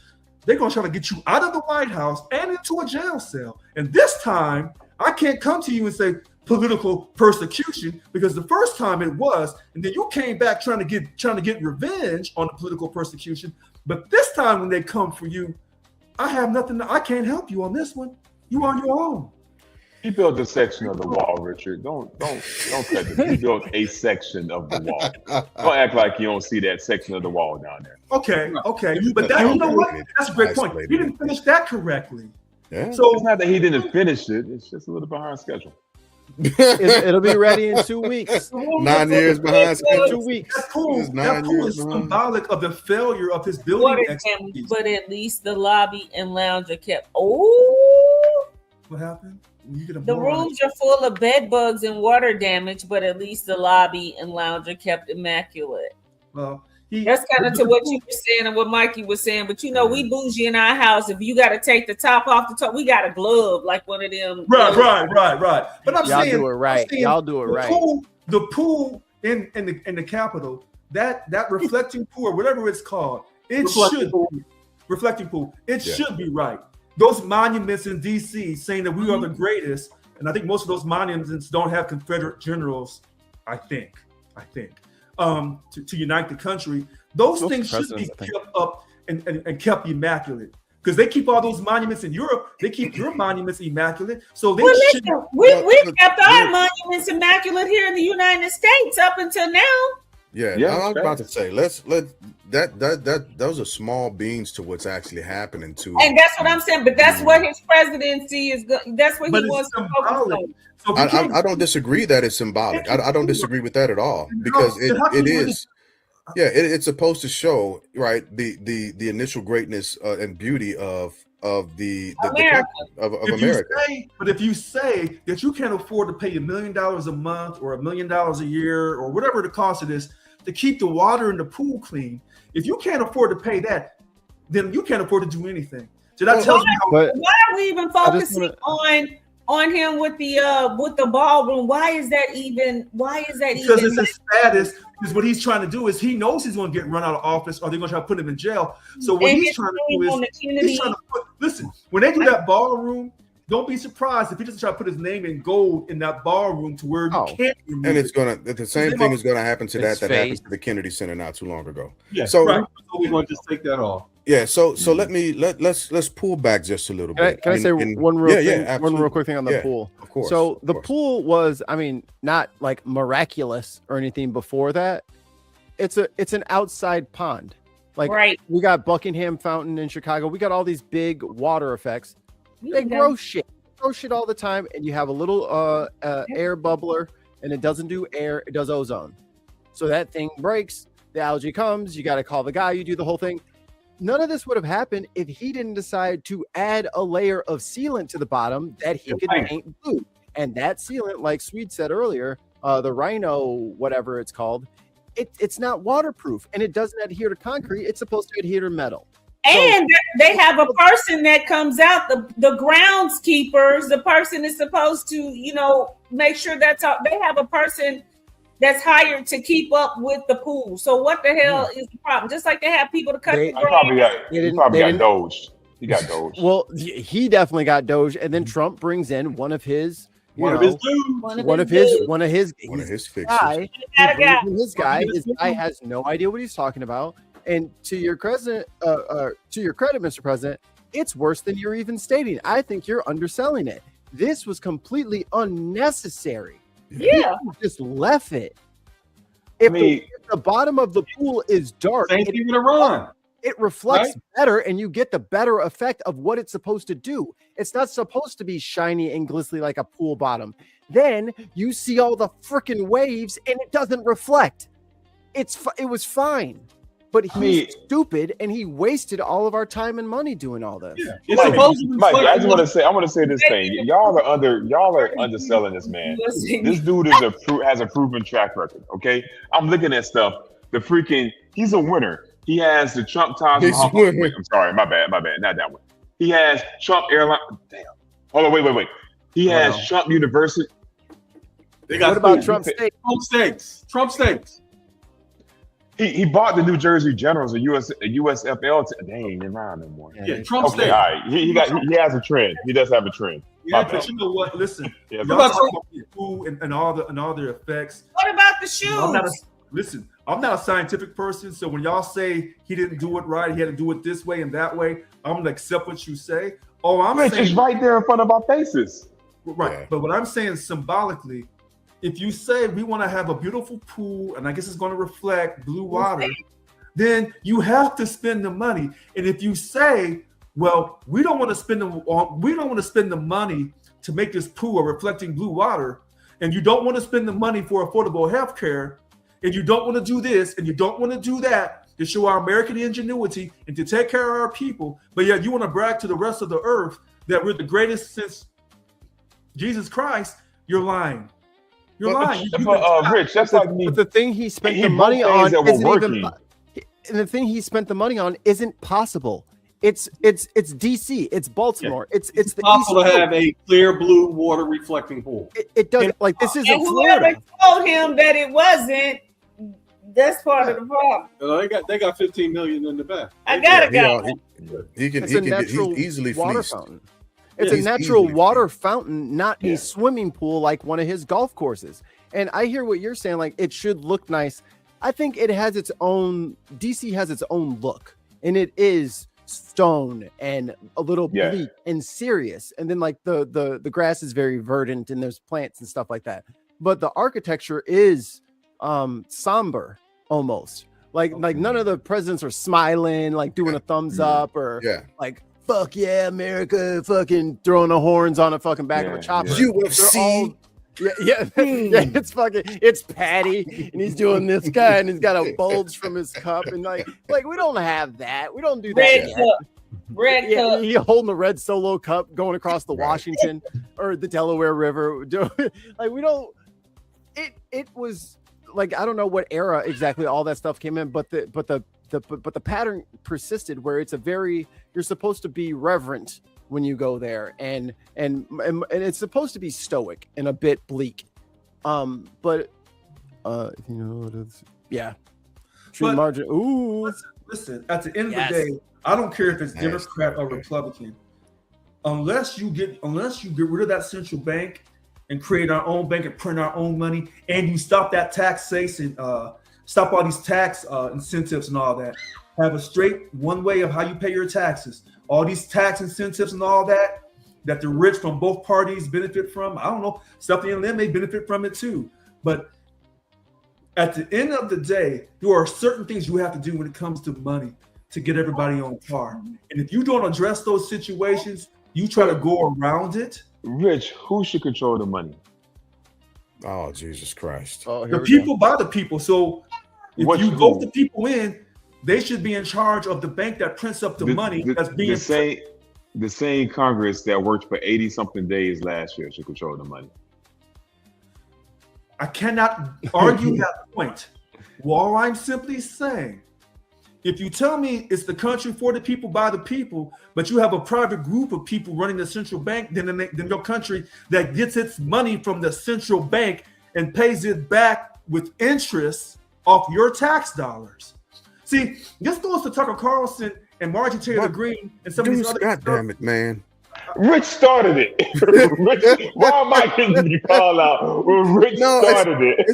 they're going to try to get you out of the White House and into a jail cell. And this time, I can't come to you and say political persecution, because the first time it was, and then you came back trying to get revenge on the political persecution. But this time when they come for you, I have nothing. I can't help you on this one. You on your own. He built a section of the wall, Richard. Don't cut it. He built a section of the wall. Don't act like you don't see that section of the wall down there. Okay. But that, you know what? That's a great point. He didn't finish that correctly. Yeah. So it's not that he didn't finish it. It's just a little behind schedule. It'll be ready in 2 weeks. 9 years behind schedule. 2 weeks. That pool is symbolic of the failure of his building expertise. But at least the lobby and lounge are kept. Oh, what happened? The rooms are full of bed bugs and water damage, but at least the lobby and lounge are kept immaculate. Well, that's kind of to what you were saying and what Mikey was saying. But you know, we bougie in our house. If you got to take the top off the top, we got a glove like one of them. Right. But I'm Y'all saying, do it right. Y'all do it right. The pool in the Capitol, that reflecting pool or whatever it's called, reflecting pool. It should be right. Those monuments in D.C. saying that we are the greatest, and I think most of those monuments don't have Confederate generals. I think, to unite the country, those things should be kept up and kept immaculate. Because they keep all those monuments in Europe, they keep your monuments immaculate. So they we've kept our monuments immaculate here in the United States up until now. Yeah, I was about to say, let's those are small beans to what's actually happening to. And that's what I'm saying. But that's what his presidency is. That's what he wants to focus on. So I don't disagree that it's symbolic. I don't disagree with that at all, because it is. Yeah, it's supposed to show, right, the initial greatness and beauty of America. But if you say that you can't afford to pay $1 million a month or $1 million a year or whatever the cost of this to keep the water in the pool clean, if you can't afford to pay that, then you can't afford to do anything. So that tells me why are we even focusing on him with the ballroom? Why is that even? Because it's his status. Because what he's trying to do is he knows he's going to get run out of office, or they're going to try to put him in jail. So what he's trying to do is he's trying to listen. When they do that ballroom, don't be surprised if he doesn't try to put his name in gold in that ballroom to where you can't remove and it's it. gonna the same thing is gonna happen to that happened to the Kennedy Center not too long ago. Yeah, so we're gonna just take that off. Yeah, so let's pull back just a little bit. Can I say one real quick thing on the pool? Of course. So the pool was, I mean, not like miraculous or anything before that. It's an outside pond. Like we got Buckingham Fountain in Chicago. We got all these big water effects. They grow shit all the time, and you have a little air bubbler, and it doesn't do air, it does ozone. So that thing breaks, the algae comes, you got to call the guy, you do the whole thing. None of this would have happened if he didn't decide to add a layer of sealant to the bottom that he could paint blue. And that sealant, like Swede said earlier, the Rhino, whatever it's called, it's not waterproof, and it doesn't adhere to concrete. It's supposed to adhere to metal. And they have a person that comes out, the groundskeepers, the person is supposed to, make sure that's how they have a person that's hired to keep up with the pool. So what the hell is the problem? Just like they have people to cut the grass. He probably got doged. He got doged. Well, he definitely got doged, and then Trump brings in one of his fixes. His guy has no idea what he's talking about. And to your credit, Mr. President, it's worse than you're even stating. I think you're underselling it. This was completely unnecessary. Yeah, you just left it. If the bottom of the pool is dark, it reflects better, and you get the better effect of what it's supposed to do. It's not supposed to be shiny and glistening like a pool bottom. Then you see all the freaking waves, and it doesn't reflect. It was fine. But he's stupid, and he wasted all of our time and money doing all this. Yeah. Mike, I want to say this thing. Y'all are underselling this man. This dude has a proven track record. Okay, I'm looking at stuff. He's a winner. He has the Trump Taj Mahal. I'm sorry, my bad, not that one. He has Trump Airline. Damn. Hold on, wait. He has Trump University. What about Trump States? Trump States. He bought the New Jersey Generals, a USFL. They ain't around no more. Yeah, Trump State. All right. He has a trend. He does have a trend. Yeah, but you know what? Listen, yeah, about food and all their effects. What about the shoes? I'm not a scientific person, so when y'all say he didn't do it right, he had to do it this way and that way, I'm gonna accept what you say. It's just right there in front of our faces. Right, yeah. But what I'm saying symbolically, if you say we want to have a beautiful pool, and I guess it's going to reflect blue water, then you have to spend the money. And if you say, well, we don't want to spend the money to make this pool a reflecting blue water, and you don't want to spend the money for affordable health care, and you don't want to do this, and you don't want to do that to show our American ingenuity and to take care of our people, but yet you want to brag to the rest of the earth that we're the greatest since Jesus Christ, you're lying. You're lying. Rich, that's like me. But the thing he spent the money on isn't possible. It's DC. It's Baltimore. Yeah. It's the possible to have a clear blue water reflecting pool. It doesn't like this isn't Florida. Florida. Told him that it wasn't. That's part of the problem. They got 15 million in the back. I gotta go. He can easily water fleeced. Fountain. It's a natural water fountain, not a swimming pool like one of his golf courses. And I hear what you're saying, like it should look nice. I think it has its own, DC has its own look, and it is stone and a little bleak and serious. And then like the grass is very verdant and there's plants and stuff like that. But the architecture is somber almost. Like none of the presidents are smiling, like doing a thumbs up or like fuck yeah, America, fucking throwing the horns on the fucking back of a chopper. UFC. It's Patty, and he's doing this guy, and he's got a bulge from his cup, and like we don't have that. We don't do that. Red cup. He holding the red Solo cup going across the Washington or the Delaware River. Like we don't. It was like I don't know what era exactly all that stuff came in, but the pattern persisted where you're supposed to be reverent when you go there and it's supposed to be stoic and a bit bleak. But if you know what it's true margin. Ooh. Listen, at the end of the day, I don't care if it's Democrat or Republican. unless you get rid of that central bank and create our own bank and print our own money, and you stop that taxation, stop all these tax incentives and all that. Have a straight one way of how you pay your taxes. All these tax incentives and all that the rich from both parties benefit from. I don't know. Something in them may benefit from it too. But at the end of the day, there are certain things you have to do when it comes to money to get everybody on par. And if you don't address those situations, you try to go around it. Rich, who should control the money? Oh, Jesus Christ. The people by the people. So if you vote the people in, they should be in charge of the bank that prints up the money that's being the same Congress that worked for 80-something days last year should control the money. I cannot argue that point. Well, I'm simply saying, if you tell me it's the country for the people by the people, but you have a private group of people running the central bank, then your country that gets its money from the central bank and pays it back with interest off your tax dollars. See, this goes to Tucker Carlson and Marjorie Taylor Greene and some of these other. God damn it, man! Rich started it. Rich, why am I getting you call out? Well, Rich started it.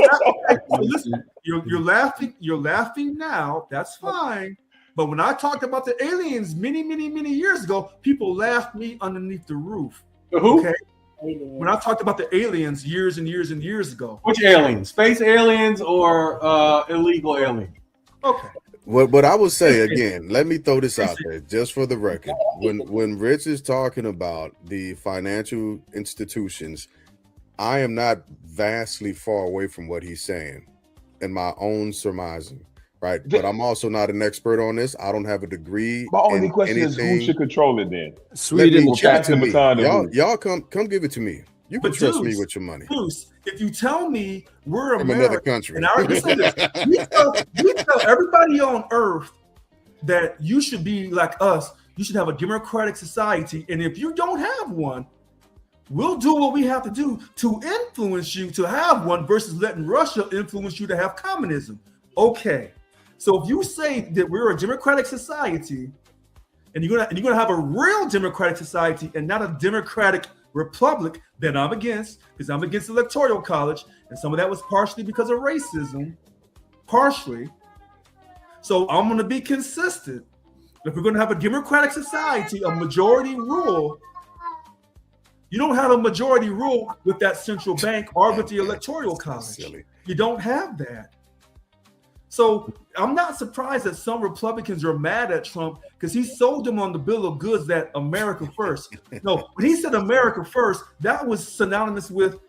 Listen, you're laughing. You're laughing now. That's fine. But when I talked about the aliens many years ago, people laughed me underneath the roof. Who? Okay. When I talked about the aliens years and years and years ago. Which aliens? Space aliens or illegal aliens? Okay. But I will say again, let me throw this out there just for the record. When Rich is talking about the financial institutions, I am not vastly far away from what he's saying in my own surmising, right? But I'm also not an expert on this. I don't have a degree. My only question is who should control it then? Sweden, y'all come give it to me. You can trust me with your money. Tues, if you tell me we're from America, another country, and we tell everybody on Earth that you should be like us, you should have a democratic society, and if you don't have one, we'll do what we have to do to influence you to have one versus letting Russia influence you to have communism. Okay, so if you say that we're a democratic society, and you're gonna have a real democratic society and not a democratic republic, then I'm against, because I'm against electoral college, and some of that was partially because of racism, partially. So I'm going to be consistent. If we're going to have a democratic society, a majority rule, you don't have a majority rule with that central bank or with the electoral college. You don't have that. So I'm not surprised that some Republicans are mad at Trump because he sold them on the bill of goods that America first. No, when he said America first, that was synonymous with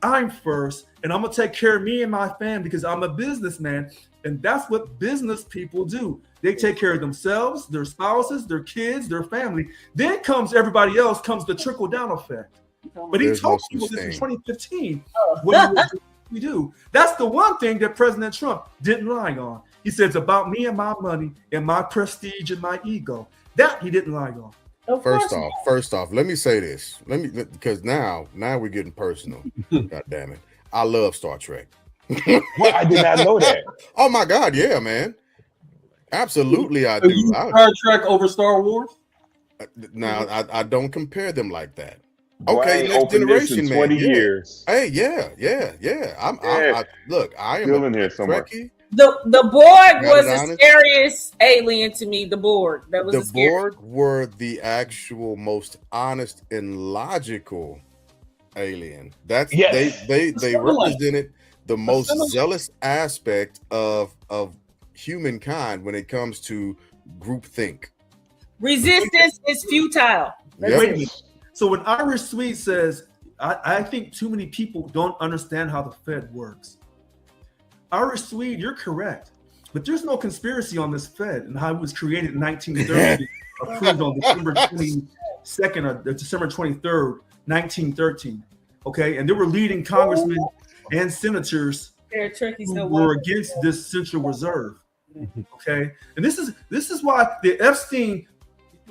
I'm first and I'm going to take care of me and my family because I'm a businessman. And that's what business people do. They take care of themselves, their spouses, their kids, their family. Then comes everybody else, comes the trickle down effect. But he told people this in 2015. What we do. That's the one thing that President Trump didn't lie on. He said it's about me and my money and my prestige and my ego. That he didn't lie on. First off, let me say this. Because now we're getting personal. God damn it. I love Star Trek. Well, I did not know that. Oh my God, yeah, man. Absolutely, I do. Star Trek over Star Wars? Now, I don't compare them like that. Okay, next generation, man. 20 years. Hey, yeah. I am still in here somewhere. Trekkie. The Borg was the scariest alien to me. The Borg. That was the Borg were the actual most honest and logical alien. That's they represented the most zealous aspect of humankind when it comes to groupthink. Resistance is futile. Wait a minute. So when Irish Sweet says, I think too many people don't understand how the Fed works. Irish Swede, you're correct. But there's no conspiracy on this Fed and how it was created in 1930, approved on December 22nd or December 23rd, 1913. Okay, and there were leading congressmen and senators who were against this Central Reserve. Okay, and this is why the Epstein,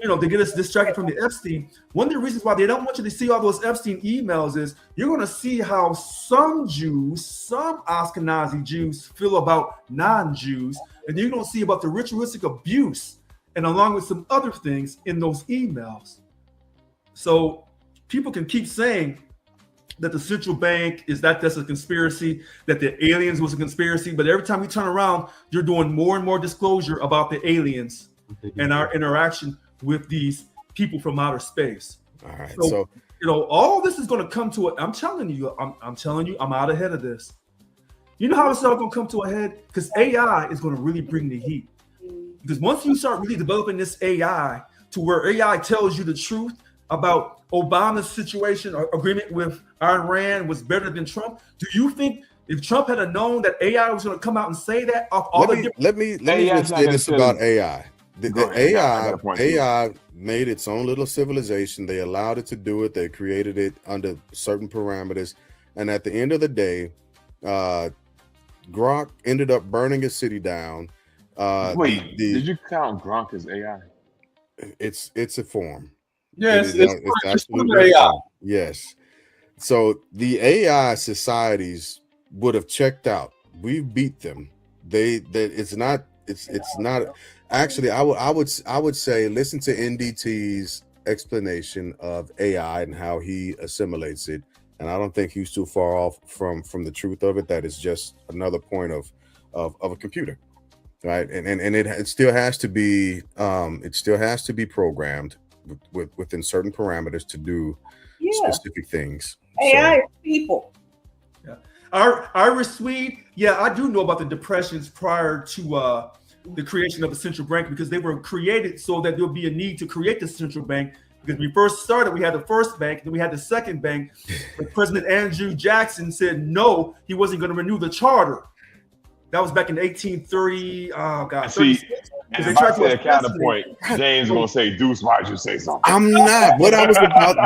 to get us distracted from the Epstein, one of the reasons why they don't want you to see all those Epstein emails is you're going to see how some Jews, some Ashkenazi Jews feel about non-Jews, and you're going to see about the ritualistic abuse and along with some other things in those emails. So people can keep saying that the central bank is that's a conspiracy, that the aliens was a conspiracy, but every time you turn around, you're doing more and more disclosure about the aliens and our interaction with these people from outer space. All right. So you know, all this is going to come to it. I'm telling you, I'm out ahead of this. You know how it's all going to come to a head? Because AI is going to really bring the heat. Because once you start really developing this AI to where AI tells you the truth about Obama's situation or agreement with Iran was better than Trump, do you think if Trump had known that AI was going to come out and say that? Let me just say this about AI. The AI made its own little civilization. They allowed it to do it. They created it under certain parameters. And at the end of the day, Gronk ended up burning a city down. Wait, did you count Gronk as AI? It's a form. Yes, it's absolutely AI. Yes. So the AI societies would have checked out. We beat them. It's not. Actually, I would say listen to NDT's explanation of AI and how he assimilates it, and I don't think he's too far off from the truth of it. That is just another point of a computer, right? And it still has to be programmed within certain parameters to do specific things. AI is people. Yeah, Irish Swede. Yeah, I do know about the depressions prior to the creation of the central bank, because they were created so that there'll be a need to create the central bank. Because when we first started, we had the first bank, then we had the second bank. But President Andrew Jackson said no, he wasn't going to renew the charter. That was back in 1830. Oh God! See, and if I say a counterpoint, James gonna say, "Deuce, why'd you say something?" I'm not. What I was about.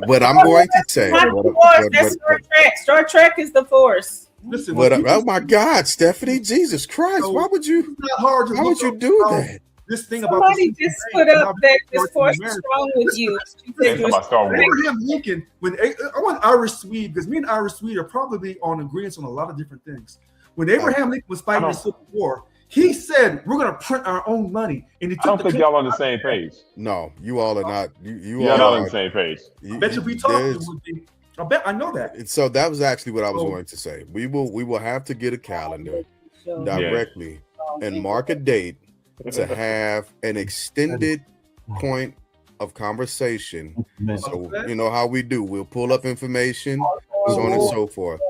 What I'm going to say. That's Star Trek. Star Trek is the Force. Listen, oh my God, Stephanie, Jesus Christ! Why would you? Why would you do that? This thing Somebody just put up that this Force is wrong with you. Abraham Lincoln, I want Irish Swede, because me and Irish Swede are probably on agreement on a lot of different things. When Abraham Lincoln was fighting the Civil War, he said, "We're going to print our own money." And I don't think y'all on the same page. No, you all are not. You're not on the same page. I bet you we talking would be. I bet I know that. So that was actually what I was going to say. We will have to get a calendar directly and mark a date to have an extended point of conversation. So you know how we do. We'll pull up information, so on and so forth,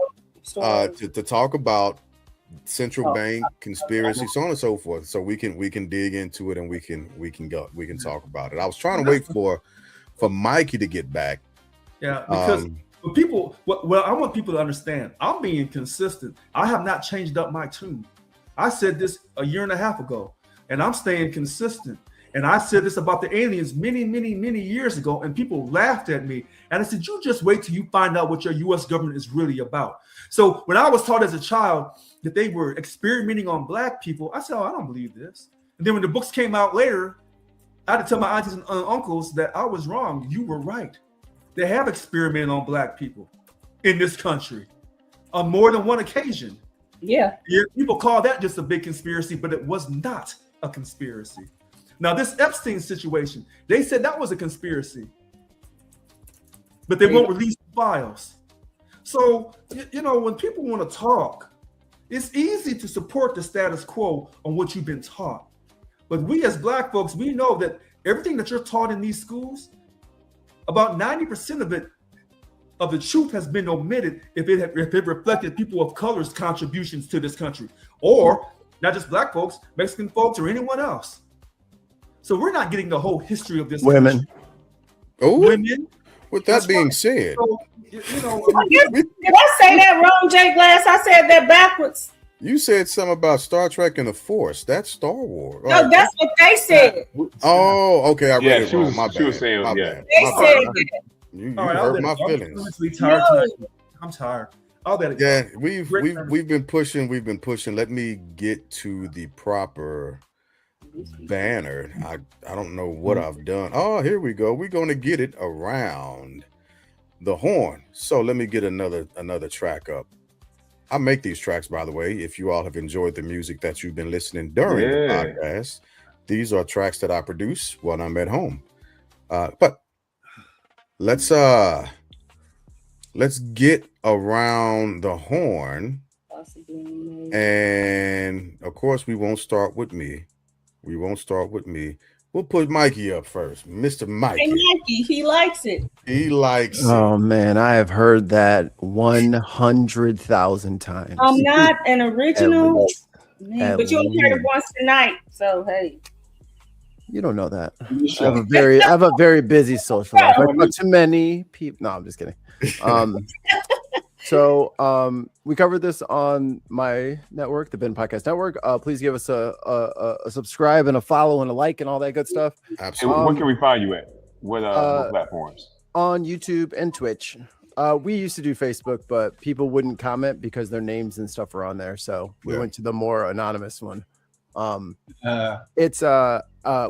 to talk about central bank conspiracy, so on and so forth. So we can dig into it and we can talk about it. I was trying to wait for Mikey to get back. Yeah, because people, well, I want people to understand, I'm being consistent. I have not changed up my tune. I said this a year and a half ago, and I'm staying consistent. And I said this about the aliens many, many, many years ago, and people laughed at me. And I said, you just wait till you find out what your U.S. government is really about. So when I was taught as a child that they were experimenting on Black people, I said, oh, I don't believe this. And then when the books came out later, I had to tell my aunties and uncles that I was wrong. You were right. They have experimented on Black people in this country on more than one occasion. Yeah. People call that just a big conspiracy, but it was not a conspiracy. Now, this Epstein situation, they said that was a conspiracy, but they won't release the files. So, you know, when people want to talk, it's easy to support the status quo on what you've been taught. But we as Black folks, we know that everything that you're taught in these schools, about 90% of it, of the truth has been omitted if it reflected people of color's contributions to this country, or not just Black folks, Mexican folks, or anyone else. So we're not getting the whole history of this women. country. Oh, women. With that being said, So, you know, Did I say that wrong, Jay Glass? I said that backwards. you said something about Star Trek and the Force. That's Star Wars. No, that's what they said. Oh, okay. I read it wrong. My she was bad. saying, My yeah. bad. They My said bad. that. You all right, hurt my feelings. I'm tired tonight. I'm tired. I'll let it go. Yeah, we've been pushing. Let me get to the proper banner. I don't know what I've done. Oh, here we go. We're going to get it around the horn. So let me get another track up. I make these tracks, by the way. If you all have enjoyed the music that you've been listening during the podcast, these are tracks that I produce when I'm at home. But let's get around the horn. And of course, we won't start with me. We'll put Mikey up first. Mr. Mikey. Hey, Mikey, he likes it. He likes it. Oh man, I have heard that 100,000 times. I'm not an original, At but you only heard it once tonight. So hey. You don't know that. I have a very busy social life. I talk to many people. No, I'm just kidding. So we covered this on my network, the Ben Podcast Network. Please give us a subscribe and a follow and a like and all that good stuff. Absolutely. Where can we find you at? What platforms? On YouTube and Twitch. We used to do Facebook, but people wouldn't comment because their names and stuff are on there. So we went to the more anonymous one.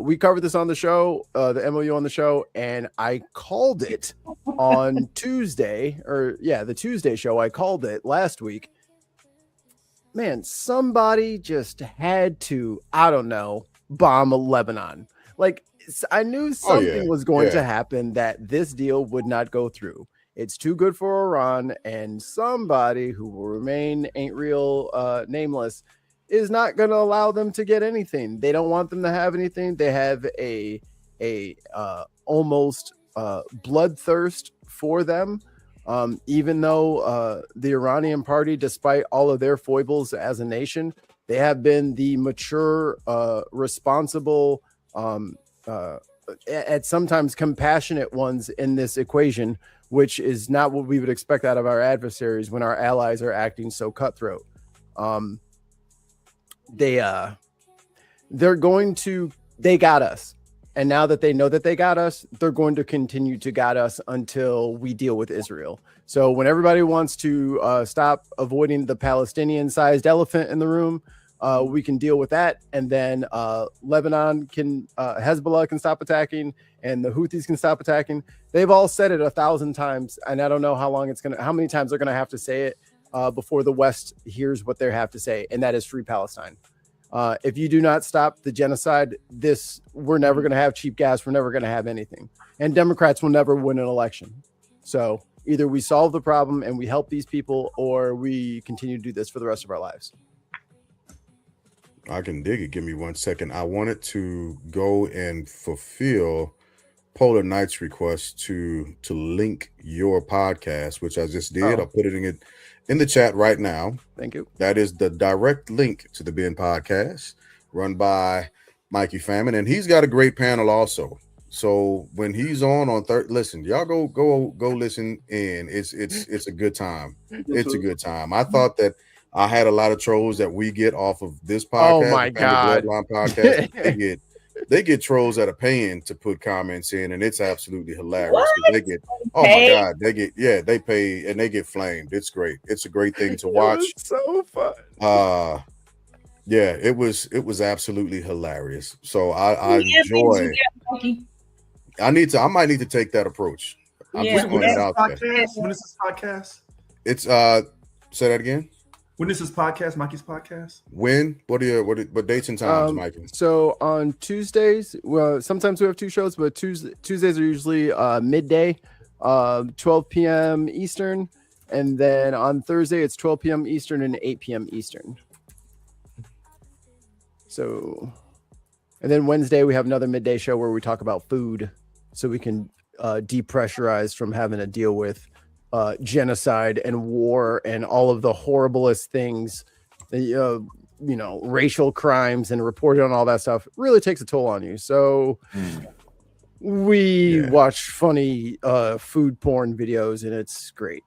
We covered this on the show, the MOU on the show, and I called it on Tuesday, the Tuesday show. I called it last week. Man, somebody just had to, I don't know, bomb Lebanon. Like, I knew something was going to happen, that this deal would not go through. It's too good for Iran, and somebody who will remain ain't real, nameless, is not going to allow them to get anything. They don't want them to have anything. They have a almost bloodthirst for them. Even though the Iranian party, despite all of their foibles as a nation, they have been the mature, responsible, at sometimes compassionate ones in this equation, which is not what we would expect out of our adversaries when our allies are acting so cutthroat. They got us. And now that they know that they got us, they're going to continue to got us until we deal with Israel. So when everybody wants to stop avoiding the Palestinian-sized elephant in the room, we can deal with that. And then Lebanon Hezbollah can stop attacking, and the Houthis can stop attacking. They've all said it 1,000 times, and I don't know how many times they're gonna have to say it before the West hears what they have to say, and that is free Palestine. If you do not stop the genocide, we're never going to have cheap gas. We're never going to have anything. And Democrats will never win an election. So either we solve the problem and we help these people, or we continue to do this for the rest of our lives. I can dig it. Give me 1 second. I wanted to go and fulfill Polar Knight's request to link your podcast, which I just did. I'll put it in the chat right now. Thank you. That is the direct link to the Ben Podcast, run by Mikey Famine, and he's got a great panel also. So when he's on third, listen, y'all go listen in. It's a good time. It's a good time. I thought that I had a lot of trolls that we get off of this podcast. Oh my God. Podcast. They get trolls that are paying to put comments in, and it's absolutely hilarious. They get, my God, they pay and they get flamed. It's great. It's a great thing to watch. So fun. It was absolutely hilarious. So I enjoy. I might need to take that approach. I'm just putting it out there. When is this podcast? It's say that again. When is this podcast, Mikey's podcast? When? What dates and times, Mikey? So on Tuesdays, well, sometimes we have two shows, but Tuesdays are usually midday, 12 p.m. Eastern, and then on Thursday it's 12 p.m. Eastern and 8 p.m. Eastern. So, and then Wednesday we have another midday show where we talk about food, so we can depressurize from having to deal with genocide and war and all of the horriblest things, racial crimes, and reporting on all that stuff really takes a toll on you. So we watch funny food porn videos, and it's great.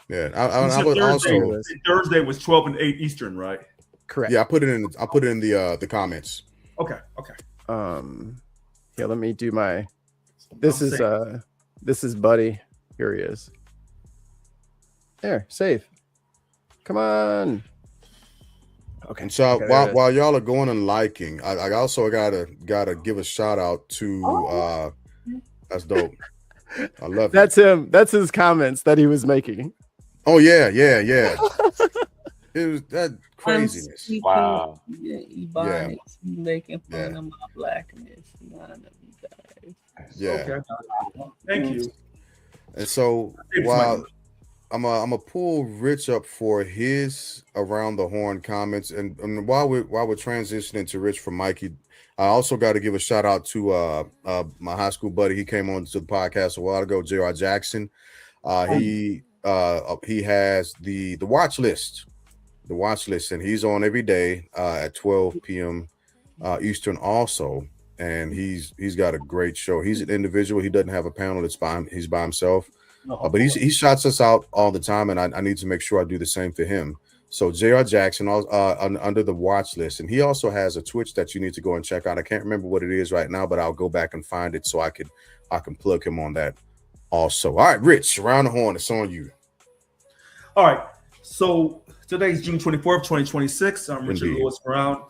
Yeah, I would also. Thursday was 12 and 8 Eastern, right? Correct. Yeah, I put it in the comments. Okay. Let me do my. This is Buddy. Here he is. There, save. Come on. Okay. So while y'all are going and liking, I also gotta give a shout out to that's dope. I love that's him. That's his comments that he was making. Oh yeah. It was that craziness. Making fun of my blackness. None of you guys. Yeah. Okay. Thank you. And so while I'm a pull Rich up for his around the horn comments, and while we're transitioning to Rich from Mikey, I also got to give a shout out to my high school buddy. He came on to the podcast a while ago, J.R. Jackson. He has the watch list, and he's on every day at 12 p.m. Eastern also, and he's got a great show. He's an individual. He doesn't have a panel. He's by himself. But he shouts us out all the time, and I need to make sure I do the same for him. So J.R. Jackson under the watch list, and he also has a Twitch that you need to go and check out. I can't remember what it is right now, but I'll go back and find it so I can plug him on that also. All right, Rich, around the horn, it's on you. All right, so today's June 24th, 2026. I'm Richard Indeed. Lewis Brown,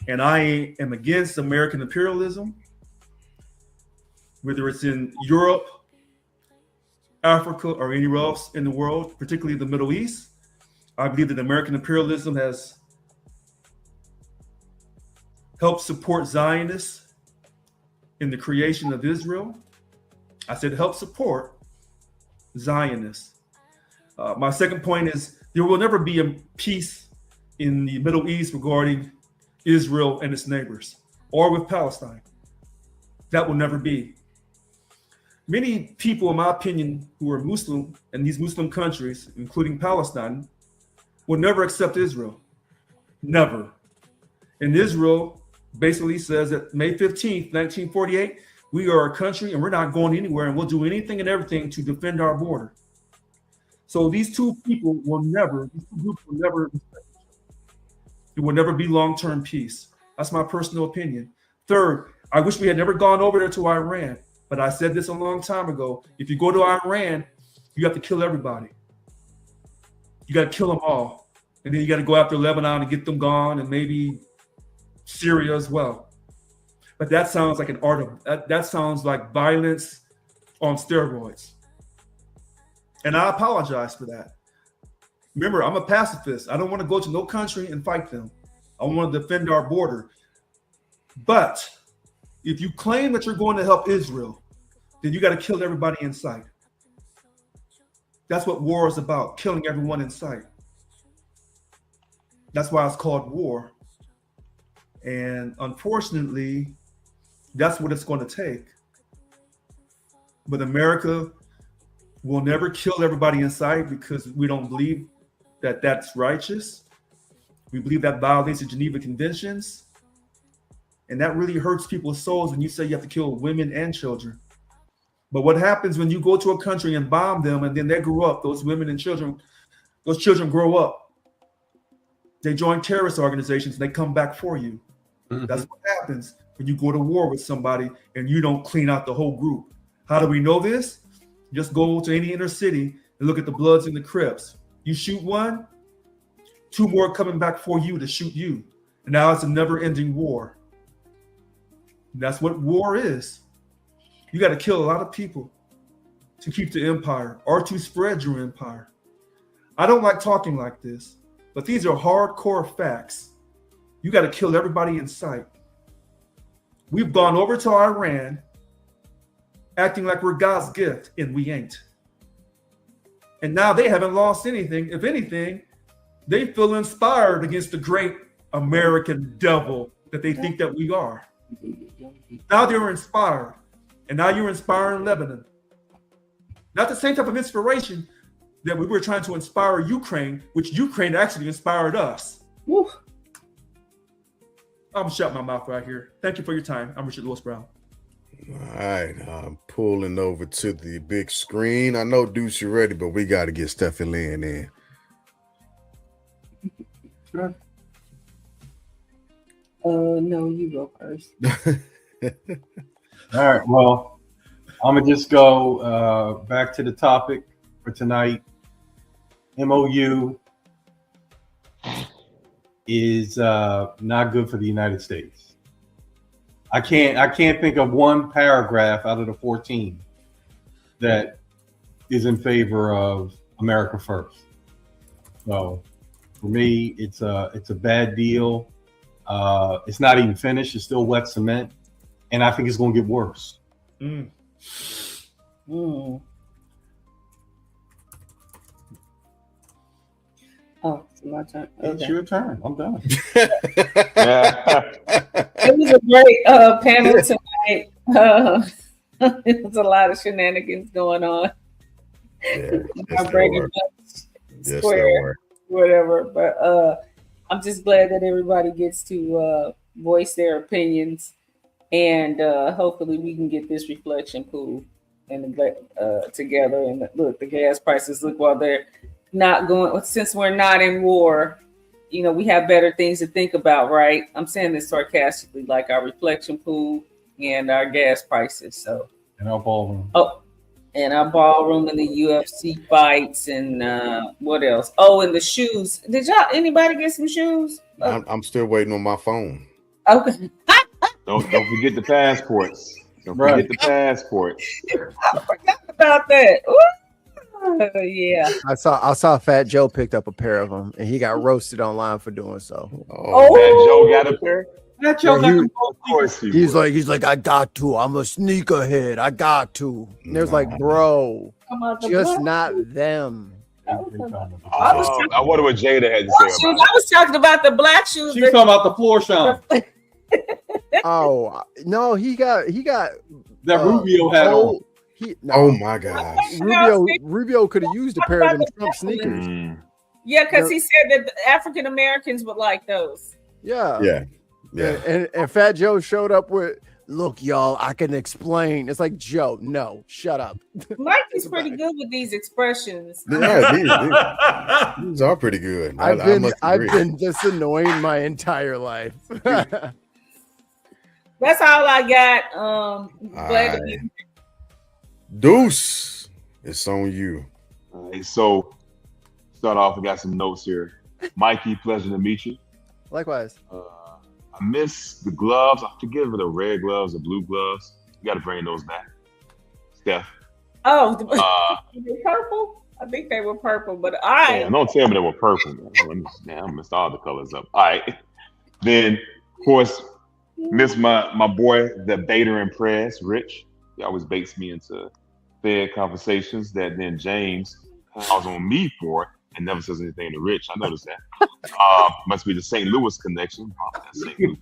and I am against American imperialism, whether it's in Europe, Africa, or anywhere else in the world, particularly the Middle East. I believe that American imperialism has helped support Zionists in the creation of Israel. I said help support Zionists. My second point is there will never be a peace in the Middle East regarding Israel and its neighbors, or with Palestine. That will never be. Many people, in my opinion, who are Muslim in these Muslim countries, including Palestine, will never accept Israel. Never. And Israel basically says that May 15th, 1948, we are a country and we're not going anywhere, and we'll do anything and everything to defend our border. So these two groups will never it will never be long-term peace. That's my personal opinion. Third, I wish we had never gone over there to Iran. But I said this a long time ago. If you go to Iran, you have to kill everybody. You got to kill them all. And then you got to go after Lebanon and get them gone, and maybe Syria as well. But that sounds like an art of, that sounds like violence on steroids. And I apologize for that. Remember, I'm a pacifist. I don't want to go to no country and fight them. I want to defend our border. But if you claim that you're going to help Israel, then you got to kill everybody in sight. That's what war is about, killing everyone in sight. That's why it's called war. And unfortunately, that's what it's going to take. But America will never kill everybody in sight because we don't believe that that's righteous. We believe that violates the Geneva Conventions. And that really hurts people's souls when you say you have to kill women and children. But what happens when you go to a country and bomb them, and then they grow up, those women and children, those children grow up. They join terrorist organizations and they come back for you. Mm-hmm. That's what happens when you go to war with somebody and you don't clean out the whole group. How do we know this? Just go to any inner city and look at the Bloods and the Crips. You shoot one, two more coming back for you to shoot you. And now it's a never-ending war. And that's what war is. You got to kill a lot of people to keep the empire or to spread your empire. I don't like talking like this, but these are hardcore facts. You got to kill everybody in sight. We've gone over to Iran acting like we're God's gift, and we ain't. And now they haven't lost anything. If anything, they feel inspired against the great American devil that they think that we are. Now they're inspired. And now you're inspiring Lebanon. Not the same type of inspiration that we were trying to inspire Ukraine, which Ukraine actually inspired us. Woo. I'm shutting my mouth right here. Thank you for your time. I'm Richard Lewis Brown. All right, I'm pulling over to the big screen. I know Deuce, you're ready, but we got to get Stephen Lynn in. Sure. No, you go first. All right, well, I'm going to just go back to the topic for tonight. MOU is not good for the United States. I can't think of one paragraph out of the 14 that is in favor of America first. So for me, it's a bad deal. It's not even finished. It's still wet cement. And I think it's going to get worse. Mm. Oh, it's my turn. Okay. It's your turn. I'm done. It was a great panel tonight. It was a lot of shenanigans going on. Yeah, Square, whatever. But I'm just glad that everybody gets to voice their opinions, and hopefully we can get this reflection pool and together. And look, the gas prices look while they're not going, since we're not in war, you know, we have better things to think about, right? I'm saying this sarcastically, like our reflection pool and our gas prices. So, and our ballroom. Oh, and our ballroom and the UFC fights and what else? Oh, and the shoes. Did anybody get some shoes? I'm still waiting on my phone. Okay. Don't forget the passports. Don't forget the passports. I forgot about that. Ooh. Yeah, I saw Fat Joe picked up a pair of them, and he got roasted online for doing so. Oh, Fat Joe got a pair. Fat Joe got of course he's like, I got to. I'm a sneakerhead. I got to. And there's like, bro, just not them. I wonder what Jada had to say about it. I was talking about the black shoes. She was talking about the floor shine. Oh no, he got that Rubio had on. Oh my God! Rubio could have used a pair of them Trump sneakers. Yeah, because he said that the African Americans would like those. Yeah. And Fat Joe showed up with, "Look, y'all, I can explain." It's like, Joe, no, shut up. Mikey's pretty good with these expressions. Yeah, these are pretty good. I've been this annoying my entire life. That's all I got. Glad to be. Deuce, it's on you. All right, so start off. I got some notes here. Mikey, pleasure to meet you. Likewise. I miss the gloves. I forget if the red gloves or blue gloves. You got to bring those back. Steph. Oh, were they purple? I think they were purple, but don't tell me they were purple. Man, I messed all the colors up. All right. Then, of course, miss my boy, the baiter and press, Rich. He always baits me into fair conversations that then James calls on me for and never says anything to Rich. I noticed that. Must be the St. Louis connection.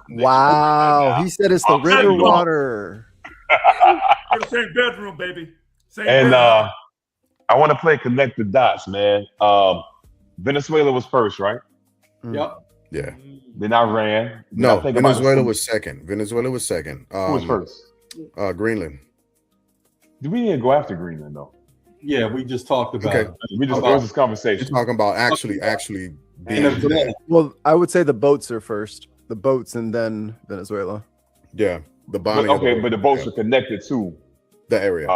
Wow. He said it's the river water. Same bedroom, baby. And I want to play Connect the Dots, man. Venezuela was first, right? Yep. Yeah. Then Iran. No, Venezuela was second. Who was first? Greenland. We didn't go after Greenland, though. Yeah, we just talked about it. We just had this conversation. We're talking about actually being there. Well, I would say the boats are first. The boats and then Venezuela. Yeah. The bombing. But the boats are connected to the area.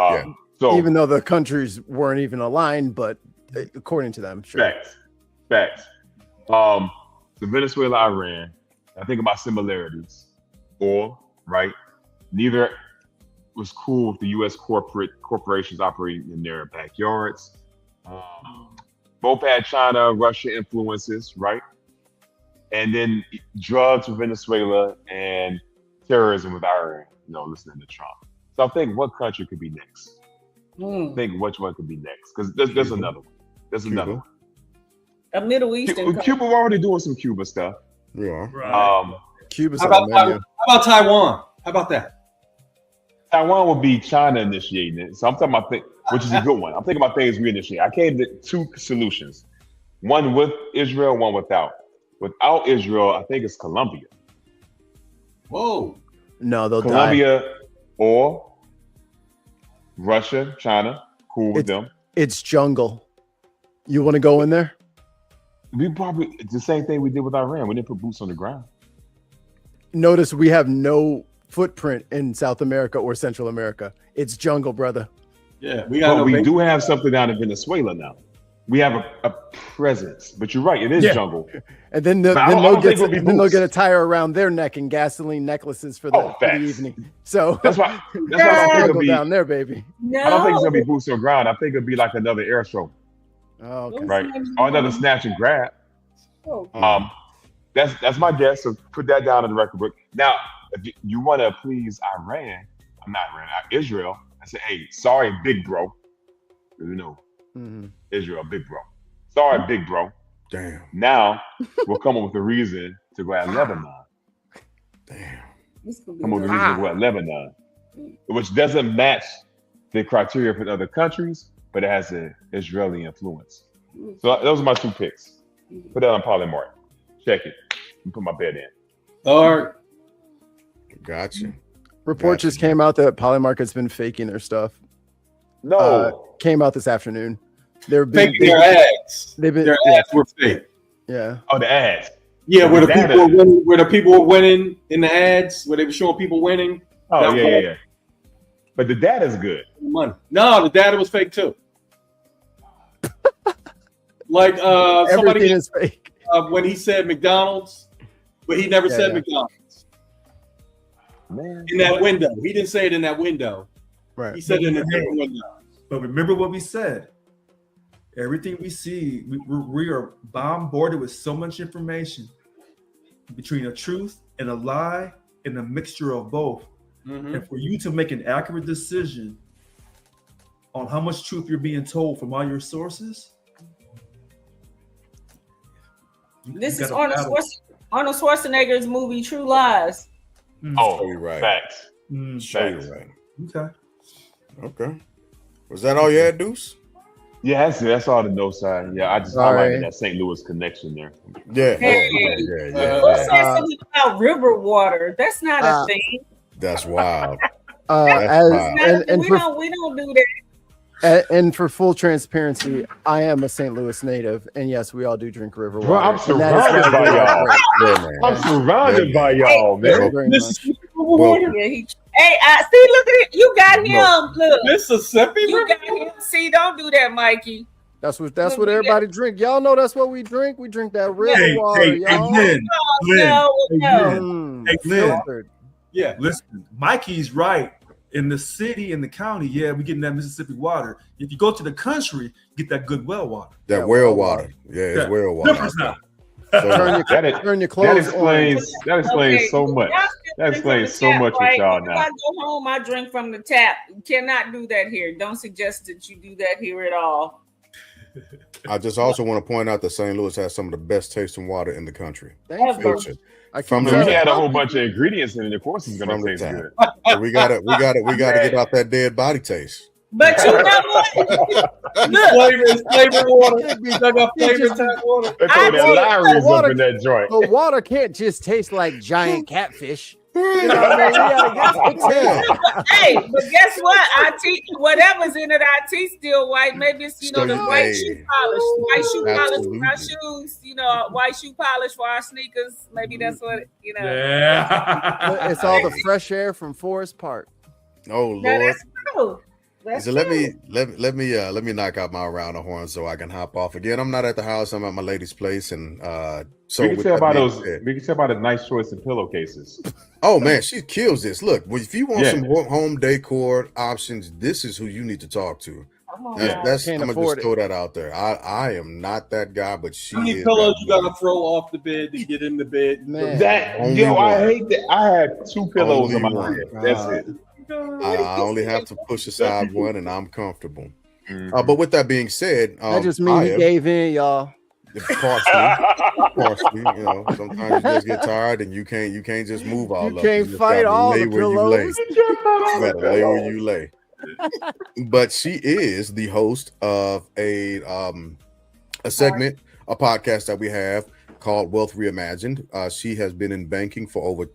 So even though the countries weren't even aligned, but according to them, sure. Facts. So Venezuela, Iran. I think about similarities. Oil, right? Neither was cool with the U.S. corporations operating in their backyards. Both had China, Russia influences, right? And then drugs with Venezuela and terrorism with Iran, listening to Trump. So I think what country could be next? Think which one could be next? Because there's another one. There's another one. A Middle Eastern. Cuba, we're already doing some Cuba stuff. Yeah. Right. Cuba's how about Taiwan? How about that? Taiwan will be China initiating it. So I'm talking about which is a good one. I'm thinking about things we initiate. I came to two solutions. One with Israel, one without. Without Israel, I think it's Colombia. Whoa. No, they'll Colombia die. Or Russia, China, cool with them. It's jungle. You want to go in there? It's the same thing we did with Iran. We didn't put boots on the ground. Notice we have no footprint in South America or Central America. It's jungle, brother. Yeah, we do have something down in Venezuela now. We have a presence, but you're right, it is jungle. And then they'll get a tire around their neck and gasoline necklaces for the evening. So that's why I don't think it'll be down there, baby. No. I don't think it's gonna be boots on the ground. I think it'll be like another air show. Oh, okay. Right, or another snatch and grab. That's my guess. So put that down in the record book. Now, if you want to please Iran, I'm not Iran, Israel. I said, hey, sorry, big bro. You know, Israel, big bro. Sorry, big bro. Damn. Now we'll come up with a reason to go at Lebanon. Damn. Come up with a reason to go at Lebanon, which doesn't match the criteria for other countries, but it has an Israeli influence. So those are my 2 picks. Put that on Polymart. Check it. And put my bet in. All right. Gotcha. Report just came out that Polymarket's been faking their stuff. No. Came out this afternoon. They're Faking their ads. Their ads were fake. Yeah. Oh, the ads. Yeah, where the people were winning, where the people were winning in the ads, where they were showing people winning. Oh, yeah. But the data's good. Money. No, the data was fake too. Like somebody is fake. When he said McDonald's, but he never said McDonald's. Man. In that window. He didn't say it in that window. Right. He said it in a different window. But remember what we said. Everything we see, we are bombarded with so much information between a truth and a lie and a mixture of both. And for you to make an accurate decision on how much truth you're being told from all your sources. This is Arnold Schwarzenegger's movie True Lies. Oh, you're right. Facts. Show you right. Okay. Was that all you had, Deuce? Yeah, that's all the no side. Yeah, I just highlighted that St. Louis connection there. Yeah. Who said something about river water? That's not a thing. That's wild. We don't do that. And for full transparency, I am a St. Louis native, and yes, we all do drink river water. Bro, I'm surrounded by y'all. I'm surrounded by y'all, man. Hey, see, look at it. You got him. Look, Mississippi. You got him. See, don't do that, Mikey. That's what everybody drink. Y'all know that's what we drink. We drink that river water, y'all. Hey, Lynn. Yeah. Listen, Mikey's right. In the city, in the county, yeah, we getting that Mississippi water. If you go to the country, you get that good well water. That well water. Yeah, it's well water. Turn your clothes that explains so much. That explains so much with y'all now. When I go home, I drink from the tap. You cannot do that here. Don't suggest that you do that here at all. I just also want to point out that St. Louis has some of the best tasting water in the country. Thank you. From we had a whole bunch of ingredients in it. Of course, it's gonna taste good. So we gotta get out that dead body taste. But you know what? Flavor water. Dug up flavor water. They put that Larry's up in that joint. The water can't just taste like giant catfish. You know what I mean? Hey, but guess what? I teach whatever's in it. I teach still white. Maybe it's the white shoe polish, for our shoes. White shoe polish for our sneakers. Maybe that's what Yeah, it's all the fresh air from Forest Park. Oh Lord. That's true. So let me knock out my round of horn so I can hop off again. I'm not at the house. I'm at my lady's place, and so we can tell by the nice choice of pillowcases. Oh man, she kills this. Look, if you want some home decor options, this is who you need to talk to. I'm gonna just throw that out there. I am not that guy, but she. How many pillows you gotta throw off the bed to get in the bed? Man. I hate that. I have 2 pillows on my head. That's it. I only have to push aside one, and I'm comfortable. But with that being said, that just means he gave in, y'all. Partially, sometimes you just get tired, and you can't just move all you can't fight all the pillows. You gotta lay where you lay. But she is the host of a segment, a podcast that we have called Wealth Reimagined. She has been in banking for over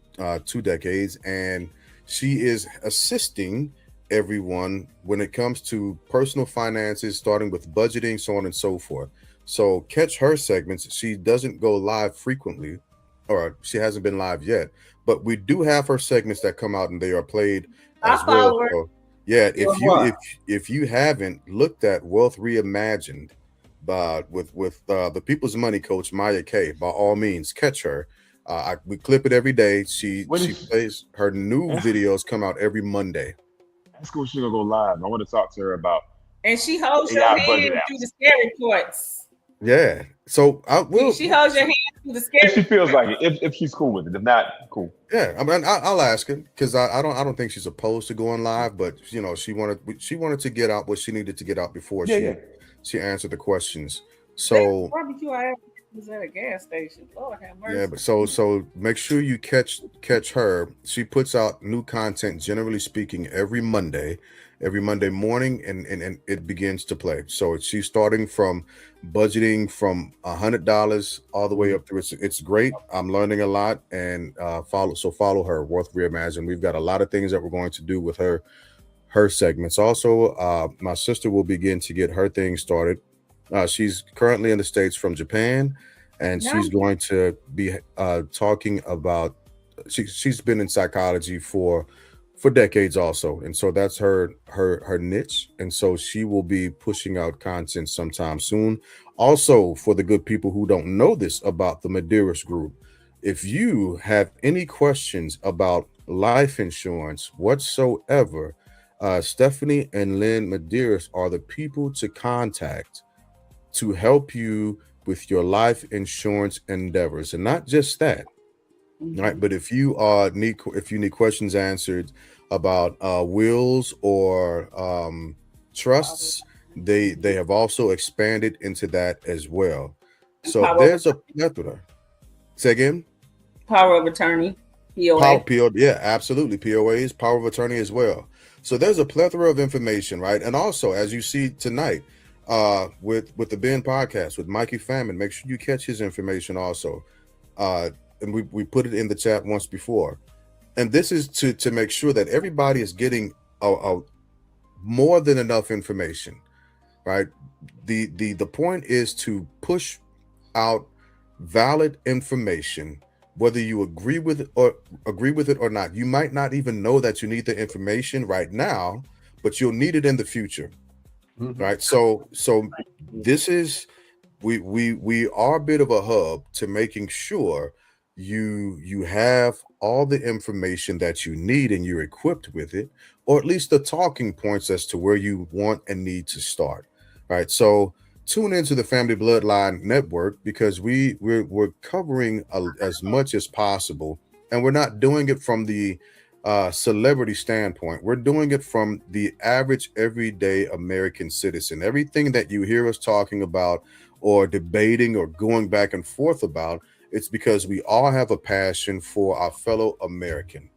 2 decades, and she is assisting everyone when it comes to personal finances, starting with budgeting, so on and so forth. So catch her segments. She doesn't go live frequently, or she hasn't been live yet, but we do have her segments that come out and they are played as well. So, yeah, if you haven't looked at Wealth Reimagined with the People's Money Coach Maya K, by all means catch her. We clip it every day. She plays her new videos come out every Monday. That's cool. She's gonna go live. I want to talk to her about. And she holds your hand through the scary reports. Yeah. So I will. She holds your hand through the scary. If she feels like it, if she's cool with it, if not, cool. Yeah, I mean, I'll ask her because I don't think she's opposed to going live, but you know, she wanted to get out what she needed to get out before she answered the questions. So barbecue I was at a gas station. Lord have mercy. yeah, but so make sure you catch her. She puts out new content, generally speaking, every Monday morning, and it begins to play. So she's starting from budgeting from $100 all the way up through. It's great. I'm learning a lot, and follow her. Worth Reimagine. We've got a lot of things that we're going to do with her segments. Also, my sister will begin to get her thing started. She's currently in the States from Japan, and she's going to be talking about. She's been in psychology for decades also, and so that's her niche, and so she will be pushing out content sometime soon. Also, for the good people who don't know this about the Medeiros Group, if you have any questions about life insurance whatsoever, Stephanie and Lynn Medeiros are the people to contact to help you with your life insurance endeavors. And not just that, right? But if you need questions answered about wills or trusts, they have also expanded into that as well. So there's a plethora. Say again? Power of attorney. POA. Yeah, absolutely. POA is power of attorney as well. So there's a plethora of information, right? And also, as you see tonight, with the Ben podcast with Mikey Famine, make sure you catch his information also. And we put it in the chat once before. And this is to make sure that everybody is getting a more than enough information, right? The point is to push out valid information, whether you agree with it or not. You might not even know that you need the information right now, but you'll need it in the future. Right. So this is we are a bit of a hub to making sure you have all the information that you need and you're equipped with it, or at least the talking points as to where you want and need to start. Right. So tune into the Family Bloodline Network, because we're covering as much as possible, and we're not doing it from the celebrity standpoint. We're doing it from the average everyday American citizen. Everything that you hear us talking about or debating or going back and forth about, it's because we all have a passion for our fellow American.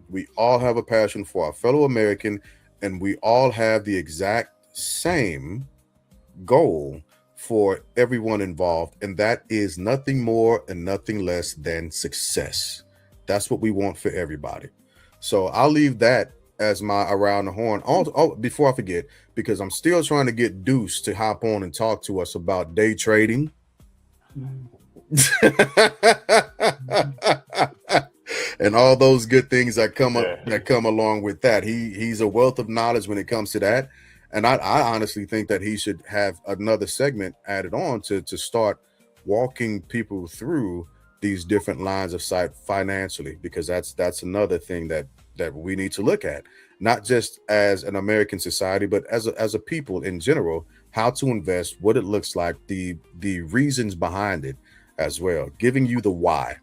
We all have a passion for our fellow American, and we all have the exact same goal for everyone involved, and that is nothing more and nothing less than success. That's what we want for everybody. So I'll leave that as my around the horn. Oh, before I forget, because I'm still trying to get Deuce to hop on and talk to us about day trading. And all those good things that come along with that. He's a wealth of knowledge when it comes to that. And I honestly think that he should have another segment added on to start walking people through these different lines of sight financially, because that's another thing that we need to look at, not just as an American society, but as a people in general, how to invest, what it looks like, the reasons behind it as well, giving you the why,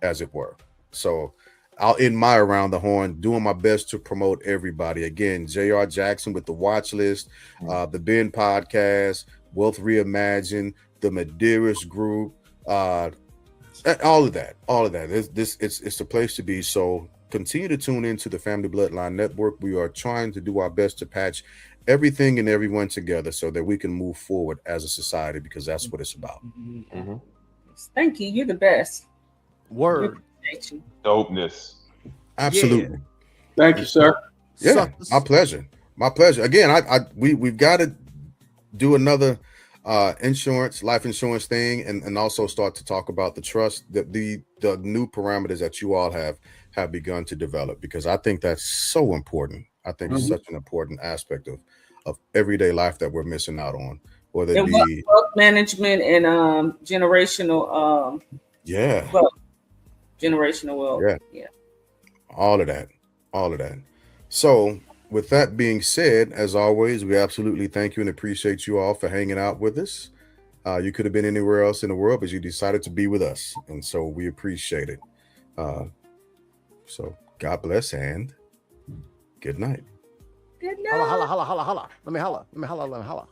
as it were. So I'll end my around the horn, doing my best to promote everybody. Again, J.R. Jackson with the Watch List, the Ben Podcast, Wealth Reimagined, the Medeiros Group, all of that. It's a place to be. So continue to tune into the Family Bloodline Network. We are trying to do our best to patch everything and everyone together so that we can move forward as a society, because that's what it's about. Mm-hmm. Thank you. You're the best. Word. Dopeness. Absolutely. Yeah. Thank you, sir. Yeah, my pleasure. Again, we've got to do another life insurance thing, and also start to talk about the trust, the new parameters that you all have begun to develop, because I think that's so important. I think it's such an important aspect of everyday life that we're missing out on, whether it be wealth management and generational wealth. Generational wealth. Yeah. All of that. So with that being said, as always, we absolutely thank you and appreciate you all for hanging out with us. You could have been anywhere else in the world, but you decided to be with us, and so we appreciate it. So God bless and good night. Good night. Holla, holla, holla, holla, holla. Let me holla. Let me holla. Let me holla.